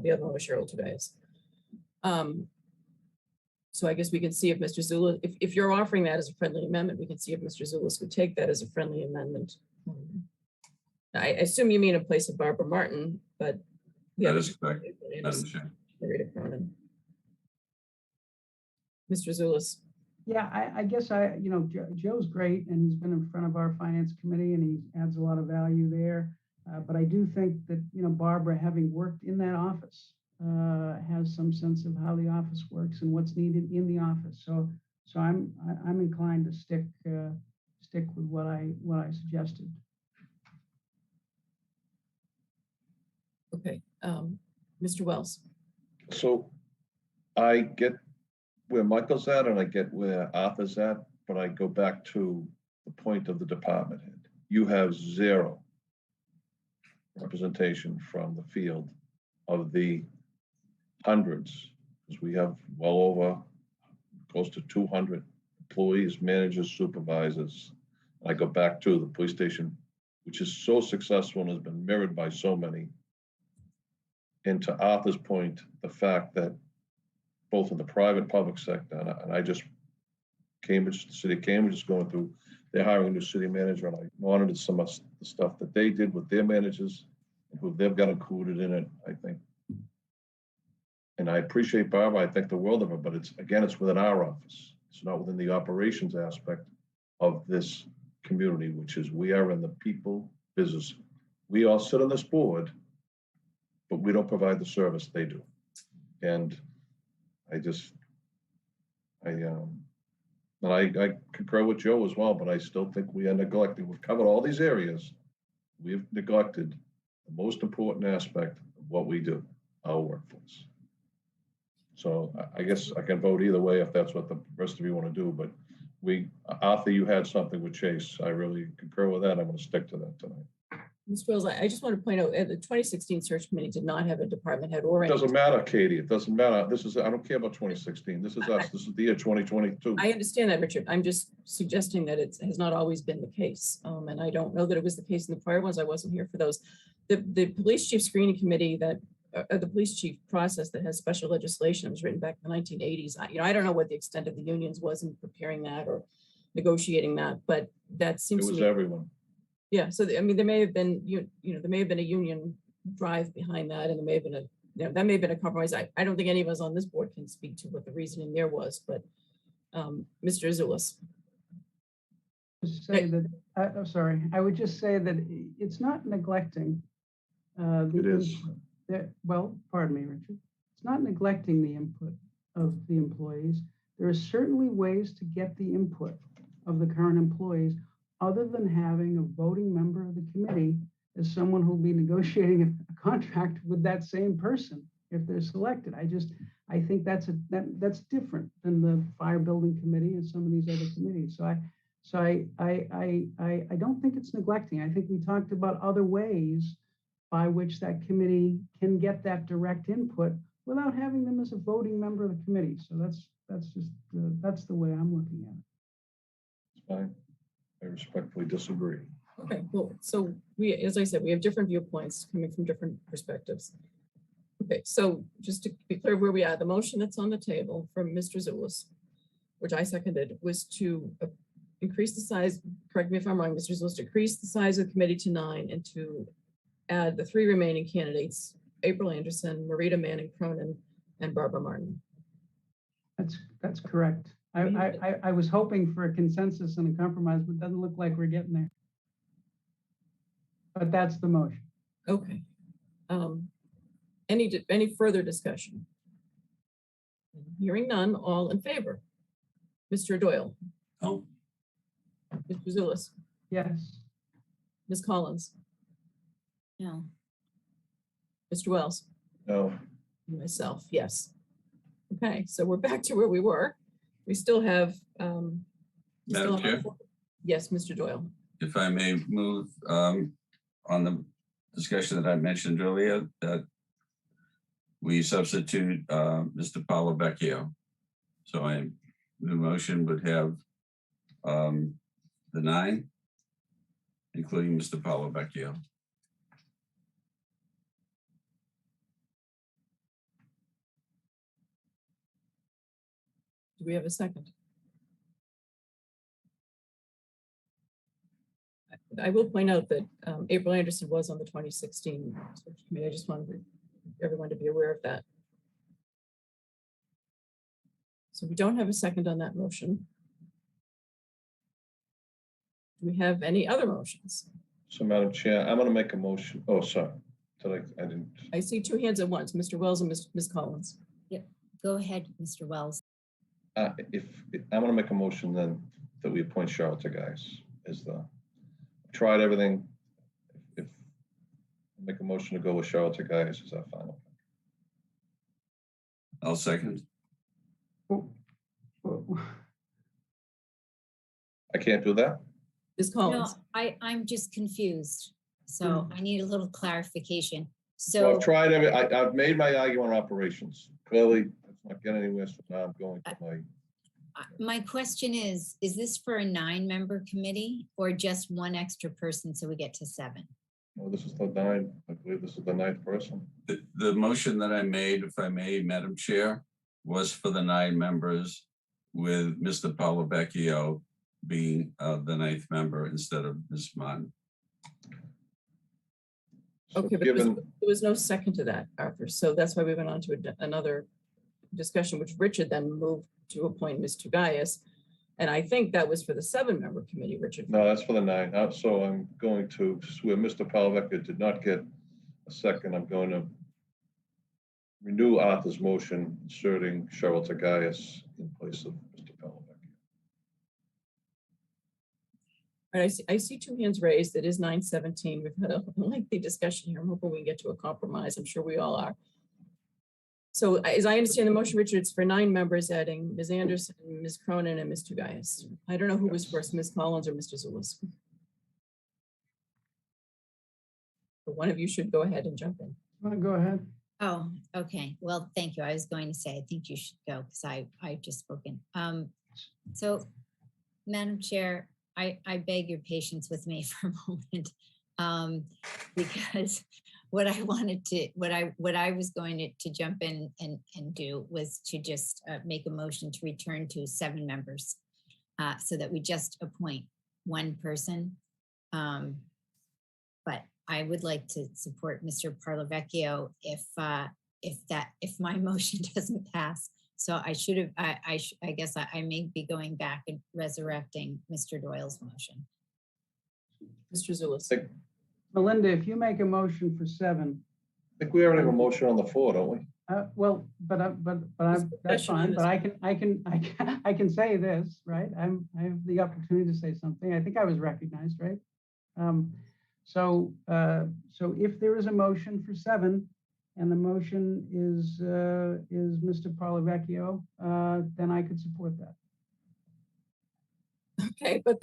the other one was Cheryl Tobias. So I guess we can see if Mr. Zulis, if you're offering that as a friendly amendment, we can see if Mr. Zulis would take that as a friendly amendment. I assume you mean in place of Barbara Martin, but that is correct, Madam Chair. Mr. Zulis. Yeah, I guess Joe's great, and he's been in front of our finance committee, and he adds a lot of value there. But I do think that Barbara, having worked in that office, has some sense of how the office works and what's needed in the office. So I'm inclined to stick with what I suggested. Okay, Mr. Wells. So I get where Michael's at and I get where Arthur's at, but I go back to the point of the department head. You have 0 representation from the field of the hundreds, because we have well over close to 200 employees, managers, supervisors. I go back to the police station, which is so successful and has been mirrored by so many. And to Arthur's point, the fact that both in the private and public sector, and I just, Cambridge, the city of Cambridge is going through, they're hiring a new city manager, and I monitored some of the stuff that they did with their managers and who they've got included in it, I think. And I appreciate Barbara, I think the world of her, but it's, again, it's within our office. It's not within the operations aspect of this community, which is we are in the people business. We all sit on this board, but we don't provide the service they do. And I concur with Joe as well, but I still think we are neglecting. We've covered all these areas. We've neglected the most important aspect of what we do, our workforce. So I guess I can vote either way if that's what the rest of you want to do, but Arthur, you had something with Chase. I really concur with that. I'm going to stick to that tonight. Mr. Wells, I just want to point out, the 2016 search committee did not have a department head or It doesn't matter, Katie. It doesn't matter. I don't care about 2016. This is us. This is the year 2022. I understand that, Richard. I'm just suggesting that it has not always been the case. And I don't know that it was the case in the prior ones. I wasn't here for those. The police chief screening committee the police chief process that has special legislation was written back in the 1980s. I don't know what the extent of the unions was in preparing that or negotiating that, but that seems It was to me, everyone. yeah. So I mean, there may have been there may have been a union drive behind that, and there may have been that may have been a compromise. I don't think any of us on this board can speak to what the reasoning there was, but Mr. Azulis. Say that, I'm sorry, I would just say that it's not neglecting. It is. Well, pardon me, Richard. It's not neglecting the input of the employees. There are certainly ways to get the input of the current employees other than having a voting member of the committee as someone who'll be negotiating a contract with that same person if they're selected. I think that's different than the fire building committee and some of these other committees. So I don't think it's neglecting. I think we talked about other ways by which that committee can get that direct input without having them as a voting member of the committee. So that's the way I'm looking at it. It's fine. I respectfully disagree. Okay, well, so as I said, we have different viewpoints coming from different perspectives. Okay, so just to be clear where we are, the motion that's on the table from Mr. Zulus, which I seconded, was to increase the size, correct me if I'm wrong, Mr. Zulus, to increase the size of the committee to 9 and to add the 3 remaining candidates, April Anderson, Marita Manning Cronin, and Barbara Martin. That's correct. I was hoping for a consensus and a compromise, but it doesn't look like we're getting there. But that's the motion. Okay. Any further discussion? Hearing none, all in favor? Mr. Doyle? No. Mr. Zulus? Yes. Ms. Collins? No. Mr. Wells? No. Myself, yes. Okay, so we're back to where we were. We still have. Madam Chair? Yes, Mr. Doyle. If I may move on the discussion that I mentioned earlier, that we substitute Mr. Paolo Vecchio. So the motion would have the 9, including Mr. Paolo Vecchio. Do we have a second? I will point out that April Anderson was on the 2016 search committee. I just wanted everyone to be aware of that. So we don't have a second on that motion. Do we have any other motions? So Madam Chair, I'm going to make a motion. Oh, sorry. I didn't. I see 2 hands at once, Mr. Wells and Ms. Collins. Yep. Go ahead, Mr. Wells. If I'm going to make a motion then that we appoint Charlotte Guys as tried everything. If make a motion to go with Charlotte Guys as our final. I'll second. I can't do that. Ms. No, Collins. I'm just confused. So I need a little clarification. So I've tried I've made my argument on operations. Clearly, it's not getting anywhere, so now I'm going to my question is this for a 9-member committee or just one extra person so we get to 7? No, this is the 9. I believe this is the 9th person. The motion that I made, if I may, Madam Chair, was for the 9 members with Mr. Paulovecchio being the 9th member instead of Ms. Martin. Okay, but there was no second to that, Arthur. So that's why we went on to another discussion, which Richard then moved to appoint Ms. Tugayas. And I think that was for the 7-member committee, Richard. No, that's for the 9. So I'm going to swear Mr. Paulovecchio did not get a second. I'm going to renew Arthur's motion, inserting Cheryl Tugayas in place of Mr. Paulovecchio. All right, I see 2 hands raised. It is 9:17. We've had a lengthy discussion here. I'm hoping we can get to a compromise. I'm sure we all are. So as I understand the motion, Richard, it's for 9 members, adding Ms. Anderson, Ms. Cronin, and Ms. Tugayas. I don't know who was first, Ms. Collins or Mr. Zulus. But one of you should go ahead and jump in. Go ahead. Oh, okay. Well, thank you. I was going to say, I think you should go because I've just spoken. So, Madam Chair, I beg your patience with me for a moment because what I was going to jump in and do was to just make a motion to return to 7 members so that we just appoint 1 person. But I would like to support Mr. Paulovecchio if my motion doesn't pass. So I should have, I guess I may be going back and resurrecting Mr. Doyle's motion. Mr. Zulus. Melinda, if you make a motion for 7. I think we already have a motion on the floor, don't we? Well, that's fine. But I can say this, right? I have the opportunity to say something. I think I was recognized, right? So if there is a motion for 7, and the motion is Mr. Paulovecchio, then I could support that. Okay, but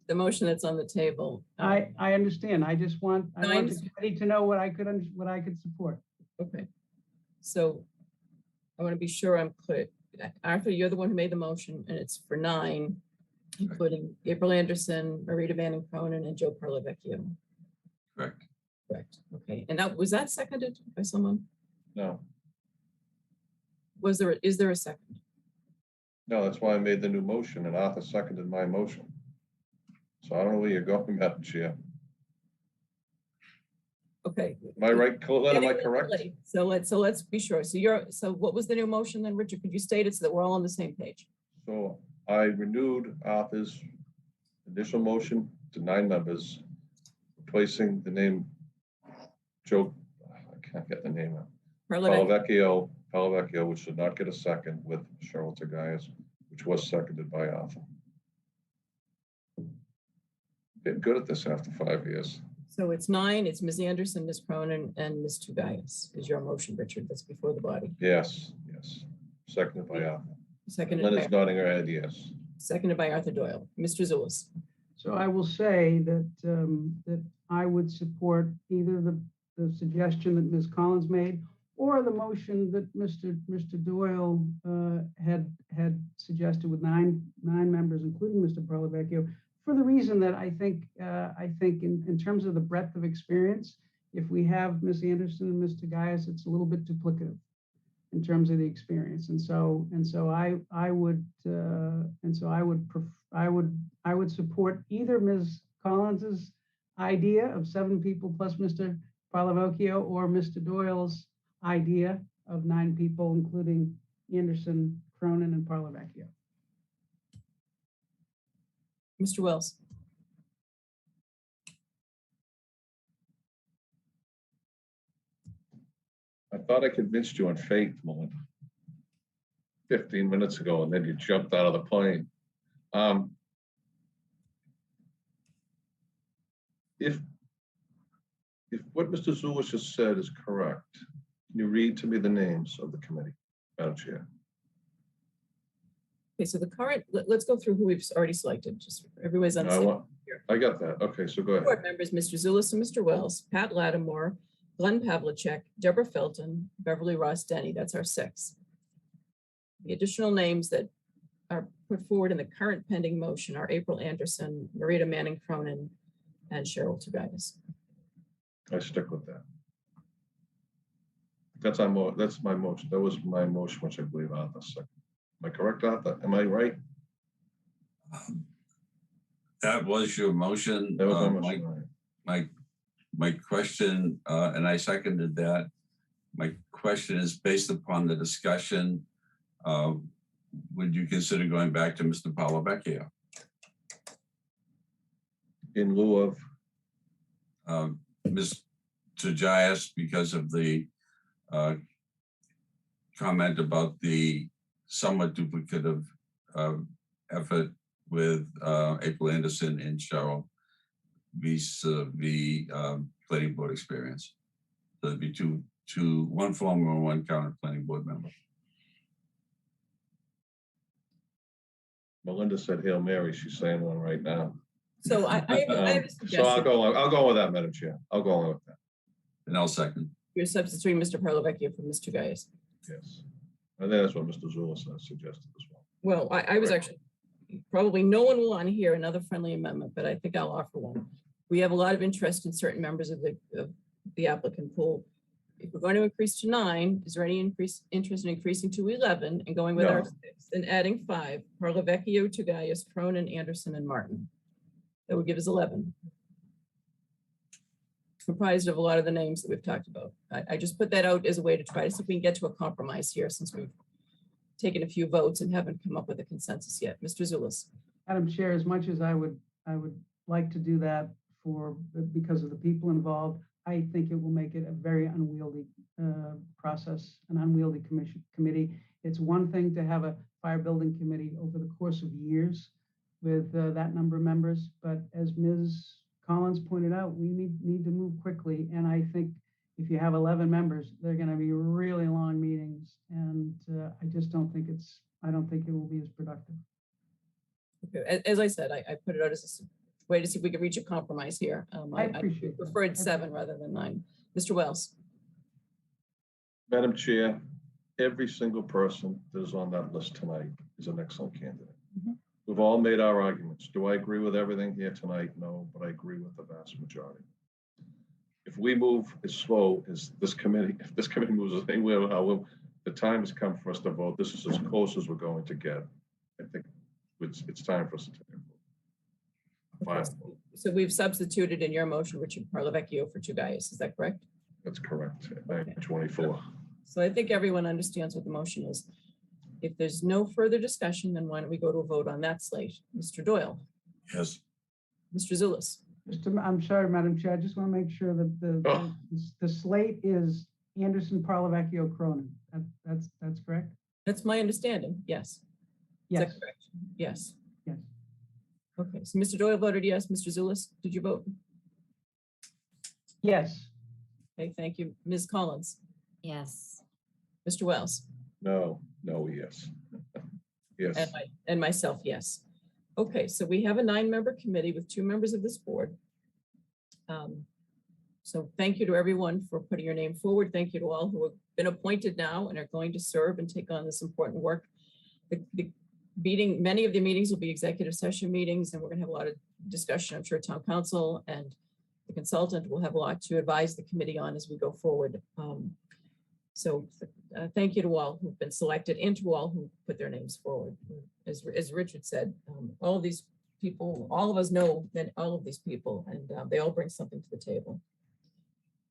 the motion that's on the table. I understand. I just want the committee to know what I could support. Okay. So I want to be sure I'm clear. Arthur, you're the one who made the motion, and it's for 9, including April Anderson, Marita Vanden Cronin, and Joe Paulovecchio. Correct. Correct. Okay. And was that seconded by someone? No. Is there a second? No, that's why I made the new motion, and Arthur seconded my motion. So I don't know where you're going, Madam Chair. Okay. Am I right, Colette? Am I correct? So let's be sure. So what was the new motion then, Richard? Could you state it so that we're all on the same page? So I renewed Arthur's initial motion to 9 members, replacing the name Joe, I can't get the name out. Paulovecchio, which did not get a second, with Cheryl Tugayas, which was seconded by Arthur. Getting good at this after 5 years. So it's 9, it's Ms. Anderson, Ms. Cronin, and Ms. Tugayas is your motion, Richard. That's before the body. Yes. Seconded by Arthur. Seconded Linda's nodding her head, yes. Seconded by Arthur Doyle. Mr. Zulus. So I will say that that I would support either the suggestion that Ms. Collins made or the motion that Mr. Doyle had suggested with nine members, including Mr. Paulovecchio, for the reason that I think in terms of the breadth of experience, if we have Ms. Anderson and Ms. Tugayas, it's a little bit duplicative in terms of the experience. And so I would support either Ms. Collins's idea of 7 people plus Mr. Paulovecchio or Mr. Doyle's idea of 9 people, including Anderson, Cronin, and Paulovecchio. Mr. Wells. I thought I convinced you on faith, Melinda, 15 minutes ago, and then you jumped out of the plane. If what Mr. Zulus just said is correct, can you read to me the names of the committee, Madam Chair? Okay, so the current, let's go through who we've already selected, just everybody's on the same here. I got that. Okay, so go ahead. Board members, Mr. Zulus and Mr. Wells, Pat Lattimore, Glenn Pavlicek, Deborah Felton, Beverly Ross Denny. That's our 6. The additional names that are put forward in the current pending motion are April Anderson, Marita Manning Cronin, and Cheryl Tugayas. I stick with that. That's my motion. That was my motion, which I believe Arthur seconded. Am I correct, Arthur? Am I right? That was your motion. That was my motion, right. My question, and I seconded that. My question is based upon the discussion. Would you consider going back to Mr. Palavecchio? In lieu of? Ms. Tugayas, because of the comment about the somewhat duplicative effort with April Anderson and Cheryl vis-a-vis planning board experience. So it'd be one former and one current planning board member. Melinda said Hail Mary. She's saying one right now. So I have a so I'll go with that, Madam Chair. I'll go along with that. And I'll second. You're substituting Mr. Palavecchio for Mr. Tugayas. Yes. I think that's what Mr. Zulus suggested as well. Well, I was actually, probably no one will want to hear another friendly amendment, but I think I'll offer one. We have a lot of interest in certain members of the applicant pool. If we're going to increase to 9, is there any interest in increasing to 11 and going with our 6 and adding 5? Palavecchio, Tugayas, Cronin, Anderson, and Martin. That would give us 11. Comprised of a lot of the names that we've talked about. I just put that out as a way to try to see if we can get to a compromise here, since we've taken a few votes and haven't come up with a consensus yet. Mr. Zulus. Madam Chair, as much as I would like to do that because of the people involved, I think it will make it a very unwieldy process, an unwieldy committee. It's one thing to have a fire building committee over the course of years with that number of members, but as Ms. Collins pointed out, we need to move quickly. And I think if you have 11 members, they're going to be really long meetings. And I just don't think I don't think it will be as productive. Okay. As I said, I put it out as a way to see if we can reach a compromise here. I appreciate I preferred 7 rather than 9. Mr. Wells. Madam Chair, every single person that is on that list tonight is an excellent candidate. We've all made our arguments. Do I agree with everything here tonight? No, but I agree with the vast majority. If we move as slow as this committee, if this committee moves anywhere, the time has come for us to vote. This is as close as we're going to get. I think it's time for us to take a vote. So we've substituted in your motion Richard Palavecchio for Tugayas. Is that correct? That's correct. 24. So I think everyone understands what the motion is. If there's no further discussion, then why don't we go to a vote on that slate? Mr. Doyle. Yes. Mr. Zulus. I'm sorry, Madam Chair. I just want to make sure that the slate is Anderson, Palavecchio, Cronin. That's correct? That's my understanding. Yes. Yes. Is that correct? Yes. Yes. Okay. So Mr. Doyle voted yes. Mr. Zulus, did you vote? Yes. Okay. Thank you. Ms. Collins. Yes. Mr. Wells. No, yes. Yes. And myself, yes. Okay, so we have a 9-member committee with 2 members of this board. So thank you to everyone for putting your name forward. Thank you to all who have been appointed now and are going to serve and take on this important work. Many of the meetings will be executive session meetings, and we're going to have a lot of discussion. I'm sure town council and the consultant will have a lot to advise the committee on as we go forward. So thank you to all who've been selected and to all who put their names forward. As Richard said, all of these people, all of us know that all of these people, and they all bring something to the table.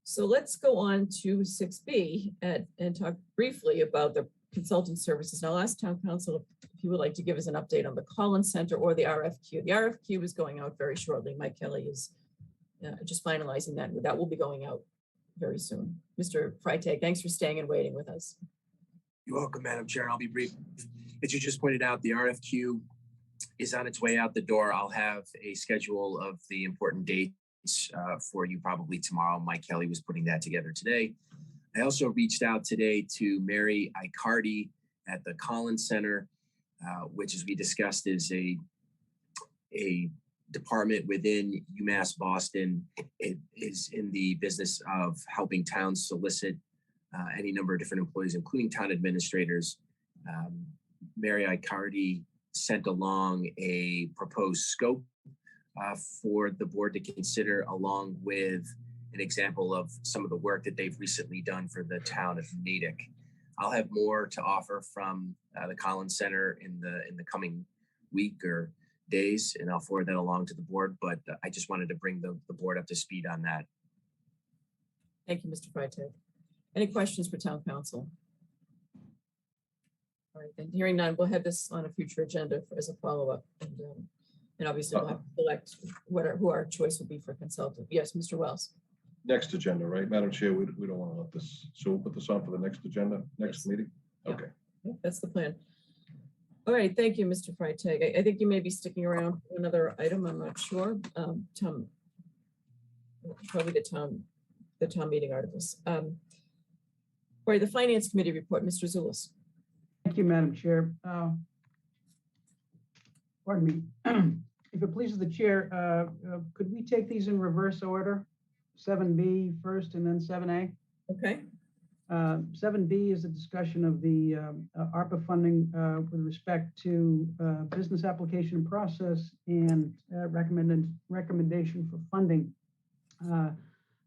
So let's go on to 6B and talk briefly about the consultant services. Now, I'll ask town council if you would like to give us an update on the Collins Center or the RFQ. The RFQ is going out very shortly. Mike Kelly is just finalizing that. That will be going out very soon. Mr. Freitag, thanks for staying and waiting with us. You're welcome, Madam Chair. I'll be brief. As you just pointed out, the RFQ is on its way out the door. I'll have a schedule of the important dates for you probably tomorrow. Mike Kelly was putting that together today. I also reached out today to Mary Icardi at the Collins Center, which, as we discussed, is a department within UMass Boston. It is in the business of helping towns solicit any number of different employees, including town administrators. Mary Icardi sent along a proposed scope for the board to consider, along with an example of some of the work that they've recently done for the town of Natick. I'll have more to offer from the Collins Center in the coming week or days, and I'll forward that along to the board, but I just wanted to bring the board up to speed on that. Thank you, Mr. Freitag. Any questions for town council? All right, then hearing none, we'll have this on a future agenda as a follow-up. And obviously we'll have to select who our choice will be for consultant. Yes, Mr. Wells. Next agenda, right? Madam Chair, we don't want to let this, so we'll put this on for the next agenda, next meeting? Okay. Yeah, that's the plan. All right, thank you, Mr. Freitag. I think you may be sticking around for another item, I'm not sure. Probably the town meeting articles. All right, the Finance Committee report, Mr. Zulus. Thank you, Madam Chair. Pardon me. If it pleases the chair, could we take these in reverse order? 7B first and then 7A? Okay. 7B is a discussion of the ARPA funding with respect to business application process and recommendation for funding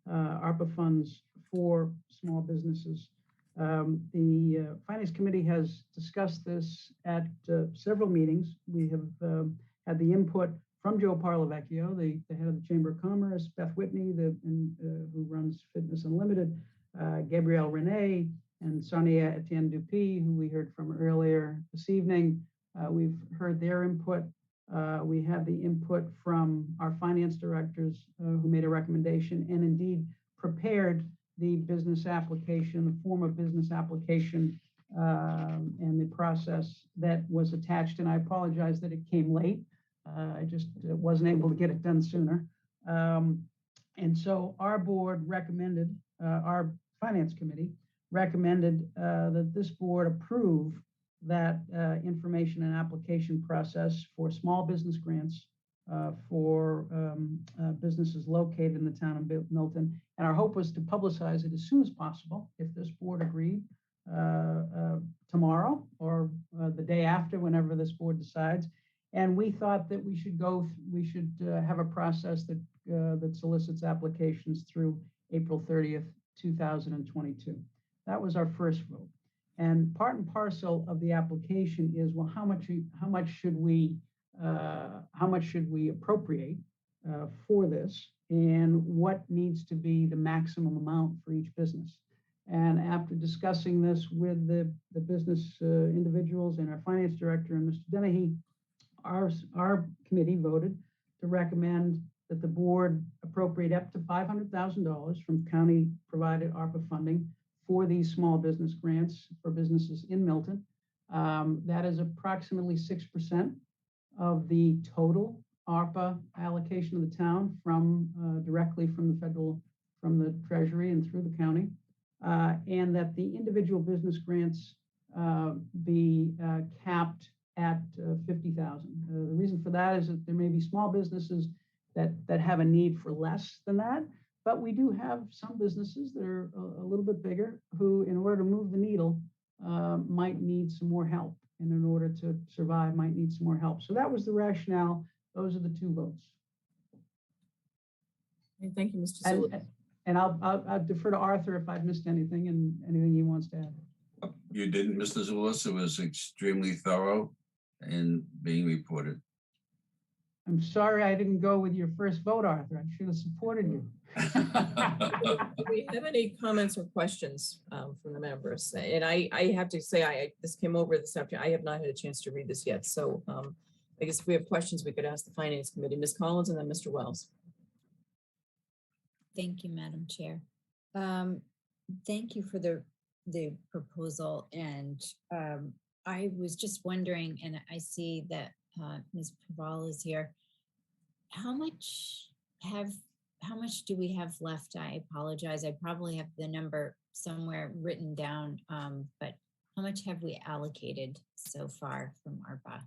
ARPA funds for small businesses. The Finance Committee has discussed this at several meetings. We have had the input from Joe Parlavecchio, the head of the Chamber of Commerce, Beth Whitney, who runs Fitness Unlimited, Gabrielle Renee, and Sonia Etienne Dupuy, who we heard from earlier this evening. We've heard their input. We have the input from our finance directors who made a recommendation and indeed prepared the business application, the form of business application and the process that was attached. And I apologize that it came late. I just wasn't able to get it done sooner. And so our board recommended, our finance committee recommended that this board approve that information and application process for small business grants for businesses located in the town of Milton. And our hope was to publicize it as soon as possible, if this board agreed, tomorrow or the day after, whenever this board decides. And we thought that we should have a process that that solicits applications through April 30th, 2022. That was our first vote. And part and parcel of the application is, well, how much should we appropriate for this, and what needs to be the maximum amount for each business? And after discussing this with the business individuals and our finance director and Mr. Dennehy, our committee voted to recommend that the board appropriate up to $500,000 from county provided ARPA funding for these small business grants for businesses in Milton. That is approximately 6% of the total ARPA allocation of the town from directly from the federal, from the Treasury and through the county, and that the individual business grants be capped at 50,000. The reason for that is that there may be small businesses that have a need for less than that, but we do have some businesses that are a little bit bigger who, in order to move the needle, might need some more help, and in order to survive might need some more help. So that was the rationale. Those are the two votes. Thank you, Mr. Zulus. And I'll defer to Arthur if I've missed anything and anything he wants to add. You didn't, Mr. Zulus. It was extremely thorough and being reported. I'm sorry I didn't go with your first vote, Arthur. I should have supported you. Do we have any comments or questions from the members? And I have to say, this came over this afternoon. I have not had a chance to read this yet. So I guess if we have questions, we could ask the Finance Committee. Ms. Collins and then Mr. Wells. Thank you, Madam Chair. Thank you for the proposal. And I was just wondering, and I see that Ms. Praval is here. How much do we have left? I apologize. I probably have the number somewhere written down, but how much have we allocated so far from ARPA?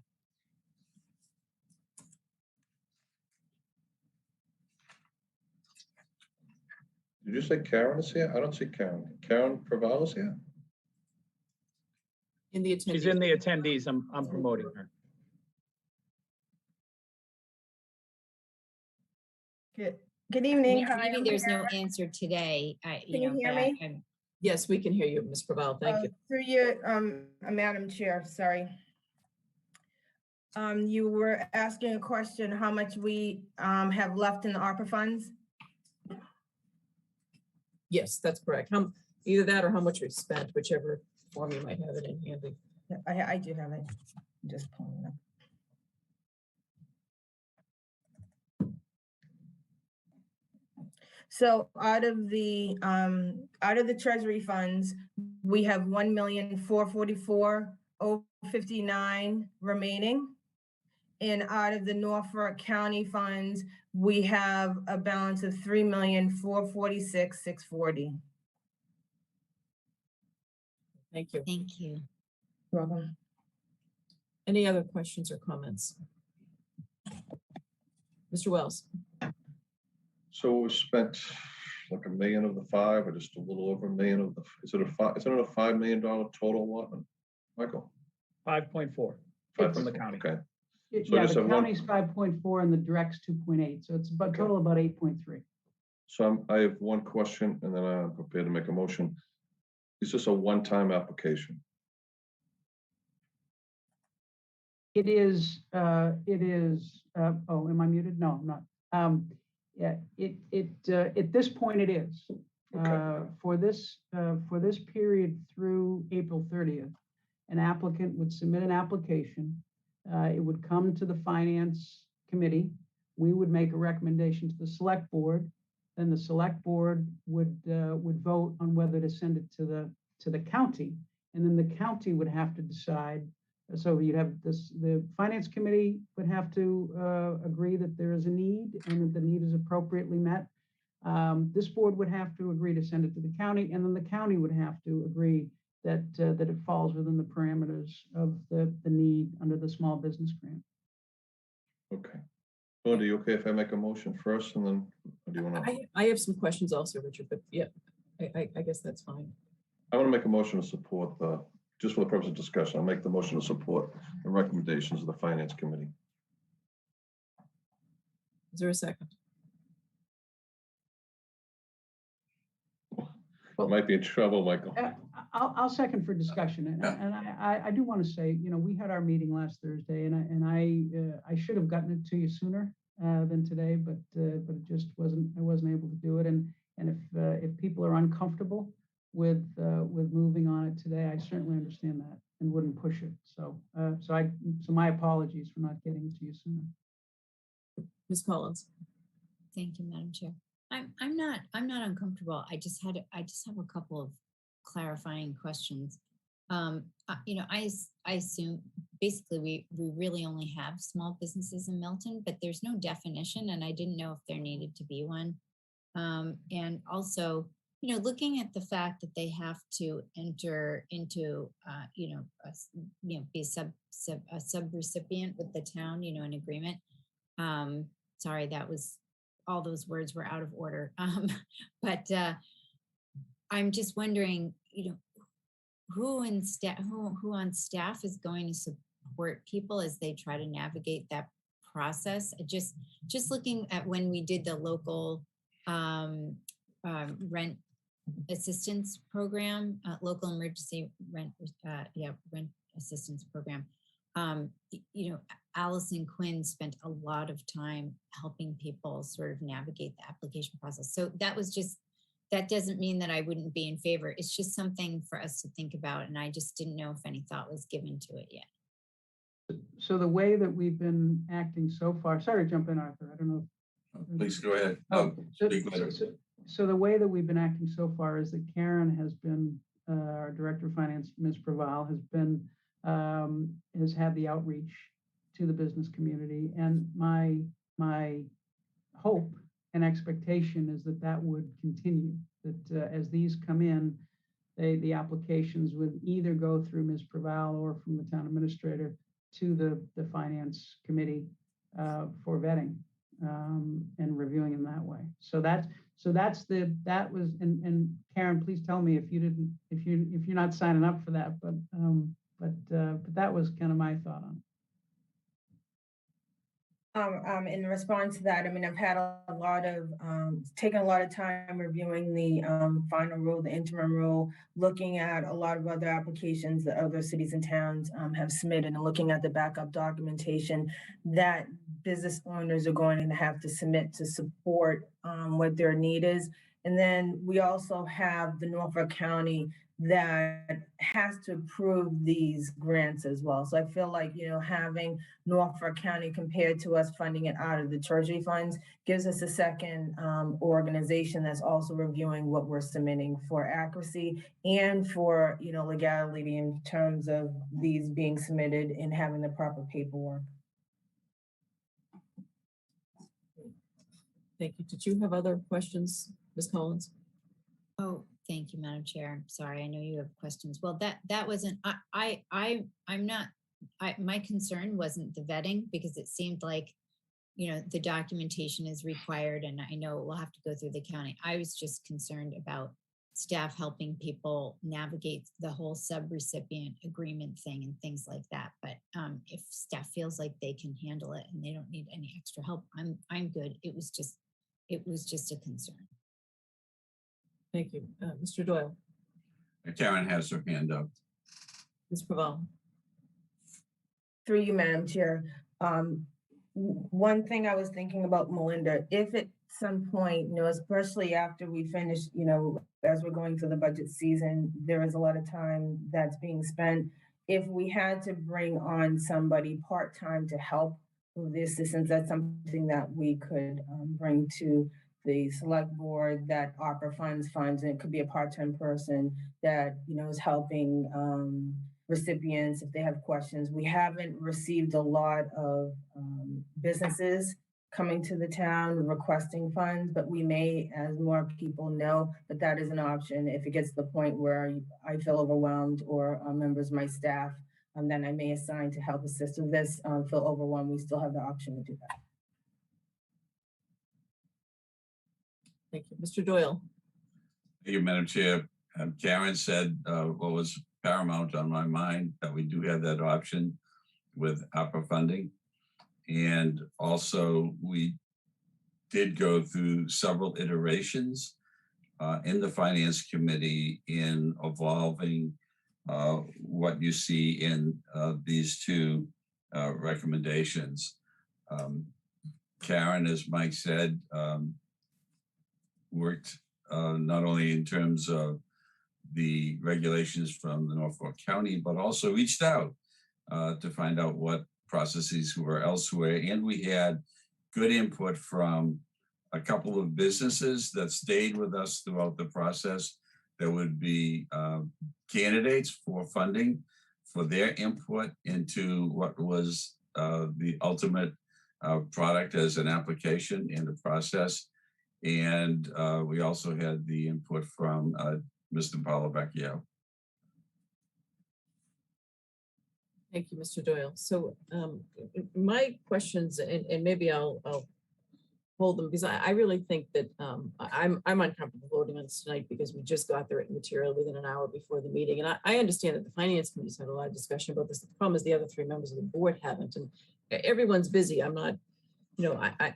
Did you say Karen is here? I don't see Karen. Karen Praval is here? In the She's in the attendees. I'm promoting her. Good evening. Hi, Maybe I'm there's no Karen. answer today. Can you hear but me? Yes, we can hear you, Ms. Praval. Thank you. Through you, Madam Chair, sorry. You were asking a question, how much we have left in the ARPA funds? Yes, that's correct. Either that or how much we've spent, whichever form you might have it in handy. I do have it. I'm just pulling it up. So out of the treasury funds, we have 1,444,059 remaining. And out of the Norfolk County funds, we have a balance of 3,446,640. Thank you. Thank you. You're welcome. Any other questions or comments? Mr. Wells. So we spent like $1 million of the 5, or just a little over $1 million of the, is it a $5 million total allotment, Michael? 5.4 from the county. Okay. So Yeah, just the have one- county's 5.4 and the direct's 2.8, so it's about total about 8.3. So I have one question, and then I'm prepared to make a motion. Is this a one-time application? It is, oh, am I muted? No, I'm not. Yeah, at this point it is. For this period through April 30th, an applicant would submit an application. It would come to the Finance Committee. We would make a recommendation to the Select Board. Then the Select Board would vote on whether to send it to the county, and then the county would have to decide. So you'd have the Finance Committee would have to agree that there is a need and that the need is appropriately met. This board would have to agree to send it to the county, and then the county would have to agree that it falls within the parameters of the need under the small business grant. Okay. Well, are you okay if I make a motion first, and then or do you want to? I have some questions also, Richard, but yeah, I guess that's fine. I want to make a motion to support just for the purpose of discussion, I'll make the motion to support the recommendations of the Finance Committee. Is there a second? I might be in trouble, Michael. I'll second for discussion, and I do want to say, we had our meeting last Thursday, and I should have gotten it to you sooner than today, but it just I wasn't able to do it, and if people are uncomfortable with moving on it today, I certainly understand that and wouldn't push it. So my apologies for not getting it to you sooner. Ms. Collins. Thank you, Madam Chair. I'm not uncomfortable. I just have a couple of clarifying questions. I assume basically we really only have small businesses in Milton, but there's no definition, and I didn't know if there needed to be one. And also, looking at the fact that they have to enter into, be a sub-recipient with the town, an agreement. Sorry, all those words were out of order. But I'm just wondering, who on staff is going to support people as they try to navigate that process? Just looking at when we did the local rent assistance program, local emergency rent assistance program. Allison Quinn spent a lot of time helping people sort of navigate the application process. So that doesn't mean that I wouldn't be in favor. It's just something for us to think about, and I just didn't know if any thought was given to it yet. So the way that we've been acting so far, sorry to jump in, Arthur, I don't know. Please go ahead. So the way that we've been acting so far is that Karen has been, our Director of Finance, Ms. Praval, has had the outreach to the business community. And my hope and expectation is that would continue, that as these come in, the applications would either go through Ms. Praval or from the town administrator to the Finance Committee for vetting. and reviewing them that way. So that was, and Karen, please tell me if you're not signing up for that, but that was kind of my thought on it. In response to that, I mean, I've had taken a lot of time reviewing the final rule, the interim rule, looking at a lot of other applications that other cities and towns have submitted, and looking at the backup documentation that business owners are going to have to submit to support what their need is. And then we also have the Norfolk County that has to approve these grants as well. So I feel like, having Norfolk County compared to us funding it out of the Treasury funds gives us a second organization that's also reviewing what we're submitting for accuracy and for, legality in terms of these being submitted and having the proper paperwork. Thank you. Did you have other questions, Ms. Collins? Oh, thank you, Madam Chair. I'm sorry. I know you have questions. Well, that wasn't, I'm not, my concern wasn't the vetting, because it seemed like, the documentation is required, and I know we'll have to go through the county. I was just concerned about staff helping people navigate the whole sub-recipient agreement thing and things like that. But if staff feels like they can handle it and they don't need any extra help, I'm good. It was just a concern. Thank you. Mr. Doyle. Karen has her hand up. Ms. Praval. Through you, Madam Chair. One thing I was thinking about, Melinda, if at some point, especially after we finish, as we're going through the budget season, there is a lot of time that's being spent. If we had to bring on somebody part-time to help with the assistance, that's something that we could bring to the select board, that ARPA funds, and it could be a part-time person that, is helping recipients if they have questions. We haven't received a lot of businesses coming to the town requesting funds, but we may, as more people know, that is an option. If it gets to the point where I feel overwhelmed, or members of my staff, then I may assign to help assist with this. Feel overwhelmed, we still have the option to do that. Thank you. Mr. Doyle. Thank you, Madam Chair. Karen said what was paramount on my mind, that we do have that option with ARPA funding. And also we did go through several iterations in the Finance Committee in evolving what you see in these two recommendations. Karen, as Mike said, worked not only in terms of the regulations from the Norfolk County, but also reached out to find out what processes were elsewhere. And we had good input from a couple of businesses that stayed with us throughout the process. There would be candidates for funding for their input into what was the ultimate product as an application in the process. And we also had the input from Mr. Paolo Vecchio. Thank you, Mr. Doyle. So my questions, and maybe I'll hold them, because I really think that I'm uncomfortable voting on this tonight, because we just got the written material within an hour before the meeting. And I understand that the Finance Committee's had a lot of discussion about this. The problem is the other three members of the board haven't, and everyone's busy. I'm not,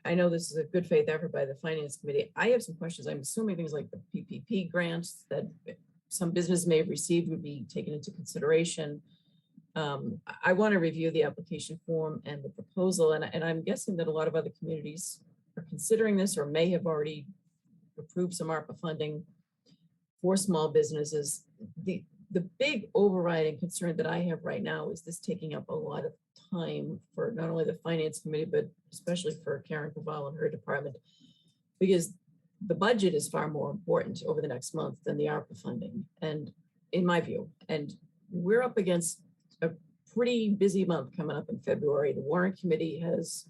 I know this is a good faith effort by the Finance Committee. I have some questions. I'm assuming things like the PPP grants that some business may have received would be taken into consideration. I want to review the application form and the proposal, and I'm guessing that a lot of other communities are considering this or may have already approved some ARPA funding for small businesses. The big overriding concern that I have right now is this taking up a lot of time for not only the Finance Committee, but especially for Karen Praval and her department, because the budget is far more important over the next month than the ARPA funding, and in my view. And we're up against a pretty busy month coming up in February. The Warrant Committee has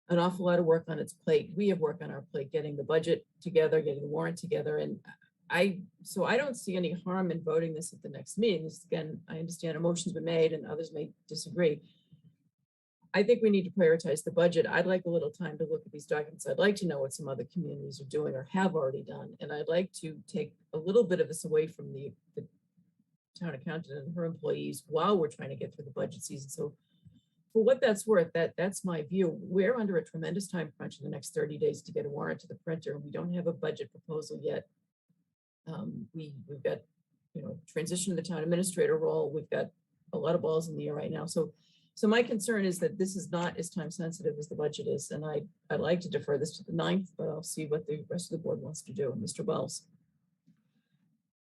an awful lot of work on its plate. We have work on our plate, getting the budget together, getting the warrant together. And so I don't see any harm in voting this at the next meeting. This, again, I understand a motion's been made and others may disagree. I think we need to prioritize the budget. I'd like a little time to look at these documents. I'd like to know what some other communities are doing or have already done. And I'd like to take a little bit of this away from the town accountant and her employees while we're trying to get through the budget season. So for what that's worth, that's my view. We're under a tremendous time crunch in the next 30 days to get a warrant to the printer, and we don't have a budget proposal yet. We've got, transition to the town administrator role. We've got a lot of balls in the air right now. So my concern is that this is not as time sensitive as the budget is, and I'd like to defer this to the 9th, but I'll see what the rest of the board wants to do. Mr. Wells.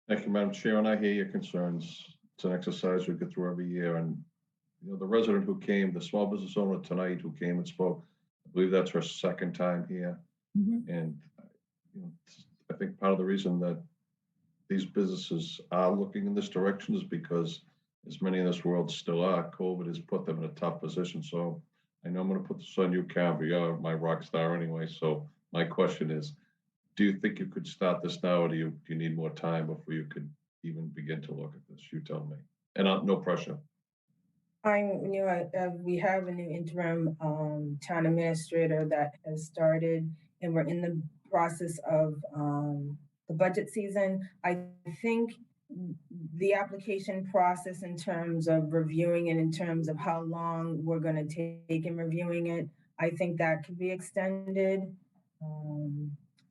Thank you, Madam Chair, and I hear your concerns. It's an exercise we go through every year, and the resident who came, the small business owner tonight who came and spoke, I believe that's her second time here. And I think part of the reason that these businesses are looking in this direction is because, as many in this world still are, COVID has put them in a tough position. So I know I'm going to put this on you, Karen, but you're my rock star anyway. So my question is, do you think you could start this now, or do you need more time before you could even begin to look at this? You tell me. And no pressure. I'm new. We have a new interim town administrator that has started, and we're in the process of the budget season. I think the application process in terms of reviewing it, in terms of how long we're going to take in reviewing it, I think that could be extended.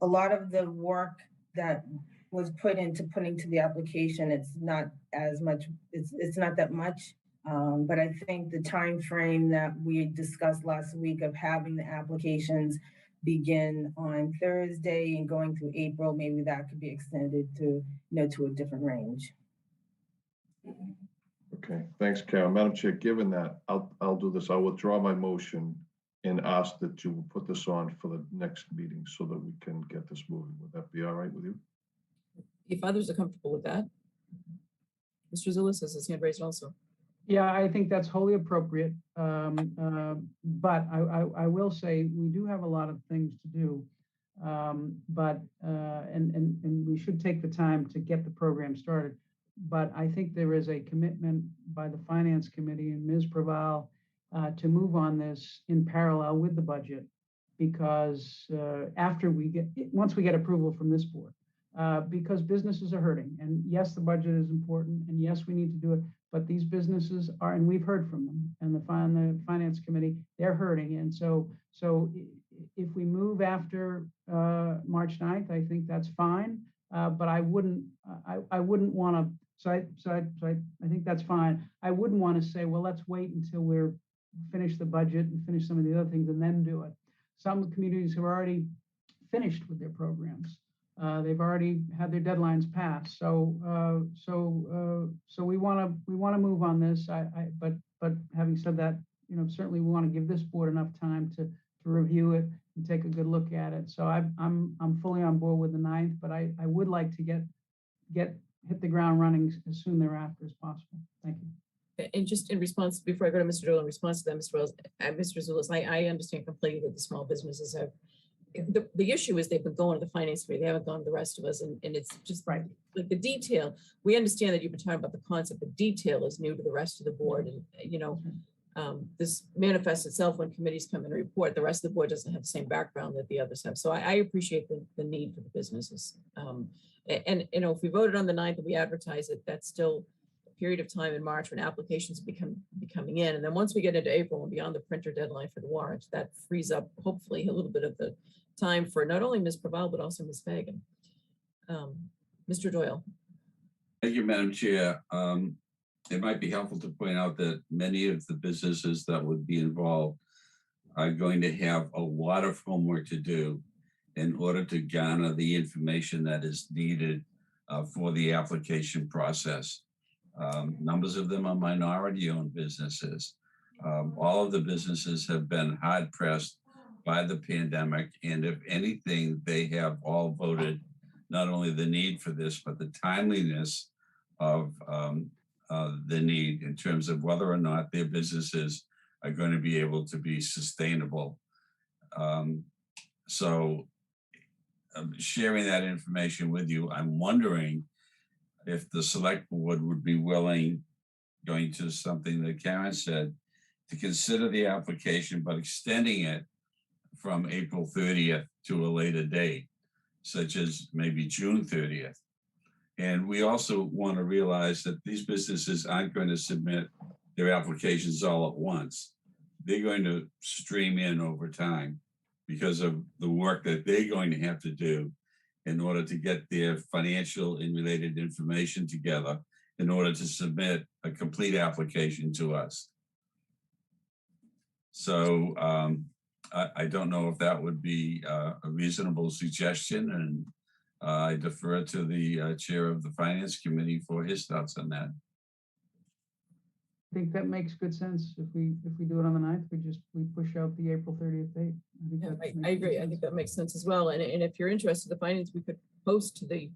A lot of the work that was put into putting to the application, it's not as much, it's not that much. But I think the time frame that we discussed last week of having the applications begin on Thursday and going through April, maybe that could be extended to, to a different range. Okay, thanks, Karen. Madam Chair, given that, I'll do this. I'll withdraw my motion and ask that you put this on for the next meeting so that we can get this moving. Would that be all right with you? If others are comfortable with that. Mr. Zulus has his hand raised also. Yeah, I think that's wholly appropriate. But I will say we do have a lot of things to do. And we should take the time to get the program started. But I think there is a commitment by the Finance Committee and Ms. Praval to move on this in parallel with the budget, because once we get approval from this board, because businesses are hurting. And yes, the budget is important, and yes, we need to do it, but these businesses are, and we've heard from them, and the Finance Committee, they're hurting. And so if we move after March 9th, I think that's fine. But I wouldn't want to, so I think that's fine. I wouldn't want to say, well, let's wait until we're finish the budget and finish some of the other things and then do it. Some communities have already finished with their programs. They've already had their deadlines passed. So we want to move on this. But having said that, certainly we want to give this board enough time to review it and take a good look at it. So I'm fully on board with the 9th, but I would like to hit the ground running as soon thereafter as possible. Thank you. And just in response, before I go to Mr. Doyle, in response to that, Mr. Wells, Mr. Zulus, I understand completely that the small businesses have. The issue is they've been going to the Finance Committee. They haven't gone to the rest of us, and it's just right. Like the detail. We understand that you've been talking about the concept. The detail is new to the rest of the board, and this manifests itself when committees come in and report. The rest of the board doesn't have the same background that the others have. So I appreciate the need for the businesses. And if we voted on the 9th and we advertise it, that's still a period of time in March when applications be coming in. And then once we get into April and beyond the printer deadline for the warrant, that frees up hopefully a little bit of the time for not only Ms. Praval, but also Ms. Fagan. Mr. Doyle. Thank you, Madam Chair. It might be helpful to point out that many of the businesses that would be involved are going to have a lot of homework to do in order to garner the information that is needed for the application process. Numbers of them are minority-owned businesses. All of the businesses have been hard-pressed by the pandemic, and if anything, they have all voted not only the need for this, but the timeliness of the need in terms of whether or not their businesses are going to be able to be sustainable. So sharing that information with you, I'm wondering if the select board would be willing, going to something that Karen said, to consider the application, but extending it from April 30th to a later date, such as maybe June 30th. And we also want to realize that these businesses aren't going to submit their applications all at once. They're going to stream in over time because of the work that they're going to have to do in order to get their financial and related information together in order to submit a complete application to us. So I don't know if that would be a reasonable suggestion, and I defer to the chair of the Finance Committee for his thoughts on that. I think that makes good sense. If we do it on the 9th, we push out the April 30th date. I agree. I think that makes sense as well. And if you're interested, the finance, we could post to the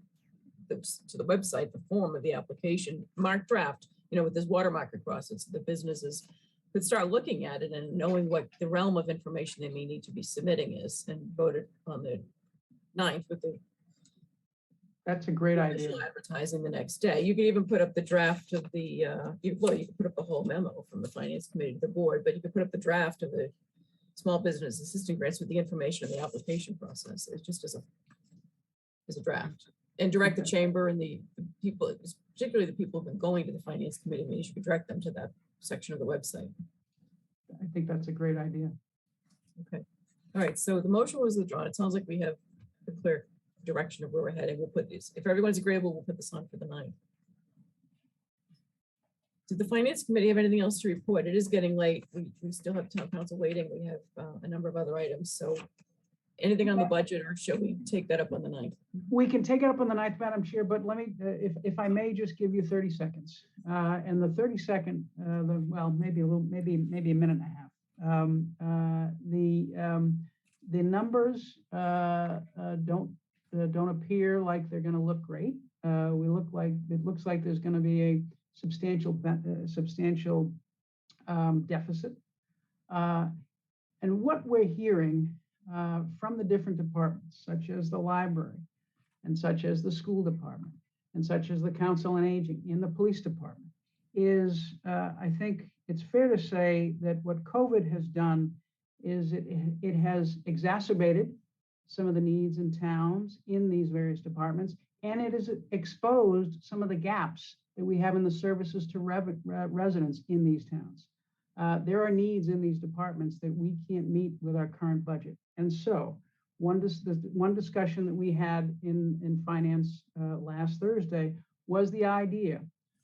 website the form of the application, marked draft, with this watermark across it, so the businesses could start looking at it and knowing what the realm of information they may need to be submitting is, and vote it on the 9th with the. That's a great idea. Advertising the next day. You could even put up the draft of the, you could put up the whole memo from the Finance Committee to the board, but you could put up the draft of the small business assistance grants with the information of the application process. It's just as a draft, and direct the chamber and the people, particularly the people who've been going to the Finance Committee meetings, you could direct them to that section of the website. I think that's a great idea. Okay. All right. So the motion was withdrawn. It sounds like we have a clear direction of where we're heading. We'll put this, if everyone's agreeable, we'll put this on for the 9th. Did the Finance Committee have anything else to report? It is getting late. We still have town council waiting. We have a number of other items. So anything on the budget, or shall we take that up on the 9th? We can take it up on the 9th, Madam Chair, but let me, if I may just give you 30 seconds. And the 30-second, well, maybe a minute and a half. The numbers don't appear like they're going to look great. It looks like there's going to be a substantial deficit. And what we're hearing from the different departments, such as the library, and such as the school department, and such as the Council on Aging, in the police department, is I think it's fair to say that what COVID has done is it has exacerbated some of the needs in towns in these various departments, and it has exposed some of the gaps that we have in the services to residents in these towns. There are needs in these departments that we can't meet with our current budget. And so one discussion that we had in finance last Thursday was the idea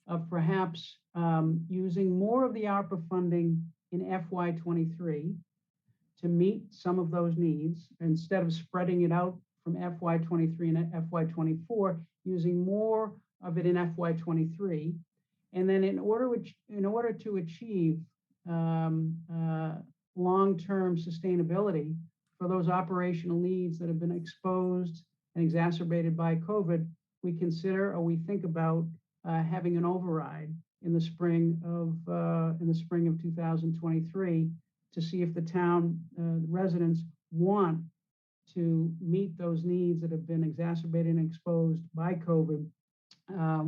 of perhaps using more of the ARPA funding in FY23 to meet some of those needs, instead of spreading it out from FY23 and FY24, using more of it in FY23. And then in order to achieve long-term sustainability for those operational needs that have been exposed and exacerbated by COVID, we consider, or we think about having an override in the spring of 2023 to see if the town residents want to meet those needs that have been exacerbated and exposed by COVID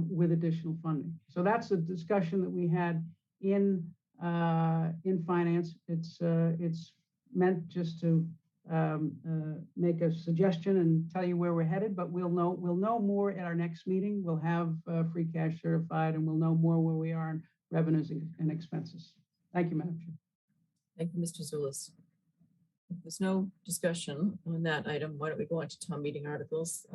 with additional funding. So that's a discussion that we had in finance. It's meant just to make a suggestion and tell you where we're headed, but we'll know more at our next meeting. We'll have free cash certified, and we'll know more where we are in revenues and expenses. Thank you, Madam Chair. Thank you, Mr. Zulus. If there's no discussion on that item, why don't we go on to town meeting articles?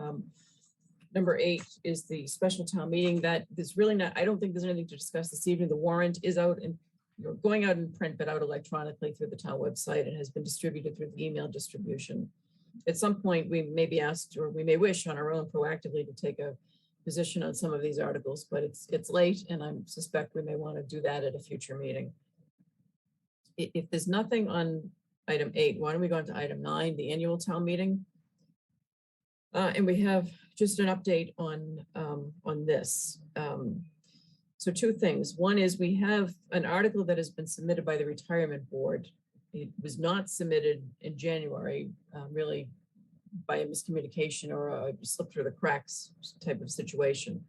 Number 8 is the special town meeting. That is really not, I don't think there's anything to discuss this evening. The warrant is out and going out in print, but out electronically through the town website, and has been distributed through the email distribution. At some point, we may be asked, or we may wish on our own proactively to take a position on some of these articles, but it's late, and I suspect we may want to do that at a future meeting. If there's nothing on item 8, why don't we go on to item 9, the annual town meeting? And we have just an update on this. So 2 things. One is we have an article that has been submitted by the retirement board. It was not submitted in January, really by a miscommunication or a slip through the cracks type of situation.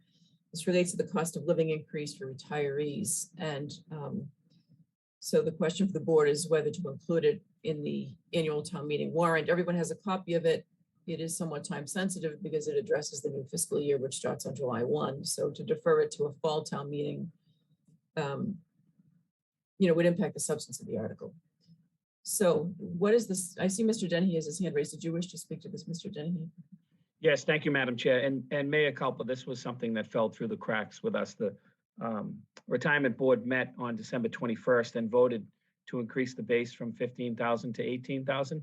This relates to the cost of living increase for retirees. And So the question for the board is whether to include it in the annual town meeting warrant. Everyone has a copy of it. It is somewhat time sensitive because it addresses the new fiscal year, which starts on July 1. So to defer it to a fall town meeting, would impact the substance of the article. So what is this? I see Mr. Dennehy has his hand raised. Did you wish to speak to this, Mr. Dennehy? Yes, thank you, Madam Chair. And mea culpa, this was something that fell through the cracks with us. The retirement board met on December 21st and voted to increase the base from 15,000 to 18,000.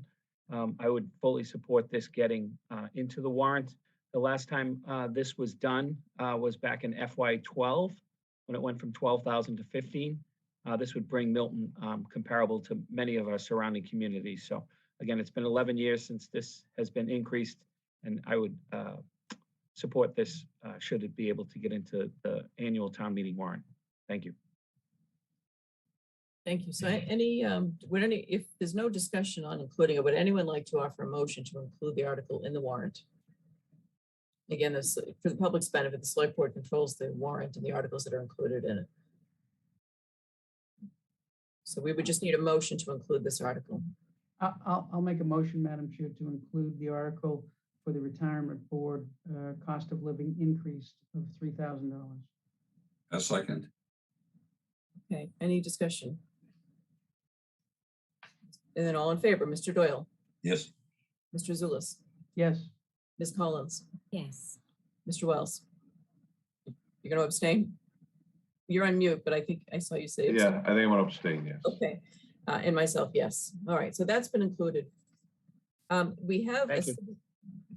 I would fully support this getting into the warrant. The last time this was done was back in FY12 when it went from 12,000 to 15. This would bring Milton comparable to many of our surrounding communities. So again, it's been 11 years since this has been increased, and I would support this should it be able to get into the annual town meeting warrant. Thank you. Thank you. So if there's no discussion on including it, would anyone like to offer a motion to include the article in the warrant? Again, this, for the public's benefit, the select board controls the warrant and the articles that are included in it. So we would just need a motion to include this article. I'll make a motion, Madam Chair, to include the article for the retirement board cost of living increase of $3,000. A second. Okay, any discussion? And then all in favor, Mr. Doyle, Yes. Mr. Zulus, Yes. Ms. Collins, Yes. Mr. Wells. You're going to abstain? You're on mute, but I think I saw you say abstain. Yeah, I think I'm gonna abstain, yes. Okay, and myself, yes. All right, so that's been included. We have,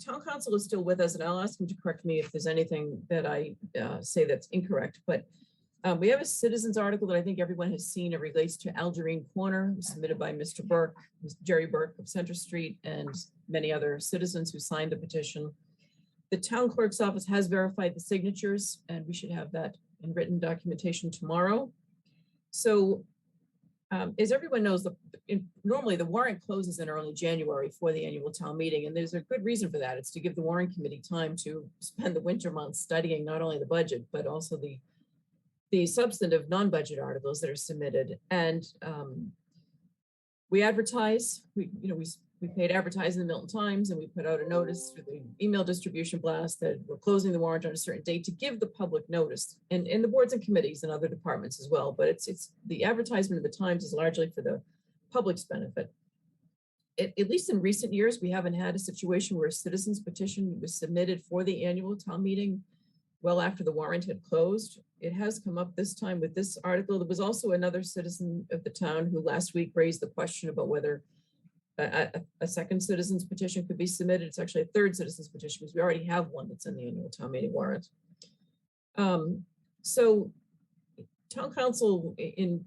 town council is still with us, and I'll ask him to correct me if there's anything that I say that's incorrect, but we have a citizens article that I think everyone has seen. It relates to Algerine Corner, submitted by Mr. Burke, Jerry Burke of Center Street, and many other citizens who signed the petition. The town clerk's office has verified the signatures, and we should have that in written documentation tomorrow. So as everyone knows, normally the warrant closes in early January for the annual town meeting, and there's a good reason for that. It's to give the warrant committee time to spend the winter months studying not only the budget, but also the substantive non-budget articles that are submitted. And we advertise, we paid advertising in the Milton Times, and we put out a notice through the email distribution blast that we're closing the warrant on a certain date to give the public notice, and the boards and committees and other departments as well. But it's the advertisement of the Times is largely for the public's benefit. At least in recent years, we haven't had a situation where a citizen's petition was submitted for the annual town meeting well after the warrant had closed. It has come up this time with this article. There was also another citizen of the town who last week raised the question about whether a second citizen's petition could be submitted. It's actually a third citizen's petition because we already have one that's in the annual town meeting warrant. So town council, in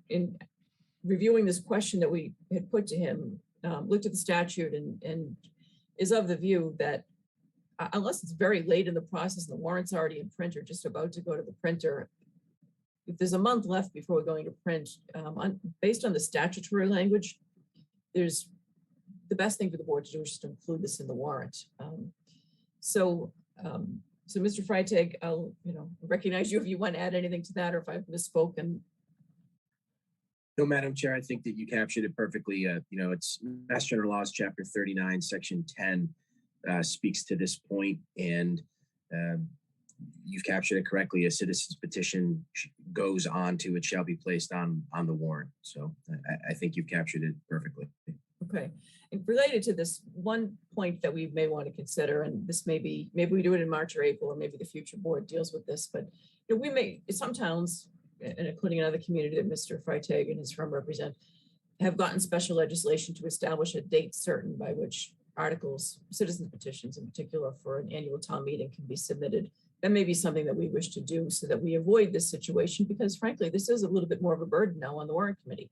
reviewing this question that we had put to him, looked at the statute and is of the view that unless it's very late in the process and the warrant's already in print or just about to go to the printer, if there's a month left before we're going to print, based on the statutory language, the best thing for the board to do is just to include this in the warrant. So Mr. Freitag, I'll recognize you if you want to add anything to that, or if I've misspoken. No, Madam Chair, I think that you captured it perfectly. It's Mass General Laws, Chapter 39, Section 10 speaks to this point, and you've captured it correctly. A citizen's petition goes on to, it shall be placed on the warrant. So I think you've captured it perfectly. Okay. And related to this, one point that we may want to consider, and this maybe we do it in March or April, or maybe the future board deals with this, but we may, some towns, and including another community that Mr. Freitag and his firm represent, have gotten special legislation to establish a date certain by which articles, citizens petitions in particular, for an annual town meeting can be submitted. That may be something that we wish to do so that we avoid this situation, because frankly, this is a little bit more of a burden now on the warrant committee.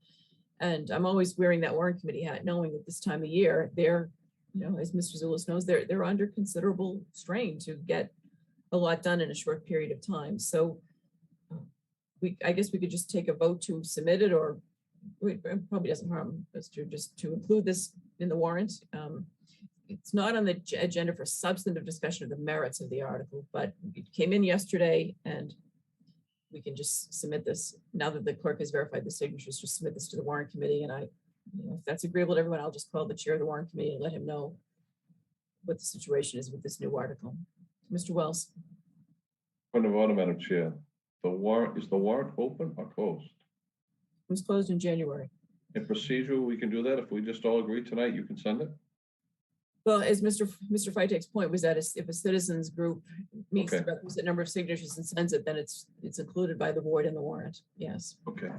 And I'm always wearing that warrant committee hat, knowing that this time of year, they're, as Mr. Zulus knows, they're under considerable strain to get a lot done in a short period of time. So I guess we could just take a vote to submit it, or it probably doesn't harm us to include this in the warrant. It's not on the agenda for substantive discussion of the merits of the article, but it came in yesterday, and we can just submit this, now that the clerk has verified the signatures, just submit this to the warrant committee, and if that's agreeable to everyone, I'll just call the chair of the warrant committee and let him know what the situation is with this new article. Mr. Wells? Point of order, Madam Chair. Is the warrant open or closed? It was closed in January. In procedure, we can do that. If we just all agree tonight, you can send it? Well, as Mr. Freitag's point was that if a citizens group meets the Okay. requisite number of signatures and sends it, then it's included by the board in the warrant. Yes. Okay.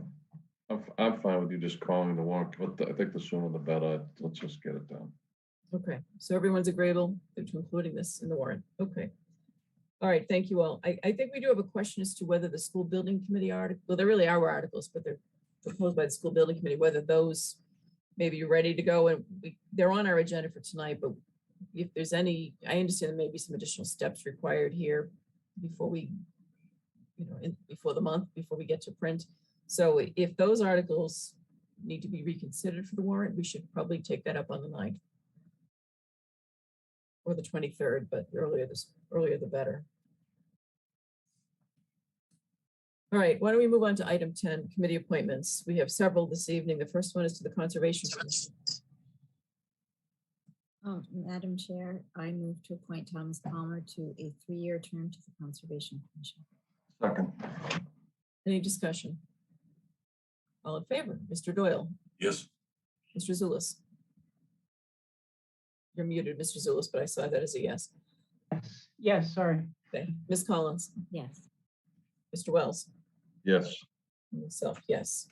I'm fine with you just calling the warrant, but I think the sooner the better. Let's just get it done. Okay. So everyone's agreeable to including this in the warrant. Okay. All right. Thank you all. I think we do have a question as to whether the school building committee article, well, there really are articles, but they're proposed by the school building committee, whether those maybe you're ready to go, and they're on our agenda for tonight, but if there's any, I understand there may be some additional steps required here before we, before the month, before we get to print. So if those articles need to be reconsidered for the warrant, we should probably take that up on the 9th or the 23rd, but earlier the better. All right, why don't we move on to item 10, committee appointments. We have several this evening. The first one is to the Conservation Commission. Madam Chair, I move to appoint Thomas Palmer to a 3-year term to the Conservation Commission. Second. Any discussion? All in favor? Mr. Doyle? Yes. Mr. Zulus? You're muted, Mr. Zulus, but I saw that as a yes. Yes, sorry. Okay, Ms. Collins? Yes. Mr. Wells? Yes. Myself, yes.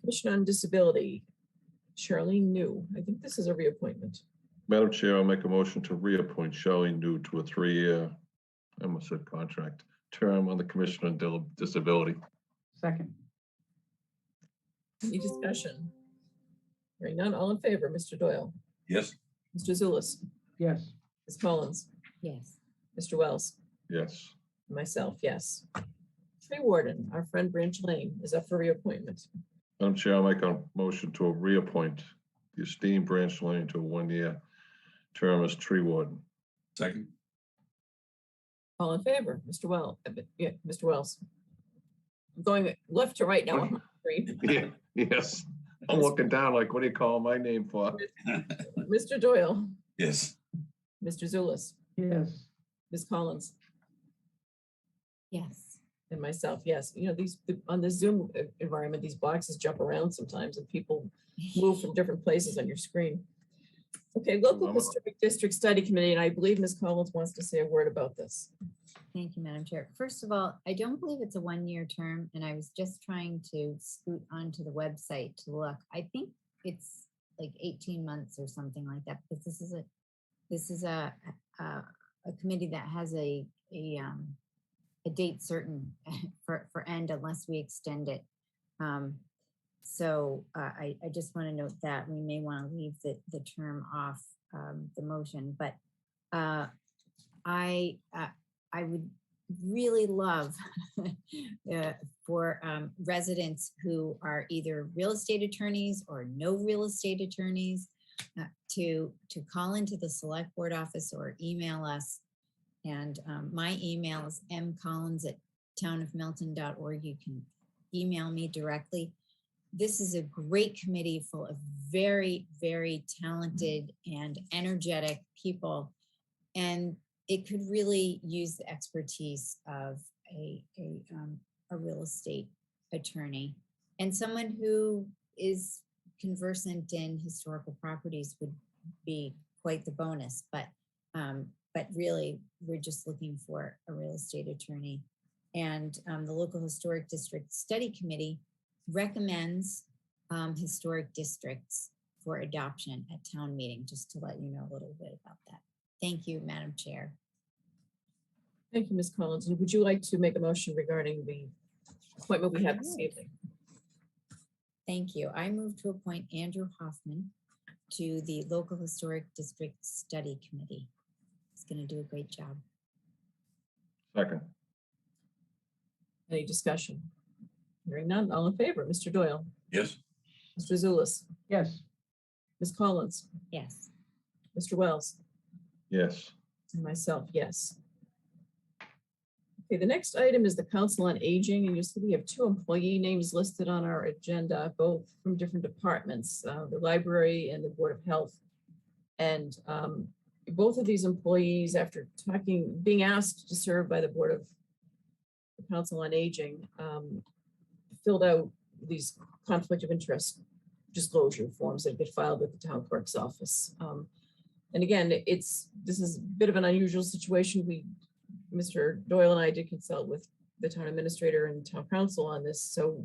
Commission on Disability, Charlene New. I think this is a reappointment. Madam Chair, I'll make a motion to reappoint Charlene New to a 3-year, I almost said contract, term on the Commission on Disability. Second. Any discussion? Hearing none, all in favor, Mr. Doyle? Yes. Mr. Zulus? Yes. Ms. Collins? Yes. Mr. Wells? Yes. Myself, yes. Tree Warden, our friend Branch Lane, is up for reappointment. Madam Chair, I'll make a motion to reappoint the esteemed Branch Lane to a 1-year term as tree warden. Second. All in favor, Mr. Wells? Yeah, Mr. Wells. I'm going left to right now on my screen. Yeah, yes. I'm looking down like, what do you call my name for? Mr. Doyle? Yes. Mr. Zulus? Yes. Ms. Collins? Yes. And myself, yes. On the Zoom environment, these boxes jump around sometimes and people move from different places on your screen. Okay, Local Historic District Study Committee, and I believe Ms. Collins wants to say a word about this. Thank you, Madam Chair. First of all, I don't believe it's a 1-year term, and I was just trying to scoot onto the website to look. I think it's like 18 months or something like that, because this is a committee that has a date certain for end unless we extend it. So I just want to note that we may want to leave the term off the motion, but I would really love for residents who are either real estate attorneys or no real estate attorneys to call into the select board office or email us. And my email is mcollins@townofmilton.org. You can email me directly. This is a great committee full of very, very talented and energetic people. And it could really use the expertise of a real estate attorney and someone who is conversant in historical properties would be quite the bonus. But really, we're just looking for a real estate attorney. And the Local Historic District Study Committee recommends historic districts for adoption at town meeting, just to let you know a little bit about that. Thank you, Madam Chair. Thank you, Ms. Collins. And would you like to make a motion regarding the appointment we have this evening? Thank you. I move to appoint Andrew Hoffman to the Local Historic District Study Committee. He's going to do a great job. Second. Any discussion? Hearing none, all in favor, Mr. Doyle? Yes. Mr. Zulus? Yes. Ms. Collins? Yes. Mr. Wells? Yes. And myself, yes. Okay, the next item is the Council on Aging, and you see we have 2 employee names listed on our agenda, both from different departments, the library and the Board of Health. And both of these employees, after being asked to serve by the Board of the Council on Aging, filled out these conflict of interest disclosure forms that get filed with the town clerk's office. And again, this is a bit of an unusual situation. Mr. Doyle and I did consult with the town administrator and town council on this. So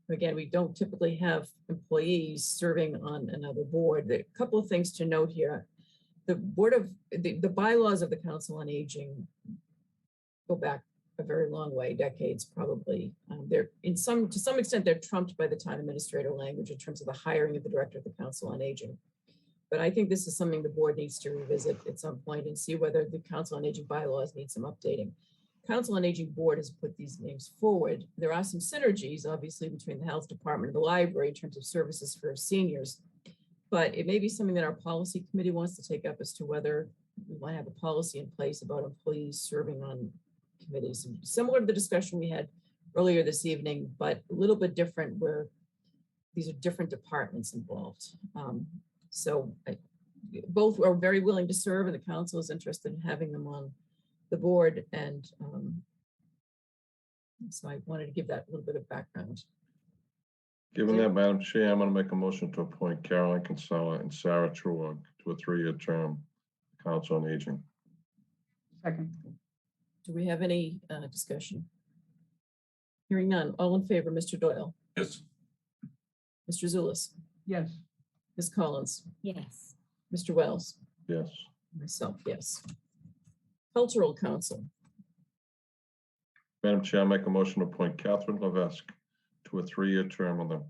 again, we don't typically have employees serving on another board. There are a couple of things to note here. The bylaws of the Council on Aging go back a very long way, decades probably. They're to some extent, they're trumped by the town administrator language in terms of the hiring of the director of the Council on Aging. But I think this is something the board needs to revisit at some point and see whether the Council on Aging bylaws need some updating. Council on Aging board has put these names forward. There are some synergies, obviously, between the health department and the library in terms of services for seniors. But it may be something that our policy committee wants to take up as to whether we want to have a policy in place about employees serving on committees. Similar to the discussion we had earlier this evening, but a little bit different where these are different departments involved. So both are very willing to serve, and the council is interested in having them on the board. And so I wanted to give that a little bit of background. Given that, Madam Chair, I'm going to make a motion to appoint Caroline Kinsella and Sarah Truog to a 3-year term, Council on Aging. Second. Do we have any discussion? Hearing none. All in favor, Mr. Doyle? Yes. Mr. Zulus? Yes. Ms. Collins? Yes. Mr. Wells? Yes. Myself, yes. Cultural Council. Madam Chair, I make a motion to appoint Catherine Levesque to a 3-year term on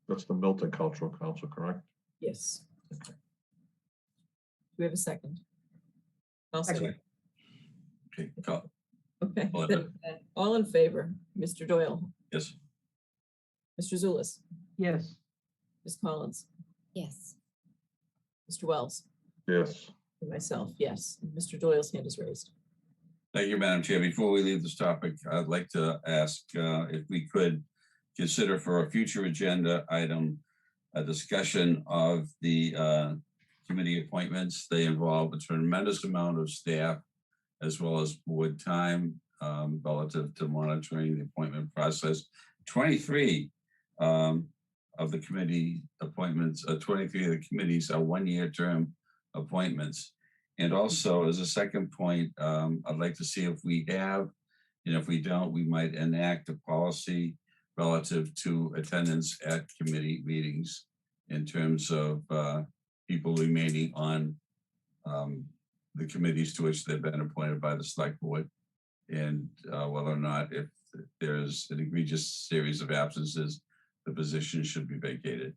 that's the Milton Cultural Council, correct? Yes. Do we have a second? I'll Second. Okay. Okay. Then, all in favor, Mr. Doyle? Yes. Mr. Zulus? Yes. Ms. Collins? Yes. Mr. Wells? Yes. And myself, yes. Mr. Doyle's hand is raised. Thank you, Madam Chair. Before we leave this topic, I'd like to ask if we could consider for a future agenda item a discussion of the committee appointments. They involve a tremendous amount of staff as well as board time relative to monitoring the appointment process. 23 of the committee appointments, 23 of the committees are 1-year term appointments. And also, as a second point, I'd like to see if we have, and if we don't, we might enact a policy relative to attendance at committee meetings in terms of people remaining on the committees to which they've been appointed by the select board, and whether or not, if there's an egregious series of absences, the position should be vacated.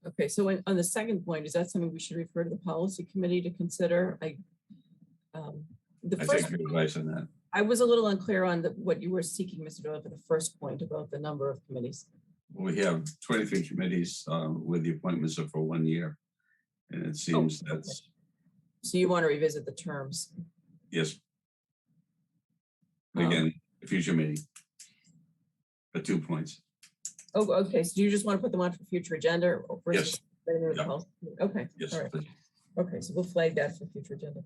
Okay, so on the second point, is that something we should refer to the policy committee to consider? I take your advice on that. I was a little unclear on what you were seeking, Mr. Doyle, for the first point about the number of committees. We have 23 committees with the appointments are for 1 year. And it seems that's. So you want to revisit the terms? Yes. Again, a future meeting. For 2 points. Oh, okay. So do you just want to put them on for future agenda? Or yes. Okay. Yes. All right. Okay. So we'll flag that for future agenda.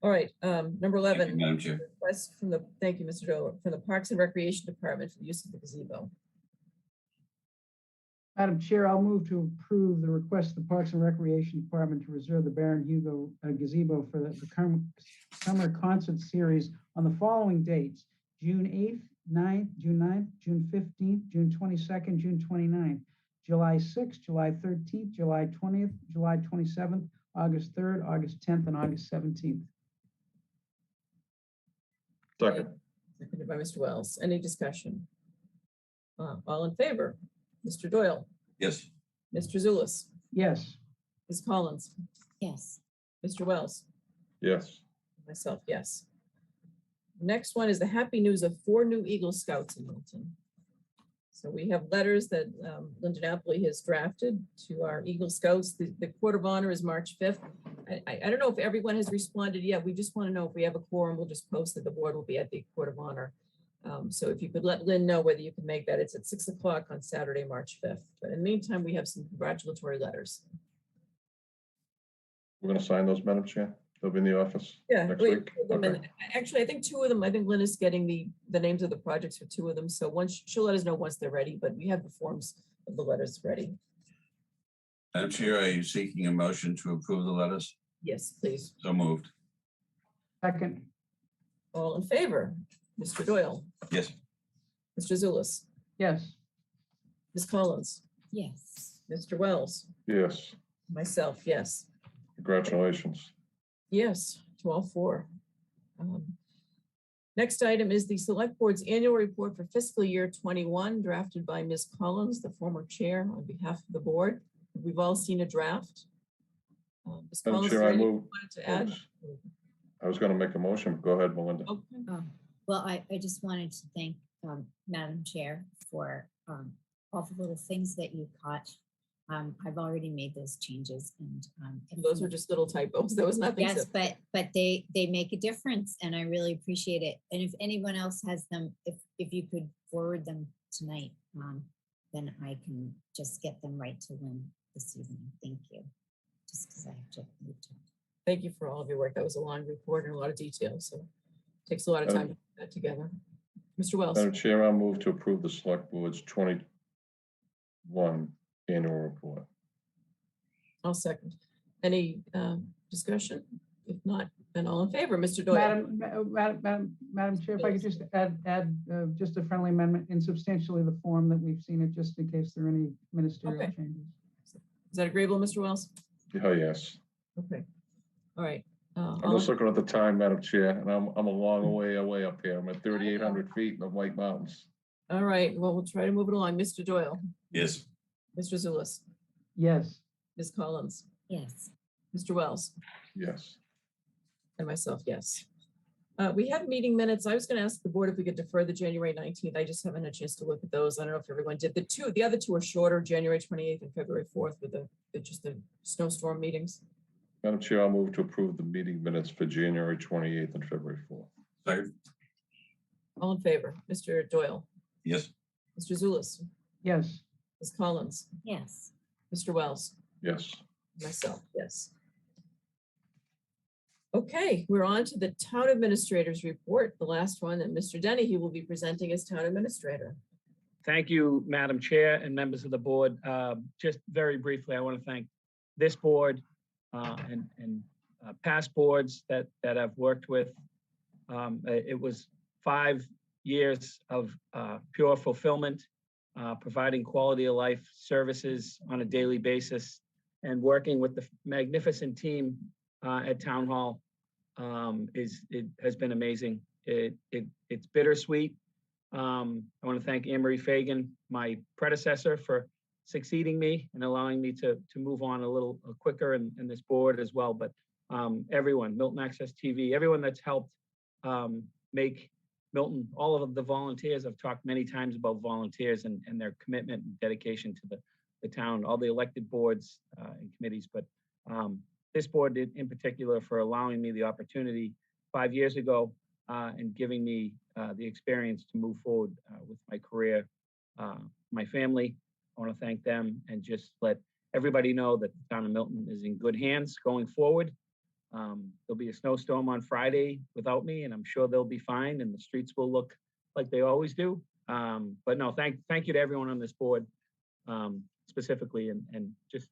All right. Number 11. Madam Chair. Request from the, thank you, Mr. Doyle, from the Parks and Recreation Department for the use of the gazebo. Madam Chair, I'll move to approve the request of the Parks and Recreation Department to reserve the Baron Hugo gazebo for the summer concert series on the following dates: June 8th, 9th, June 9th, June 15th, June 22nd, June 29th, July 6th, July 13th, July 20th, July 27th, August 3rd, August 10th, and August 17th. Second. Seconded by Mr. Wells. Any discussion? All in favor? Mr. Doyle? Yes. Mr. Zulus? Yes. Ms. Collins? Yes. Mr. Wells? Yes. Myself, yes. Next one is the happy news of 4 new Eagle Scouts in Milton. So we have letters that Linda Napoli has drafted to our Eagle Scouts. The Court of Honor is March 5th. I don't know if everyone has responded yet. We just want to know if we have a quorum. We'll just post that the board will be at the Court of Honor. So if you could let Lynn know whether you can make that. It's at 6 o'clock on Saturday, March 5th. But in the meantime, we have some congratulatory letters. We're going to sign those, Madam Chair? They'll be in the office next week? Okay. Actually, I think two of them, I think Lynn is getting the names of the projects for two of them. So once she'll let us know once they're ready, but we have the forms of the letters ready. Madam Chair, are you seeking a motion to approve the letters? Yes, please. So moved. Second. All in favor? Mr. Doyle, Yes. Mr. Zulus, Yes. Ms. Collins, Yes. Mr. Wells, Yes, myself, yes. congratulations. Yes, to all four. Next item is the Select Board's annual report for fiscal year 21, drafted by Ms. Collins, the former chair, on behalf of the board. We've all seen a draft. Ms. Madam Collins, Chair, is there I anything you move. wanted to add? I was going to make a motion. Go ahead, Melinda. Okay. Well, I just wanted to thank Madam Chair for all the little things that you caught. I've already made those changes, and Those were just little typos. There was nothing. yes, but they make a difference, and I really appreciate it. And if anyone else has them, if you could forward them tonight, then I can just get them right to Lynn this evening. Thank you. Just because I have to move to. Thank you for all of your work. That was a long report and a lot of detail, so it takes a lot of time to put that together. Mr. Wells. Madam Chair, I'll move to approve the Select Board's 21 annual report. I'll second. Any discussion? If not, then all in favor, Mr. Doyle. Madam Chair, if I could just add just a friendly amendment in substantially the form that we've seen it, just in case there are any ministerial changes. Is that agreeable, Mr. Wells? Oh, yes. Okay. All right. I'm just looking at the time, Madam Chair, and I'm a long way away up here. I'm at 3,800 feet in the White Mountains. All right. Well, we'll try to move it along. Mr. Doyle. Yes. Mr. Zulus. Yes. Ms. Collins. Yes. Mr. Wells. Yes. And myself, yes. We have meeting minutes. I was going to ask the board if we could defer the January 19th. I just haven't had a chance to look at those. I don't know if everyone did. The other two are shorter, January 28th and February 4th, with just the snowstorm meetings. Madam Chair, I'll move to approve the meeting minutes for January 28th and February 4th. Second. All in favor, Mr. Doyle, Yes. Mr. Zulus, Yes. Ms. Collins, Yes. Mr. Wells, Yes. myself, yes. Okay, we're on to the town administrator's report, the last one, and Mr. Dennehy will be presenting as town administrator. Thank you, Madam Chair and members of the board. Just very briefly, I want to thank this board and past boards that I've worked with. It was 5 years of pure fulfillment, providing quality of life services on a daily basis, and working with the magnificent team at Town Hall it has been amazing. It's bittersweet. I want to thank Anne Marie Fagan, my predecessor, for succeeding me and allowing me to move on a little quicker in this board as well. But everyone, Milton Access TV, everyone that's helped make Milton, all of the volunteers, I've talked many times about volunteers and their commitment and dedication to the town, all the elected boards and committees, but this board in particular for allowing me the opportunity 5 years ago and giving me the experience to move forward with my career, my family. I want to thank them and just let everybody know that the town of Milton is in good hands going forward. There'll be a snowstorm on Friday without me, and I'm sure they'll be fine, and the streets will look like they always do. But no, thank you to everyone on this board specifically, and just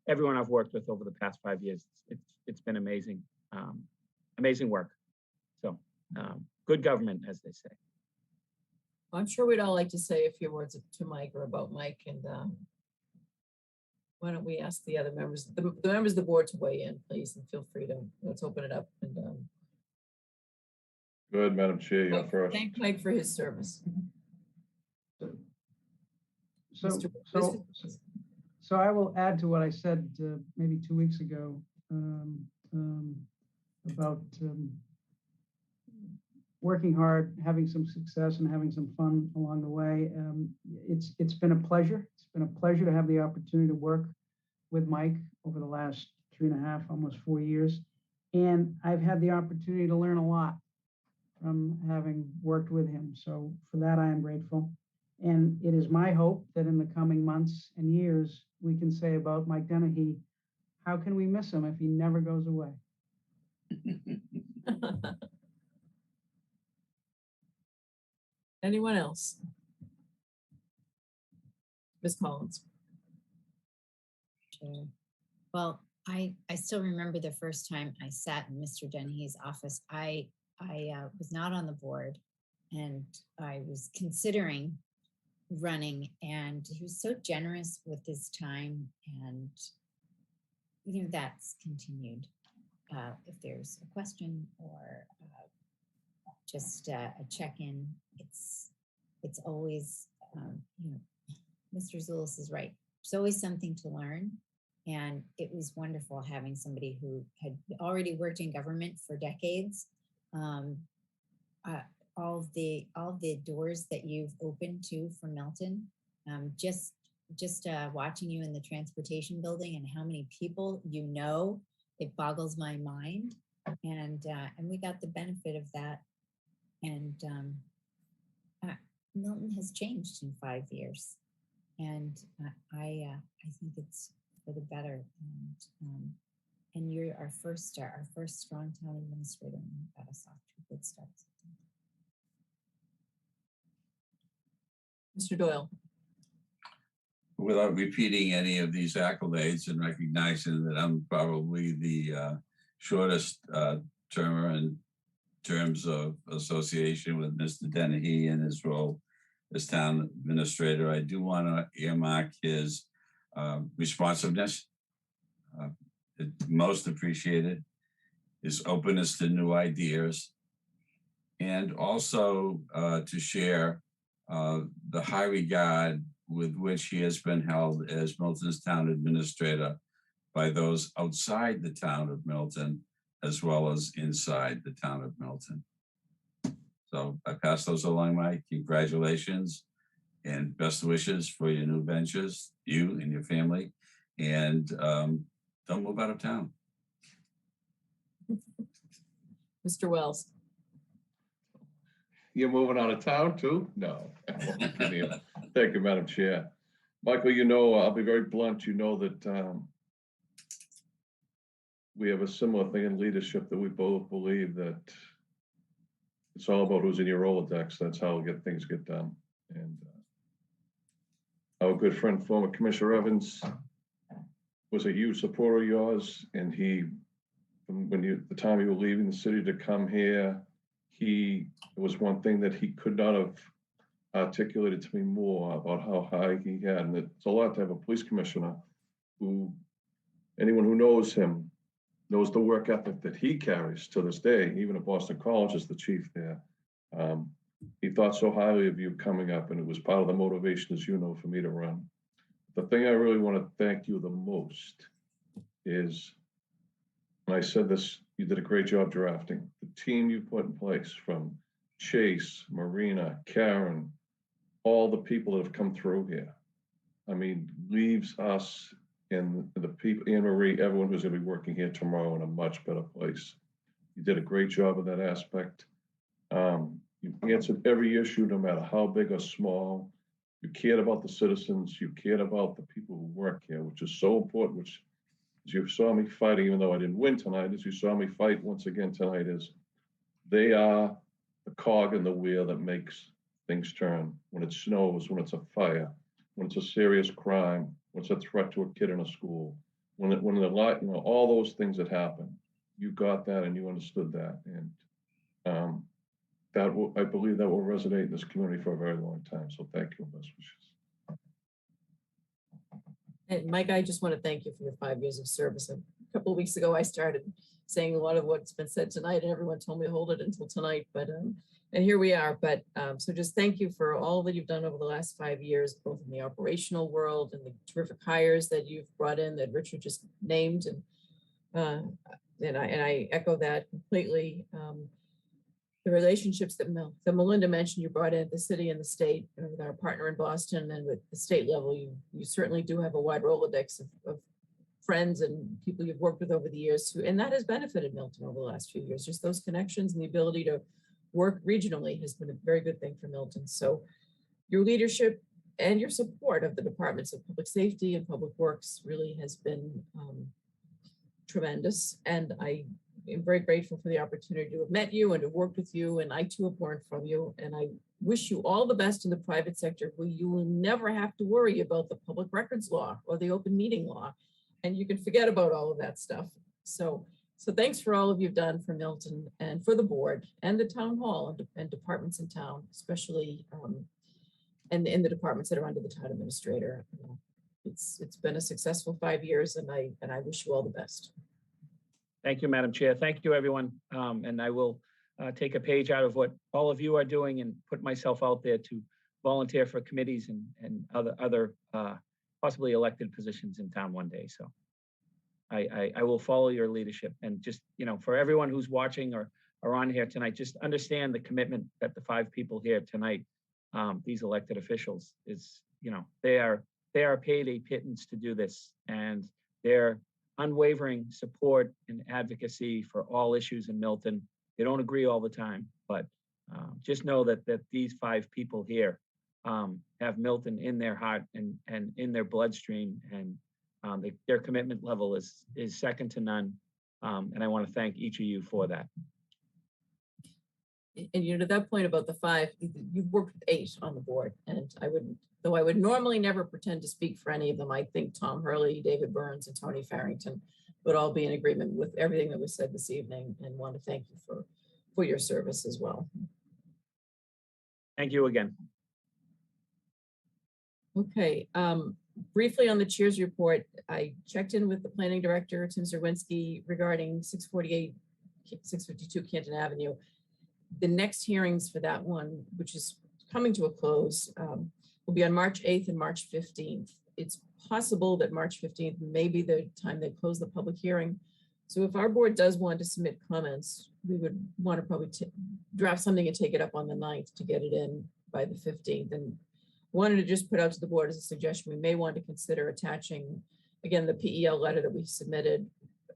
everyone I've worked with over the past 5 years. It's been amazing, amazing work. So good government, as they say. I'm sure we'd all like to say a few words to Mike or about Mike, and why don't we ask the other members, the members of the board to weigh in, please, and feel free to, let's open it up. And Good, Madam Chair, you're first. thank Mike for his service. So I will add to what I said maybe 2 weeks ago about working hard, having some success and having some fun along the way. It's been a pleasure. It's been a pleasure to have the opportunity to work with Mike over the last 3.5, almost 4 years. And I've had the opportunity to learn a lot from having worked with him. So for that, I am grateful. And it is my hope that in the coming months and years, we can say about Mike Dennehy, how can we miss him if he never goes away? Anyone else? Ms. Collins. Sure. Well, I still remember the first time I sat in Mr. Dennehy's office. I was not on the board, and I was considering running, and he was so generous with his time, and that's continued. If there's a question or just a check-in, it's always Mr. Zulus is right. There's always something to learn. And it was wonderful having somebody who had already worked in government for decades. All the doors that you've opened for Milton, just watching you in the transportation building and how many people it boggles my mind. And we got the benefit of that. And Milton has changed in 5 years, and I think it's for the better. And you're our first strong town administrator, and you got us off to a good start. Mr. Doyle. Without repeating any of these accolades and recognizing that I'm probably the shortest termer in terms of association with Mr. Dennehy and his role as town administrator, I do want to earmark his responsiveness, most appreciated, his openness to new ideas, and also to share the high regard with which he has been held as Milton's town administrator by those outside the town of Milton, as well as inside the town of Milton. So I pass those along, Mike. Congratulations and best wishes for your new ventures, you and your family, and don't move out of town. Mr. Wells. You're moving out of town too? No. Thank you, Madam Chair. Michael, I'll be very blunt. You know that we have a similar thing in leadership, that we both believe that it's all about who's in your Rolodex. That's how things get done. And our good friend, former Commissioner Evans, was a huge supporter of yours. And the time you were leaving the city to come here, it was one thing that he could not have articulated to me more about how high he had. And it's a lot to have a police commissioner who, anyone who knows him, knows the work ethic that he carries to this day, even at Boston College as the chief there. He thought so highly of you coming up, and it was part of the motivation, as you know, for me to run. The thing I really want to thank you the most is, and I said this, you did a great job drafting. The team you put in place, from Chase, Marina, Karen, all the people that have come through here, leaves us and the people, Anne Marie, everyone who's going to be working here tomorrow, in a much better place. You did a great job of that aspect. You answered every issue, no matter how big or small. You cared about the citizens. You cared about the people who work here, which is so important, which, as you saw me fighting, even though I didn't win tonight, as you saw me fight once again tonight, is they are the cog in the wheel that makes things turn. When it snows, when it's a fire, when it's a serious crime, when it's a threat to a kid in a school, when the light, all those things that happen, you got that and you understood that. And I believe that will resonate in this community for a very long time. So thank you and best wishes. And Mike, I just want to thank you for your 5 years of service. A couple of weeks ago, I started saying a lot of what's been said tonight, and everyone told me to hold it until tonight, but and here we are. But so just thank you for all that you've done over the last 5 years, both in the operational world and the terrific hires that you've brought in that Richard just named. And I echo that completely. the relationships that Melinda mentioned you brought in at the city and the state, with our partner in Boston, and with the state level, you certainly do have a wide Rolodex of friends and people you've worked with over the years, and that has benefited Milton over the last few years. Just those connections and the ability to work regionally has been a very good thing for Milton. So your leadership and your support of the departments of public safety and public works really has been tremendous. And I am very grateful for the opportunity to have met you and to work with you. And I too have learned from you. And I wish you all the best in the private sector, where you will never have to worry about the public records law or the open meeting law. And you can forget about all of that stuff. So thanks for all of you've done for Milton and for the board and the town hall and departments in town, especially and in the departments that are under the town administrator. It's been a successful 5 years, and I wish you all the best. Thank you, Madam Chair. Thank you, everyone. And I will take a page out of what all of you are doing and put myself out there to volunteer for committees and other possibly elected positions in town one day. So I will follow your leadership, and just, for everyone who's watching or on here tonight, just understand the commitment that the 5 people here tonight, these elected officials, is, they are paid a pittance to do this, and their unwavering support and advocacy for all issues in Milton. They don't agree all the time, but just know that these 5 people here have Milton in their heart and in their bloodstream, and their commitment level is second to none. And I want to thank each of you for that. And to that point about the 5, you've worked with 8 on the board, and though I would normally never pretend to speak for any of them, I think Tom Hurley, David Burns, and Tony Farrington would all be in agreement with everything that was said this evening, and want to thank you for your service as well. Thank you again. Okay. Briefly on the chair's report, I checked in with the planning director, Tim Zerwinski, regarding 652 Canton Avenue. The next hearings for that one, which is coming to a close, will be on March 8th and March 15th. It's possible that March 15th may be the time they close the public hearing. So if our board does want to submit comments, we would want to probably draft something and take it up on the 9th to get it in by the 15th. And wanted to just put out to the board as a suggestion, we may want to consider attaching, again, the PEL letter that we submitted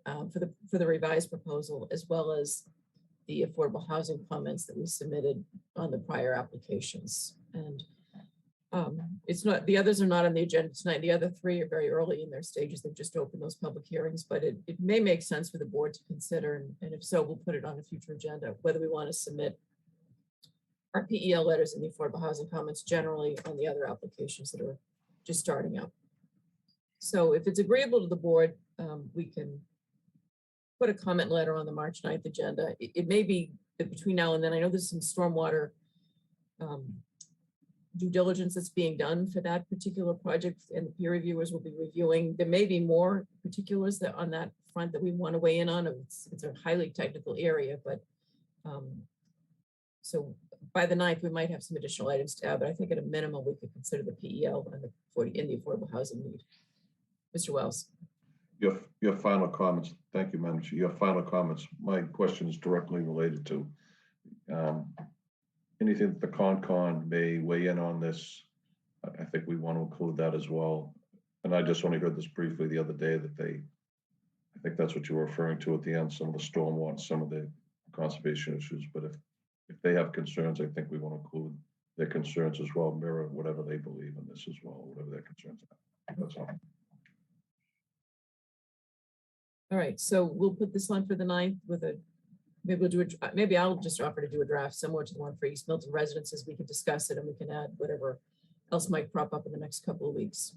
for the revised proposal, as well as the affordable housing comments that we submitted on the prior applications. And the others are not on the agenda tonight. The other 3 are very early in their stages. They've just opened those public hearings, but it may make sense for the board to consider. And if so, we'll put it on a future agenda, whether we want to submit our PEL letters and the affordable housing comments generally on the other applications that are just starting up. So if it's agreeable to the board, we can put a comment letter on the March 9th agenda. It may be that between now and then, I know there's some stormwater due diligence that's being done for that particular project, and the peer reviewers will be reviewing. There may be more particulars that on that front that we want to weigh in on. It's a highly technical area, but so by the 9th, we might have some additional items to add, but I think at a minimum, we could consider the PEL and the affordable housing need. Mr. Wells. Your final comments. Thank you, Madam Chair. Your final comments. My question is directly related to anything that the CONCON may weigh in on this. I think we want to include that as well. And I just only heard this briefly the other day that I think that's what you were referring to at the end, some of the stormwater, some of the conservation issues. But if they have concerns, I think we want to include their concerns as well, mirror whatever they believe in this as well, whatever their concerns are. That's all. All right, so we'll put this on for the 9th with maybe I'll just offer to do a draft similar to the one for East Milton residences. We can discuss it and we can add whatever else might crop up in the next couple of weeks.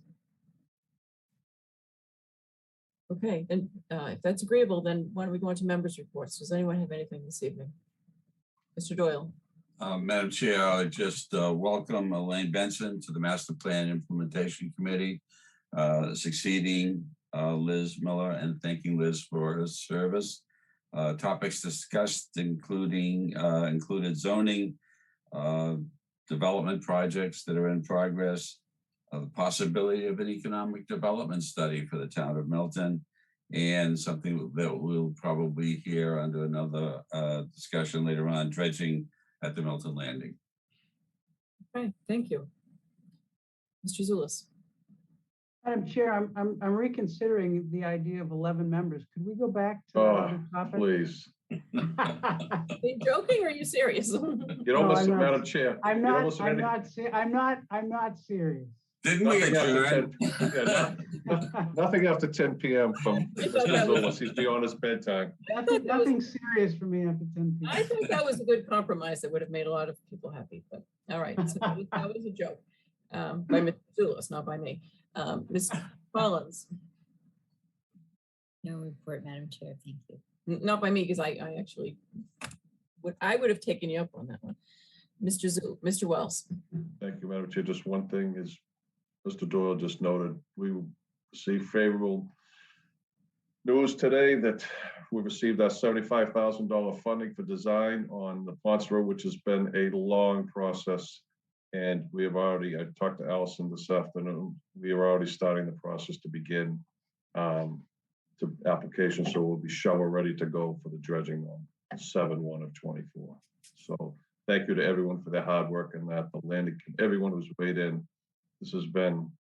Okay, and if that's agreeable, then why don't we go on to members' reports? Does anyone have anything this evening? Mr. Doyle. Madam Chair, I just welcome Elaine Benson to the Master Plan Implementation Committee, succeeding Liz Miller, and thanking Liz for her service. Topics discussed included zoning, development projects that are in progress, the possibility of an economic development study for the town of Milton, and something that we'll probably hear under another discussion later on, dredging at the Milton Landing. Okay, thank you. Mr. Zulus. Madam Chair, I'm reconsidering the idea of 11 members. Could we go back to that other topic? Please. Are you joking or are you serious? You don't listen, Madam Chair. I'm You don't not, listen to any- I'm not serious. Didn't we Nothing after adjourn? 10 yeah, nothing after 10 PM from Mr. Zulus. He's beyond his bedtime. Nothing serious for me after 10 p.m. I think that was a good compromise that would have made a lot of people happy, but all right, so that was a joke by Mr. Zulus, not by me. Ms. Collins. No report, Madam Chair. Thank you. Not by me, because I actually would have taken you up on that one. Mr. Wells. Thank you, Madam Chair. Just one thing is, Mr. Doyle just noted, we received favorable news today that we received our $75,000 funding for design on the Ponce Road, which has been a long process. And we have already, I talked to Allison this afternoon, we are already starting the process to begin to application. So we'll be shovel ready to go for the dredging on 7/1 of 24. So thank you to everyone for their hard work and that the landing, everyone who's weighed in. This has been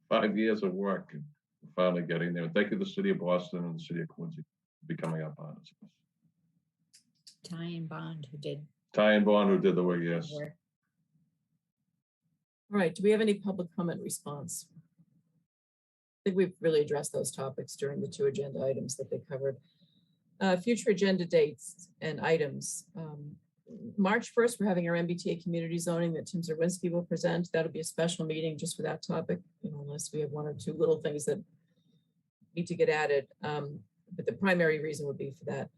5 years of work and we're finally getting there. Thank you to the city of Boston and the city of Quincy for becoming our partners. Ty and Bond who did. Ty and Bond who did the work, yes. All right, do we have any public comment response? I think we've really addressed those topics during the 2 agenda items that they covered. Future agenda dates and items. March 1st, we're having our MBTA community zoning that Tim Zerwinski will present. That'll be a special meeting just for that topic, unless we have 1 or 2 little things that need to get added. But the primary reason would be for that.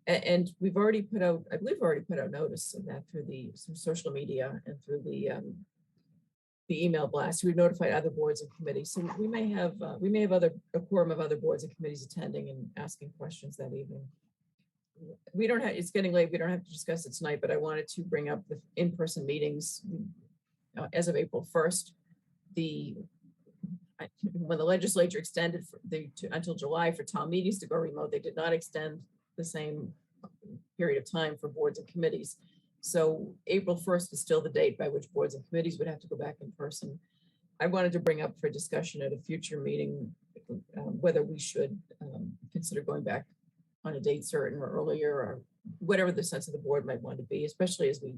And we've already put out, I believe we've already put out notice of that through some social media and through the email blast. We've notified other boards and committees. So we may have a quorum of other boards and committees attending and asking questions that evening. We don't have, it's getting late. We don't have to discuss it tonight, but I wanted to bring up the in-person meetings as of April 1st. When the legislature extended until July for town meetings to go remote, they did not extend the same period of time for boards and committees. So April 1st is still the date by which boards and committees would have to go back in person. I wanted to bring up for discussion at a future meeting whether we should consider going back on a date certain or earlier, or whatever the sense of the board might want to be, especially as we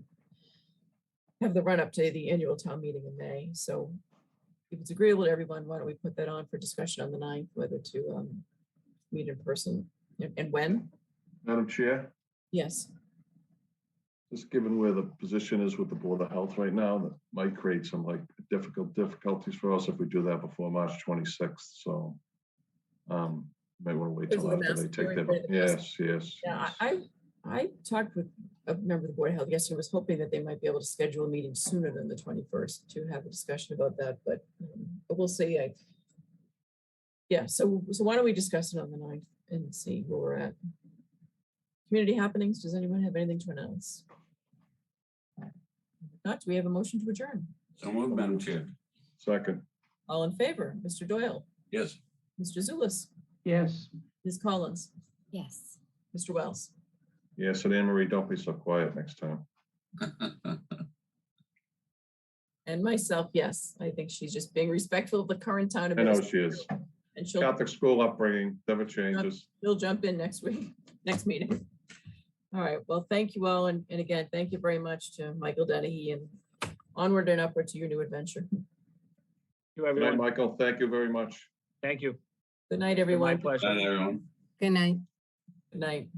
have the run up to the annual town meeting in May. So if it's agreeable to everyone, why don't we put that on for discussion on the 9th, whether to meet in person and when? Madam Chair, Yes. just given where the position is with the Board of Health right now, that might create some like difficulties for us if we do that before March 26th. So might want to wait till after they take their, yes. Yeah, I talked with a member of the Board of Health yesterday, was hoping that they might be able to schedule a meeting sooner than the 21st to have a discussion about that, but we'll see. So why don't we discuss it on the 9th and see where we're at. Community happenings, does anyone have anything to announce? If not, do we have a motion to adjourn? So moved, Madam Chair. Second. All in favor, Mr. Doyle? Yes. Mr. Zulus? Yes. Ms. Collins? Yes. Mr. Wells? Yes, and Anne Marie, don't be so quiet next time. And myself, yes. I think she's just being respectful of the current town. I know she is. And she'll Catholic school upbringing never changes. she'll jump in next week, next meeting. All right, well, thank you all. And again, thank you very much to Michael Dennehy, and onward and upward to your new adventure. You, Good night, everyone. Michael. Thank you very much. Thank you. Good night, everyone. My pleasure. Good night, everyone. Good night. Good night.